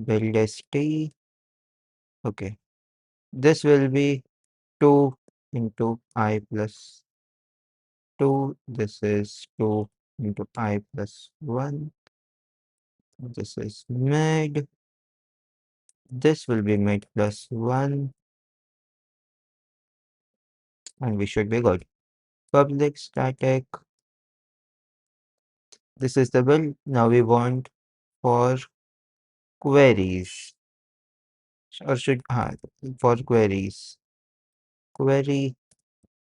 build st. Okay, this will be 2 into I plus 2. This is 2 into I plus 1. This is mid. This will be mid plus 1. And we should be good. Public static. This is the build. Now we want for queries. Or should, for queries. Query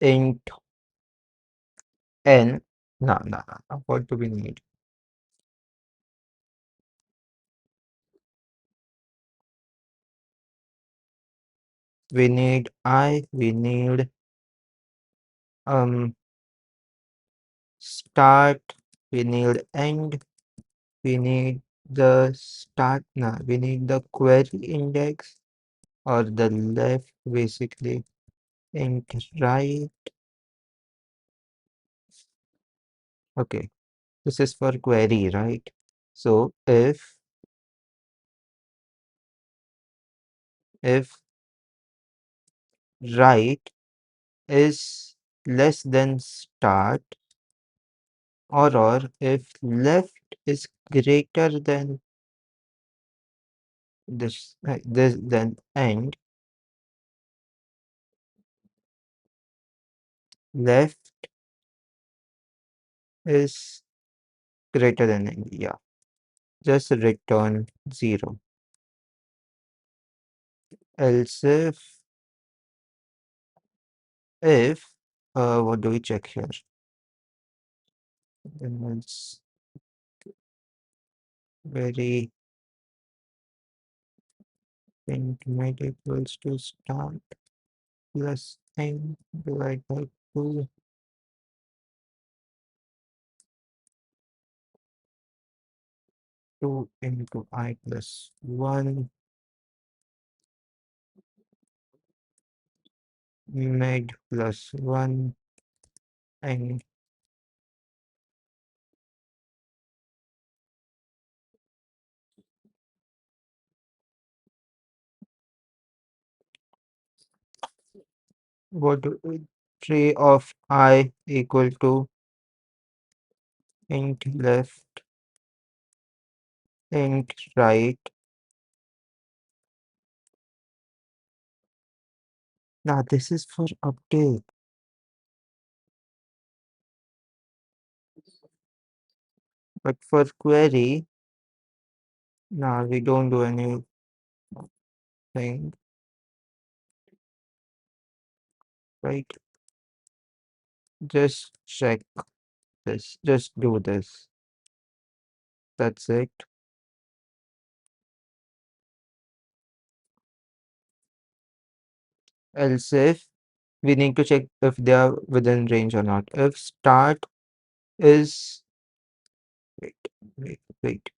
int n. No. What do we need? We need we need start, we need end, we need the start, no, we need the query index or the left basically, int right. Okay, this is for query, right? So if right is less than start, or if left is greater than this then end, left is greater than end, yeah, just return 0. Else if what do we check here? Then it's very intimate equals to start plus n divided by 2. 2 into I plus 1 mid plus 1 and what do tree of I equal to int left, int right. Now this is for update, but for query, now we don't do anything. Right? Just check this. Just do this. That's it. Else if we need to check if they are within range or not. If start is wait.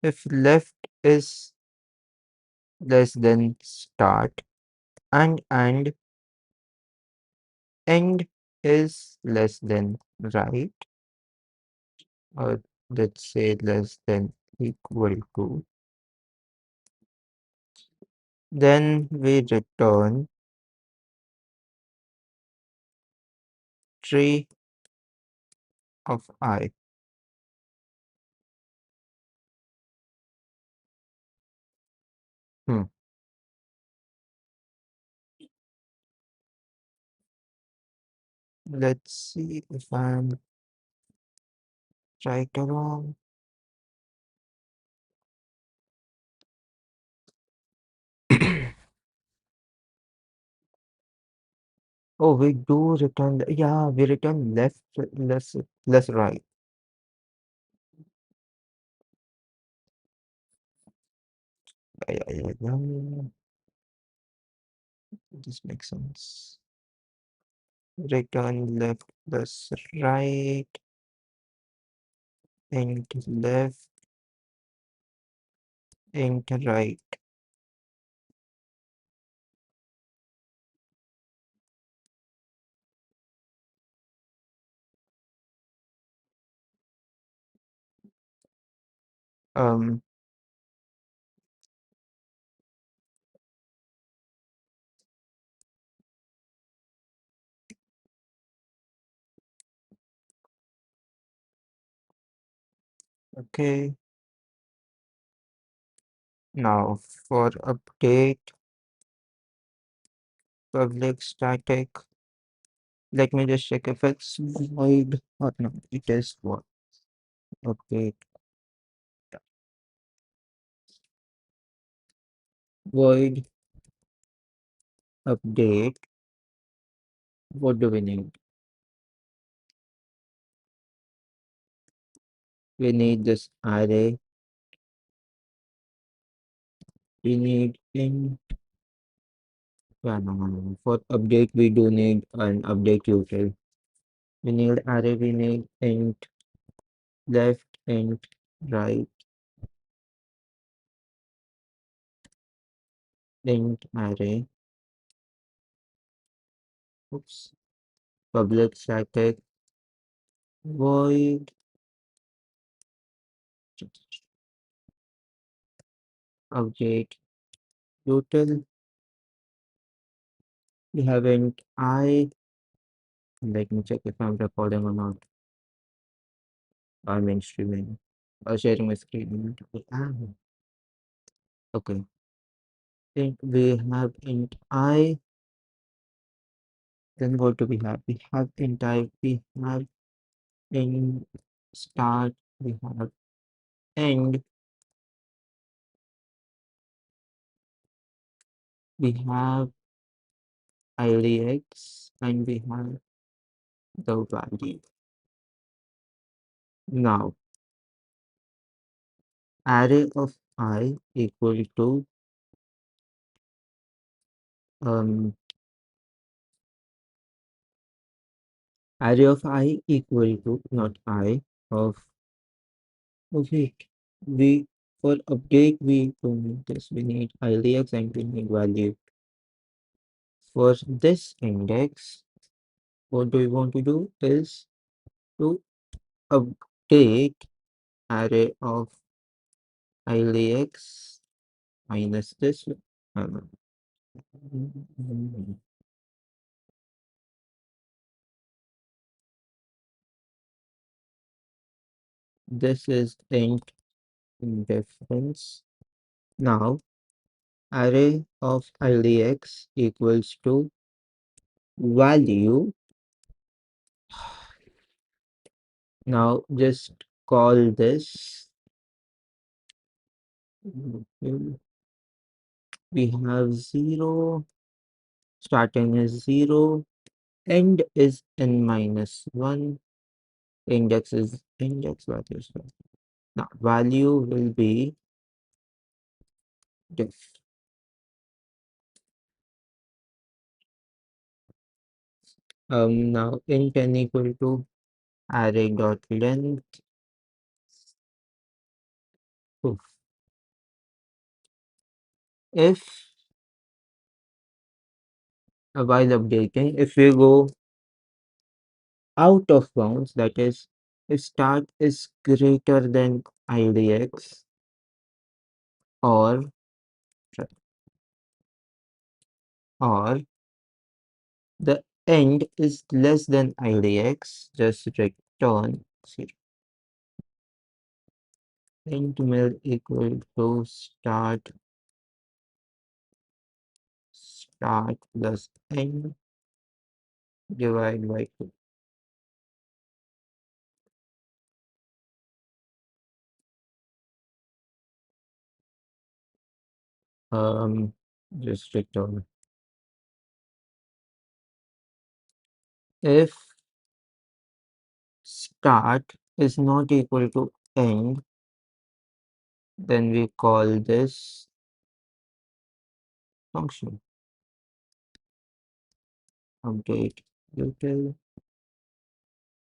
If left is less than start and end is less than right, or let's say less than equal to, then we return tree of I. Hmm. Let's see if I'm right or wrong. Oh, we do return. Yeah, we return left, less right. Yeah. This makes sense. Return left plus right, and left, and right. Um, Okay. Now for update public static, let me just check if it's void or not. It is what? Update void update. What do we need? We need this array. We need in for update we do need an update util. We need array, we need int left, int right, int array. Oops. Public static void update util. We have int I. Let me check if I'm recording or not. I'm in streaming. Sharing my screen. Ah, okay. Int we have int I. Then what do we have? We have int I. We have int start. We have end. We have IDX and we have the value. Now array of I equal to um array of I equal to not I of okay. We for update we don't need this. We need IDX and we need value. For this index, what do we want to do is to update array of IDX minus this. Uh, this is int difference. Now array of IDX equals to value. Now just call this. We have 0, starting is 0, end is n minus 1, index is index value. Now value will be diff. Now int n equal to array dot length. Oof. If while updating, if we go out of bounds, that is, if start is greater than IDX or or the end is less than IDX, just return 0. Int mil equal to start plus end divide by 2. Just return. If start is not equal to end, then we call this function update util.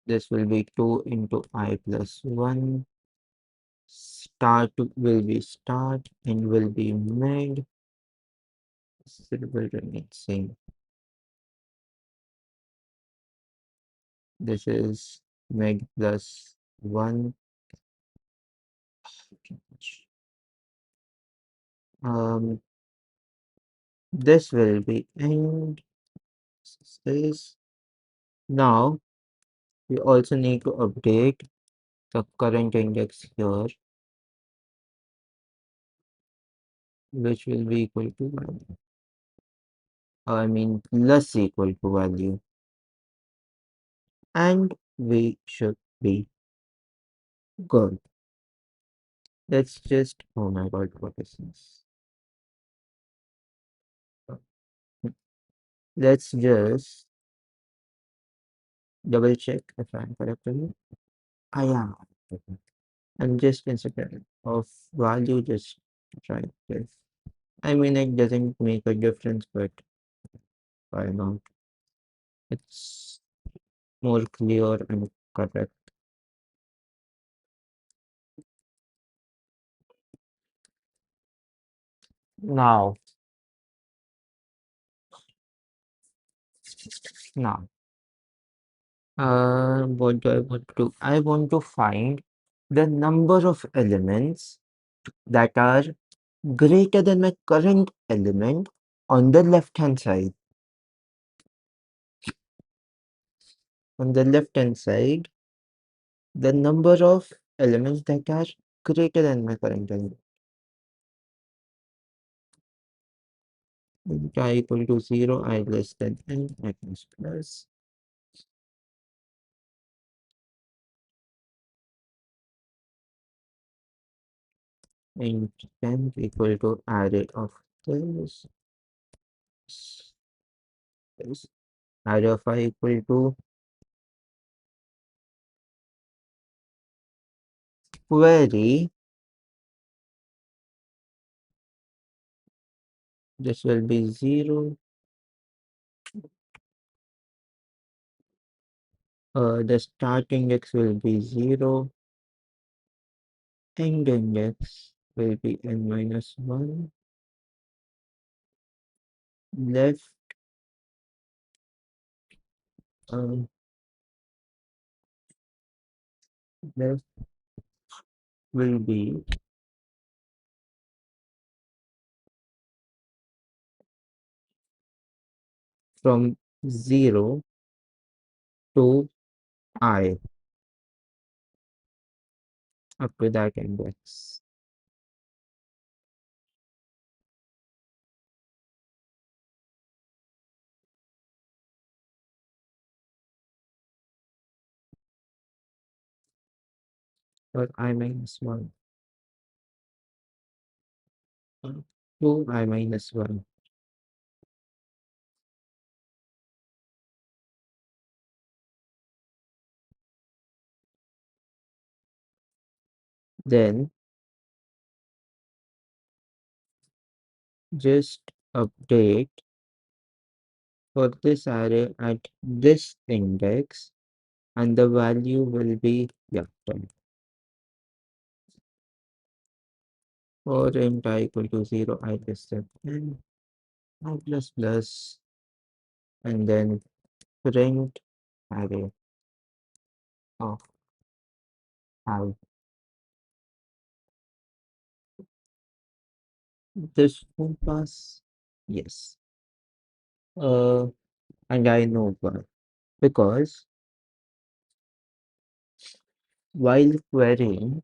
This will be 2 into I plus 1. Start will be start and will be mid. It will remain same. This is mid plus 1. This will be end. This. Now we also need to update the current index here, which will be equal to value. I mean, less equal to value. And we should be good. Let's just, oh my god, what is this? Let's just double check if I'm correct. I am. And just instead of value, just try this. I mean, it doesn't make a difference, but why not? It's more clear and correct. Now, now, what do I want to do? I want to find the number of elements that are greater than my current element on the left hand side. On the left hand side, the number of elements that are greater than my current element. I equal to 0, I less than n, minus plus. And n equal to array of this. This array of I equal to query. This will be 0. The start index will be 0. End index will be n minus 1. Left um, left will be from 0 to I up to that index. Or I minus 1 to I minus 1. Then just update for this array at this index, and the value will be 10. For int I equal to 0, I less than n, I plus plus, and then print array of I. This won't pass. Yes. And I know why. Because while querying,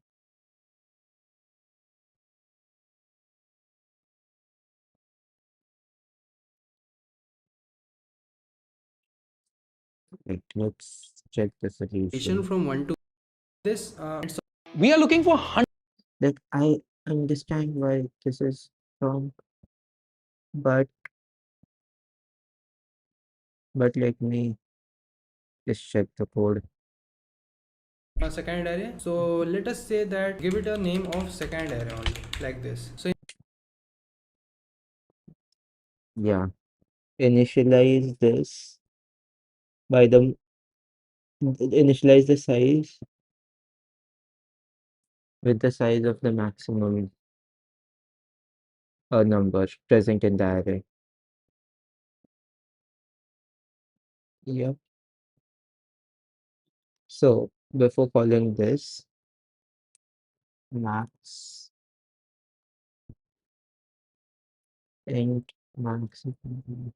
let's check the solution. From 1 to this. We are looking for 100. Like I understand why this is wrong, but let me just check the code. Second array. So let us say that give it a name of second array only like this. So Yeah. Initialize this by the initialize the size with the size of the maximum number present in the array. Yep. So before calling this max int maximum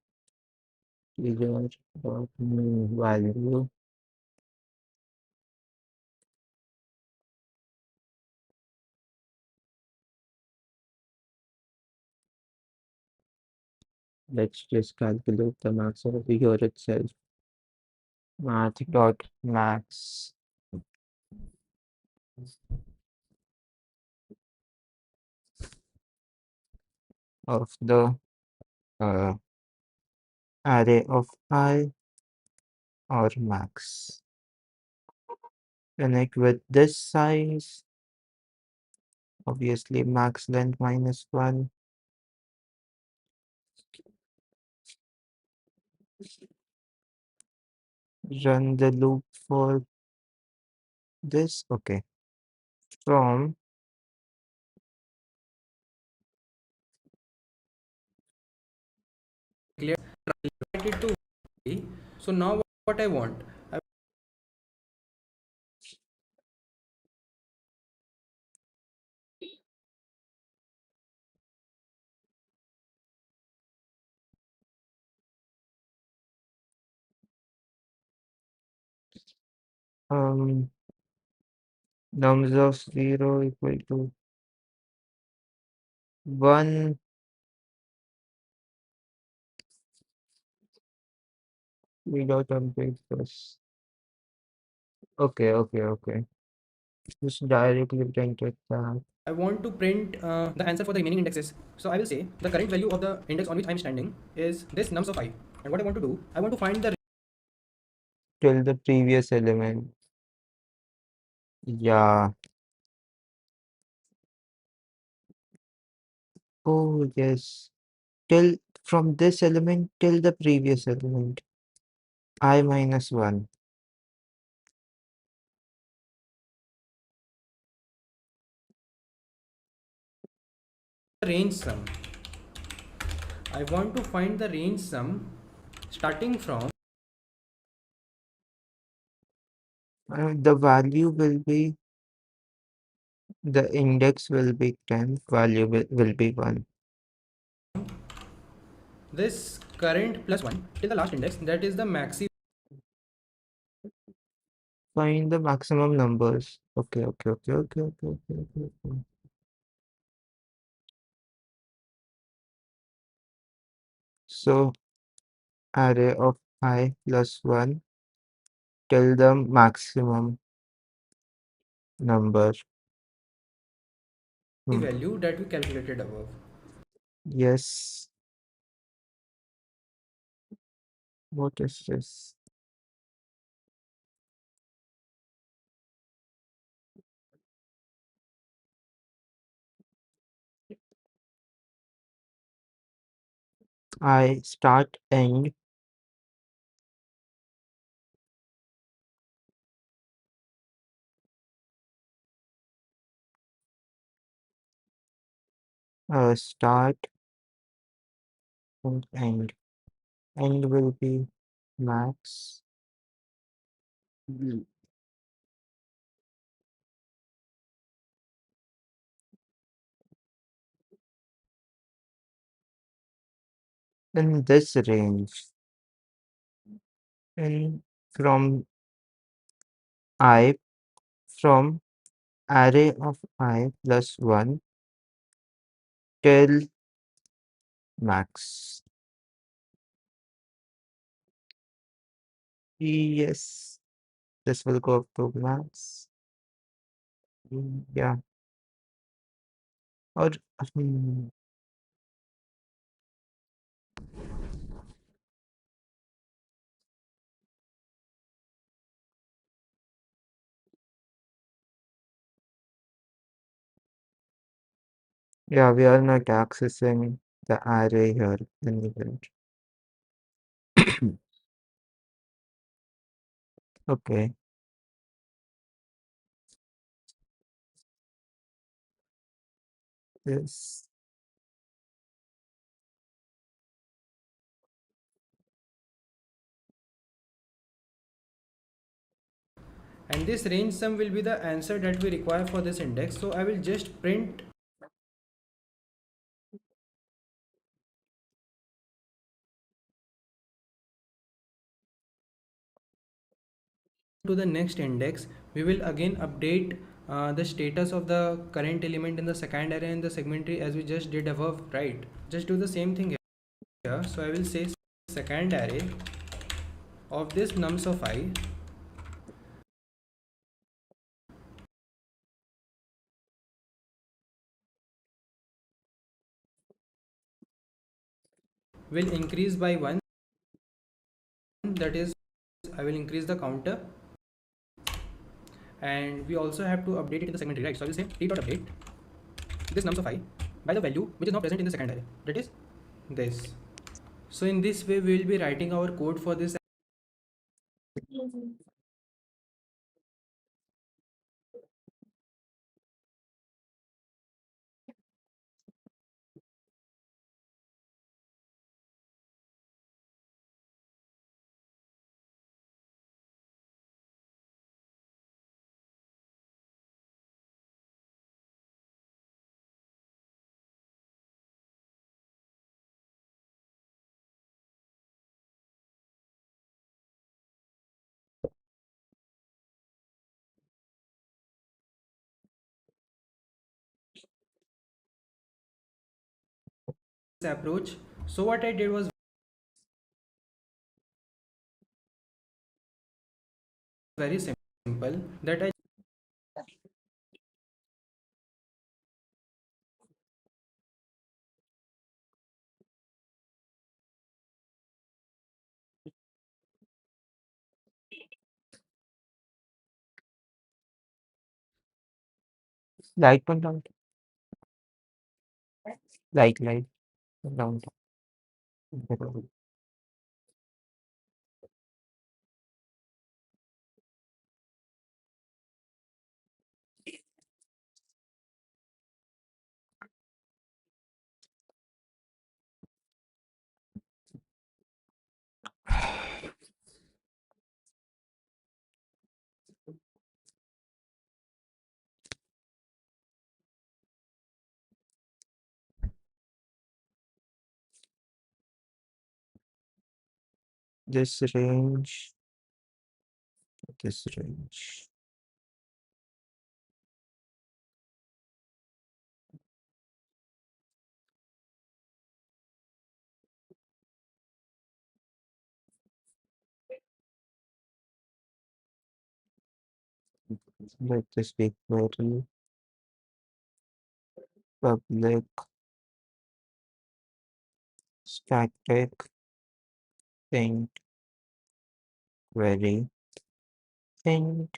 integer dot new value Let's just calculate the max over here itself. Math dot max of the uh, array of I or max. Connect with this size, obviously max length minus 1. Run the loop for this. Okay. From Clear it to so now what I want, I um nums of 0 equal to 1 without update this. Okay. Just directly print it that. I want to print the answer for the remaining indexes. So I will say the current value of the index on which I'm standing is this nums of I. And what I want to do, I want to find the Till the previous element. Yeah. Oh, yes. Till from this element till the previous element. I minus 1. range sum. I want to find the range sum starting from The value will be, the index will be 10, value will be 1. this current plus 1 till the last index, that is the maxi. Find the maximum numbers. Okay. So array of I plus 1 till the maximum number. Value that we calculated above. Yes. What is this? I start end start and end. End will be max. In this range. And from I, from array of I plus 1 till max. Yes, this will go up to max. Yeah. Or hmm, yeah, we are not accessing the array here anywhere. Okay. Yes. And this range sum will be the answer that we require for this index. So I will just print to the next index. We will again update the status of the current element in the second array and the segment tree as we just did above, right? Just do the same thing here. here. So I will say second array of this nums of I will increase by 1, that is I will increase the counter, and we also have to update it in the segment tree, right? So I will say t.update this nums of I by the value which is now present in the second array, that is this. So in this way we will be writing our code for this approach. So what I did was very simple, that I Light one down. Light down. This range, this range. Let this be query public static int query int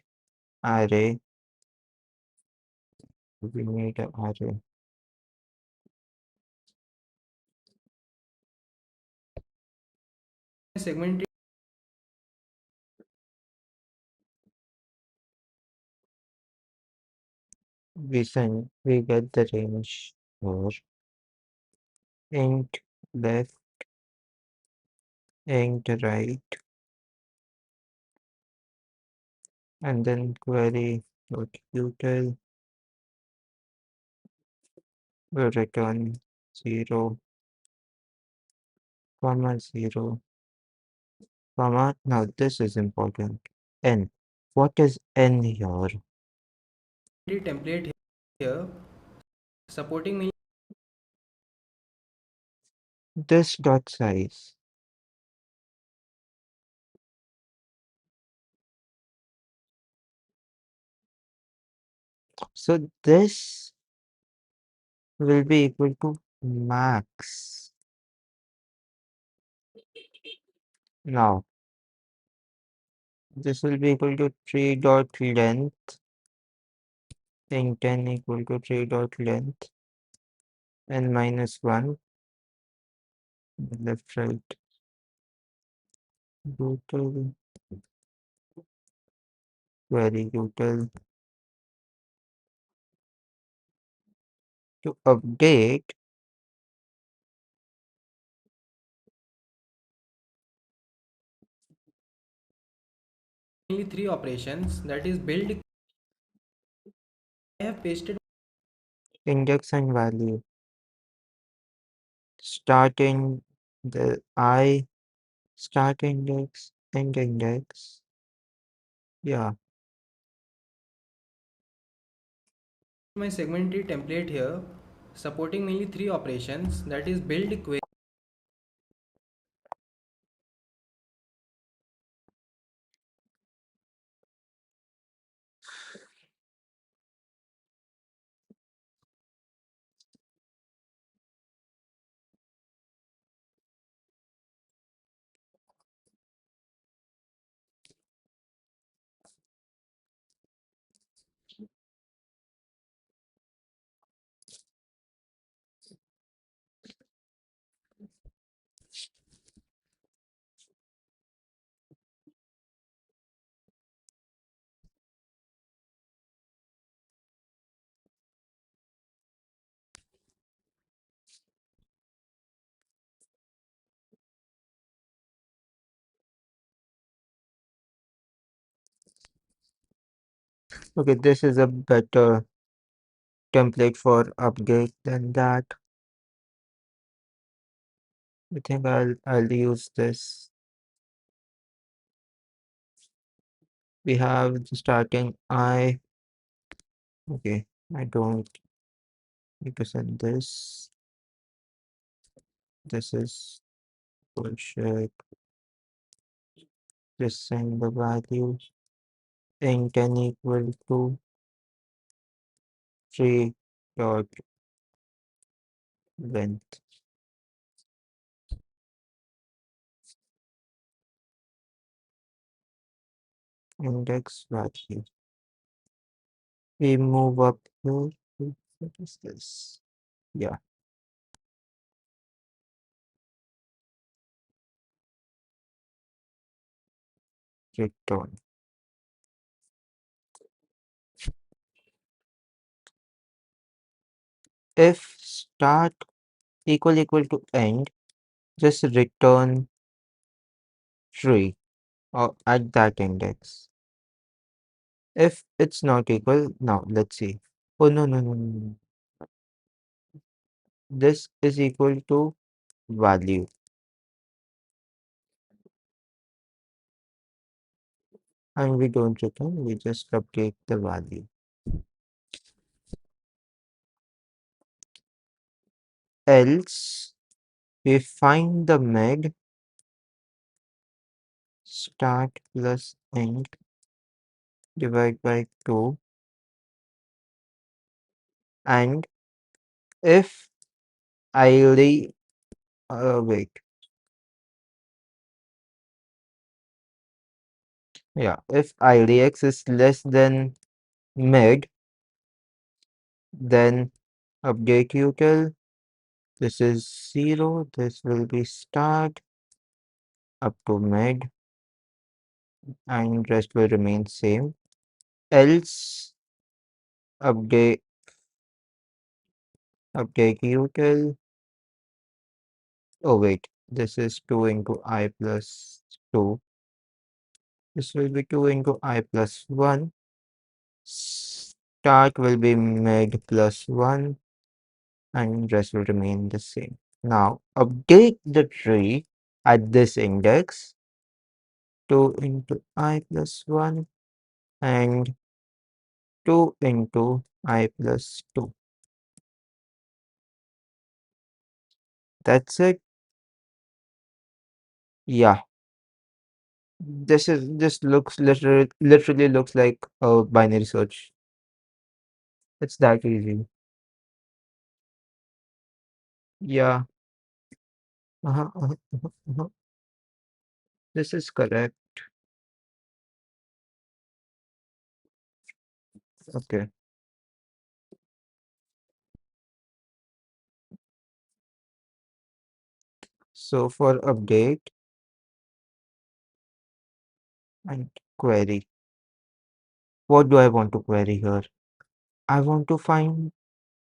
array. We need an array. segment We get the range for int left, int right, and then query dot util will return 0, comma 0, comma. Now this is important. N. What is n here? template here supporting me This dot size. So this will be equal to max. Now this will be equal to tree dot length, int n equal to tree dot length, n minus 1, left right util, query util. To update, only 3 operations, that is build. I have pasted index and value, starting the I, start index, end index. Yeah, my segment tree template here supporting mainly 3 operations, that is build, query Okay, this is a better template for update than that. I think I'll use this. We have the starting I. Okay, I don't need to send this. This is bullshit. Just send the value int n equal to 3 dot length. Index value. We move up here. What is this? Yeah, return. If start equal to end, just return tree or at that index. If it's not equal, now let's see. Oh no. This is equal to value. And we don't return, we just update the value. Else, we find the mid start plus end divide by 2, and if id wait, yeah, if idx is less than mid, then update util. This is 0, this will be start up to mid, and rest will remain same. Else update util. Oh wait, this is 2 into I plus 2. This will be 2 into I plus 1. Start will be mid plus 1, and rest will remain the same. Now update the tree at this index. 2 into I plus 1 and 2 into I plus 2. That's it. Yeah. This looks literally looks like a binary search. It's that easy. Yeah. Uh-huh. This is correct. Okay. So for update and query, what do I want to query here? I want to find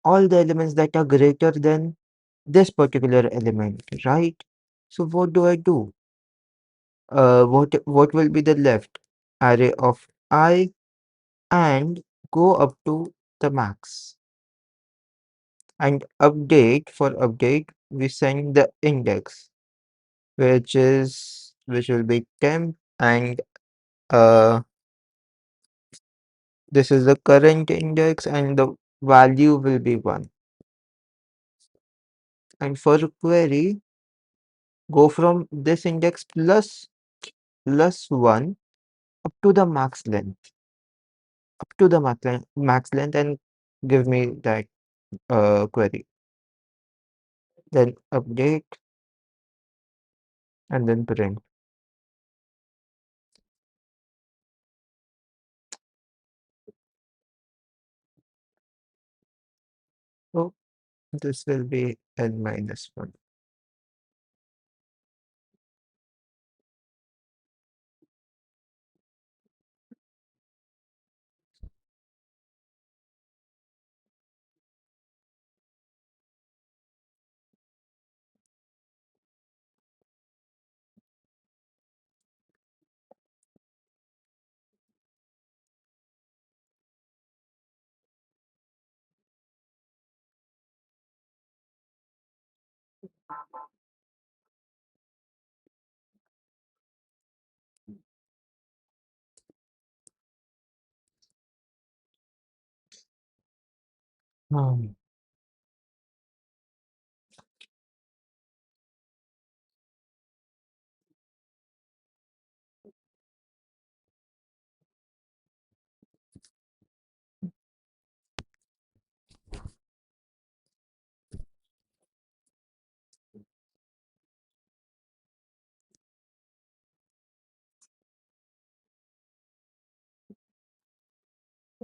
all the elements that are greater than this particular element, right? So what do I do? What will be the left array of I and go up to the max, and update. For update we send the index, which will be temp, and this is the current index, and the value will be 1. And for query, go from this index plus 1 up to the max length, max length, and give me that query. Then update and then print. So this will be n minus 1. Um,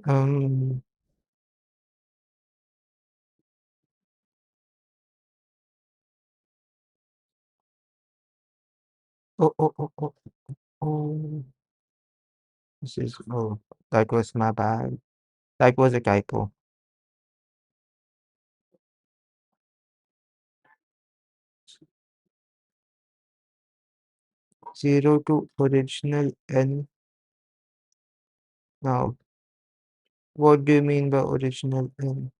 um, oh. Oh, that was my bad. That was a typo. 0 to original n. Now, what do you mean by original n?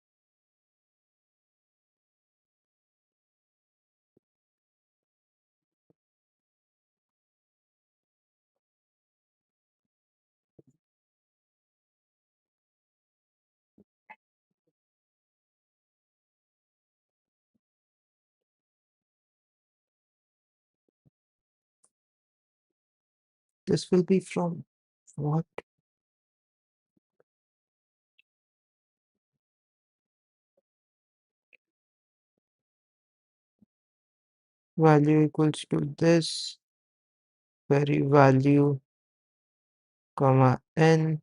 This will be from what? Value equals to this, query value, comma n.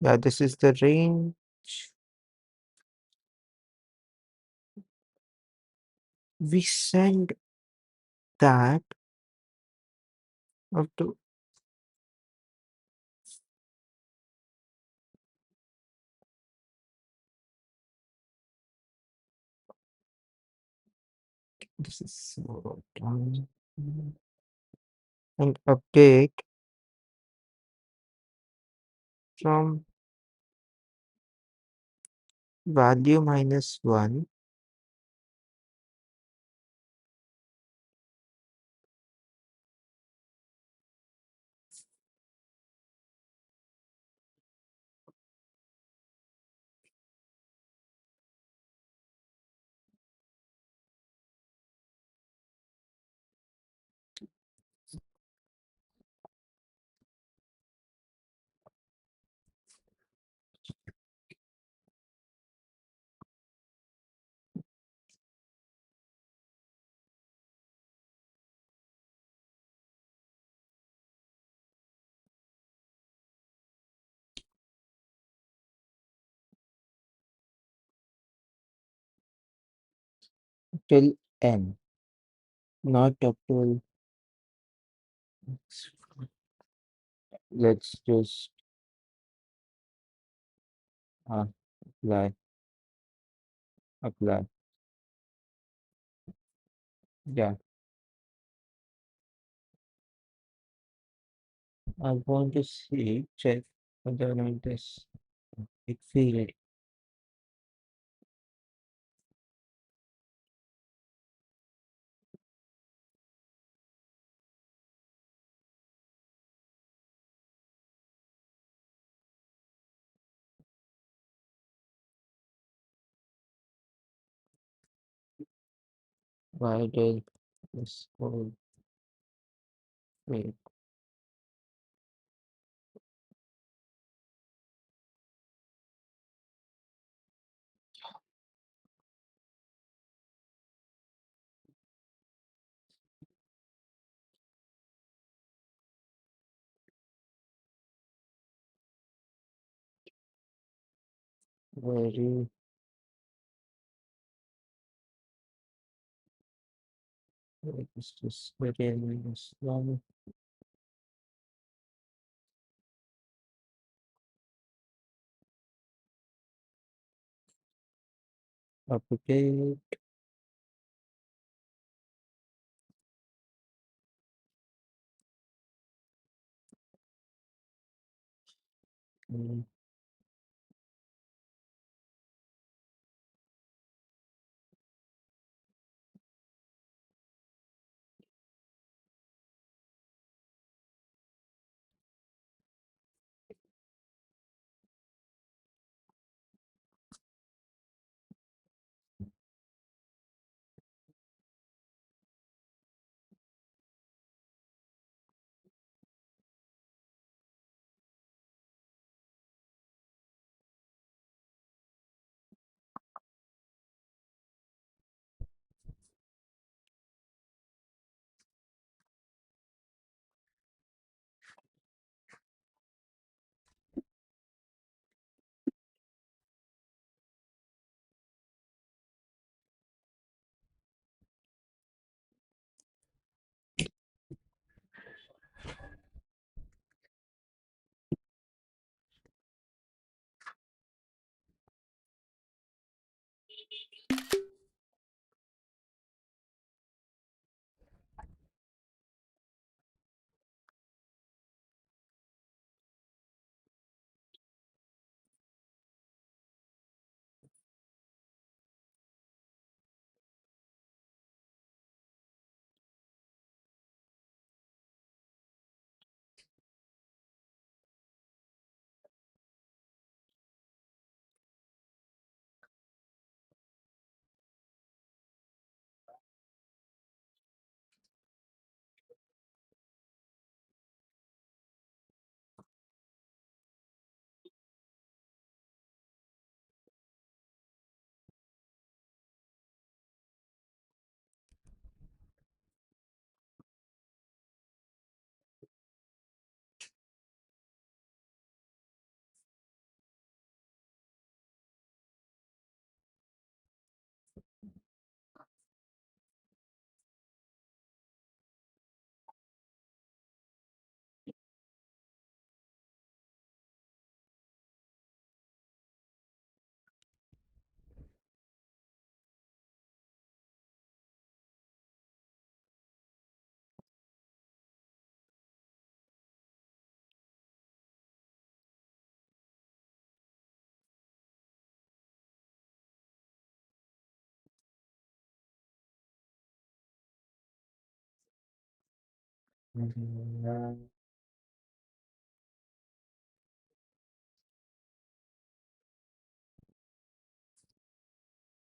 Yeah, this is the range. We send that up to this is so dumb. And update from value minus 1 till n, not up to. Let's just apply, apply. Yeah, I want to see, check whether or not this it failed. Why did this code fail? Very, it's just very slow. Update. mm,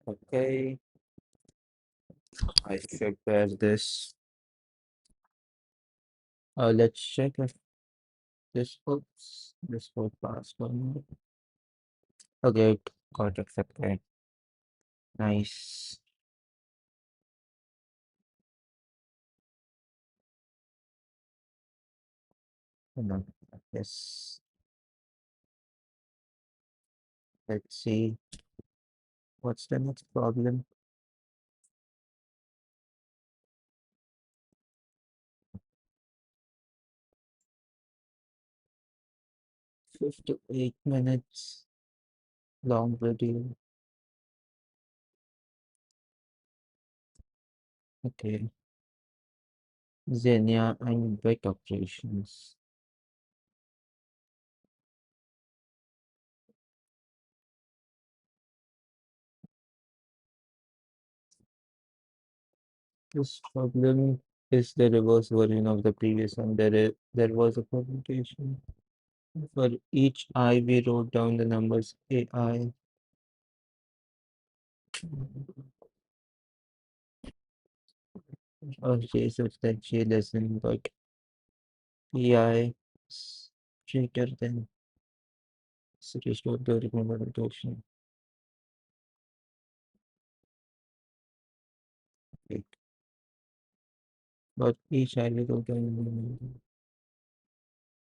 Okay, I should bear this. Let's check if this will pass or not. Okay, it got accepted. Nice. Hold on. Yes. Let's see. What's the next problem? 58 minutes long video. Okay. Xenia and bit operations. This problem is the reverse version of the previous one. There was a permutation. For each I, we wrote down the numbers AI or J such that J less than but AI is greater than series to the original rotation. Right. But each I, we wrote down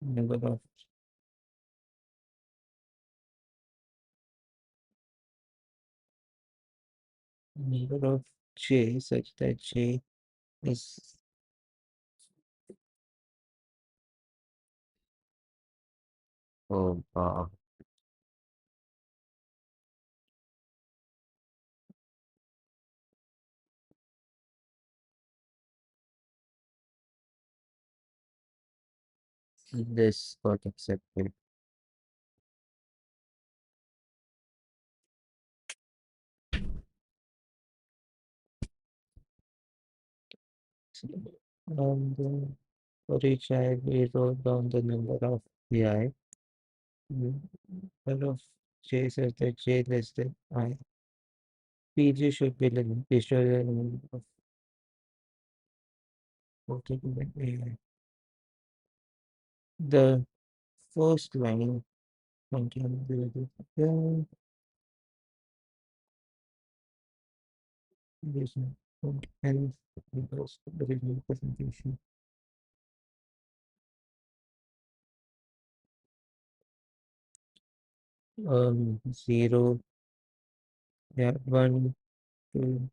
the number of J such that J is oh this got accepted. And for each I, we wrote down the number of AI. Number of J such that J less than I. PG should be the visual element of particular AI. The first line contains the relation and because the original presentation. Zero, yeah, one, two,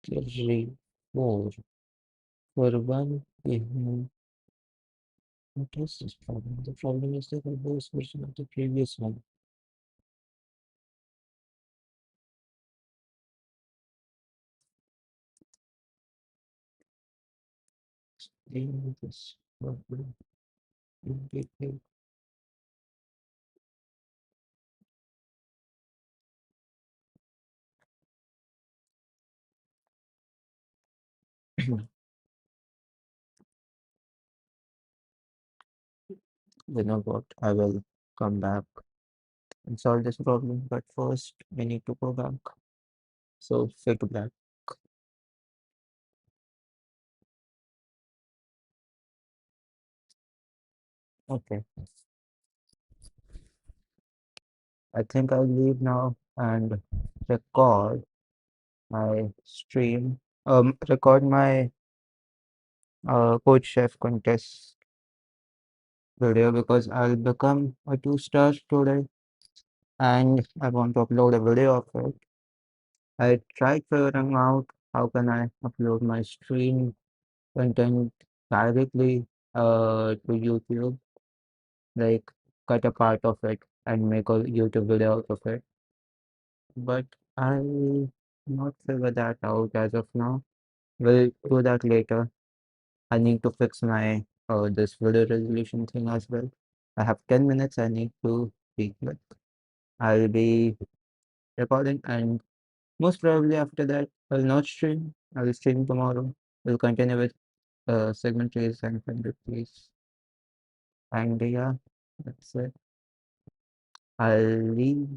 three, four. For one, we have What is this problem? The problem is the reverse version of the previous one. Explain this problem in detail. You know what? I will come back and solve this problem, but first we need to go back. So fade to black. Okay. I think I'll leave now and record my stream. Record my coach chef contest video because I'll become a 2-star today and I want to upload a video of it. I tried figuring out how can I upload my stream content directly to YouTube, like cut a part of it and make a YouTube video out of it. But I'll not figure that out as of now. We'll do that later. I need to fix my this video resolution thing as well. I have 10 minutes I need to speak with. I'll be recording and most probably after that I'll not stream. I'll stream tomorrow. We'll continue with segment trees and Fenwick trees. And yeah, that's it. I'll leave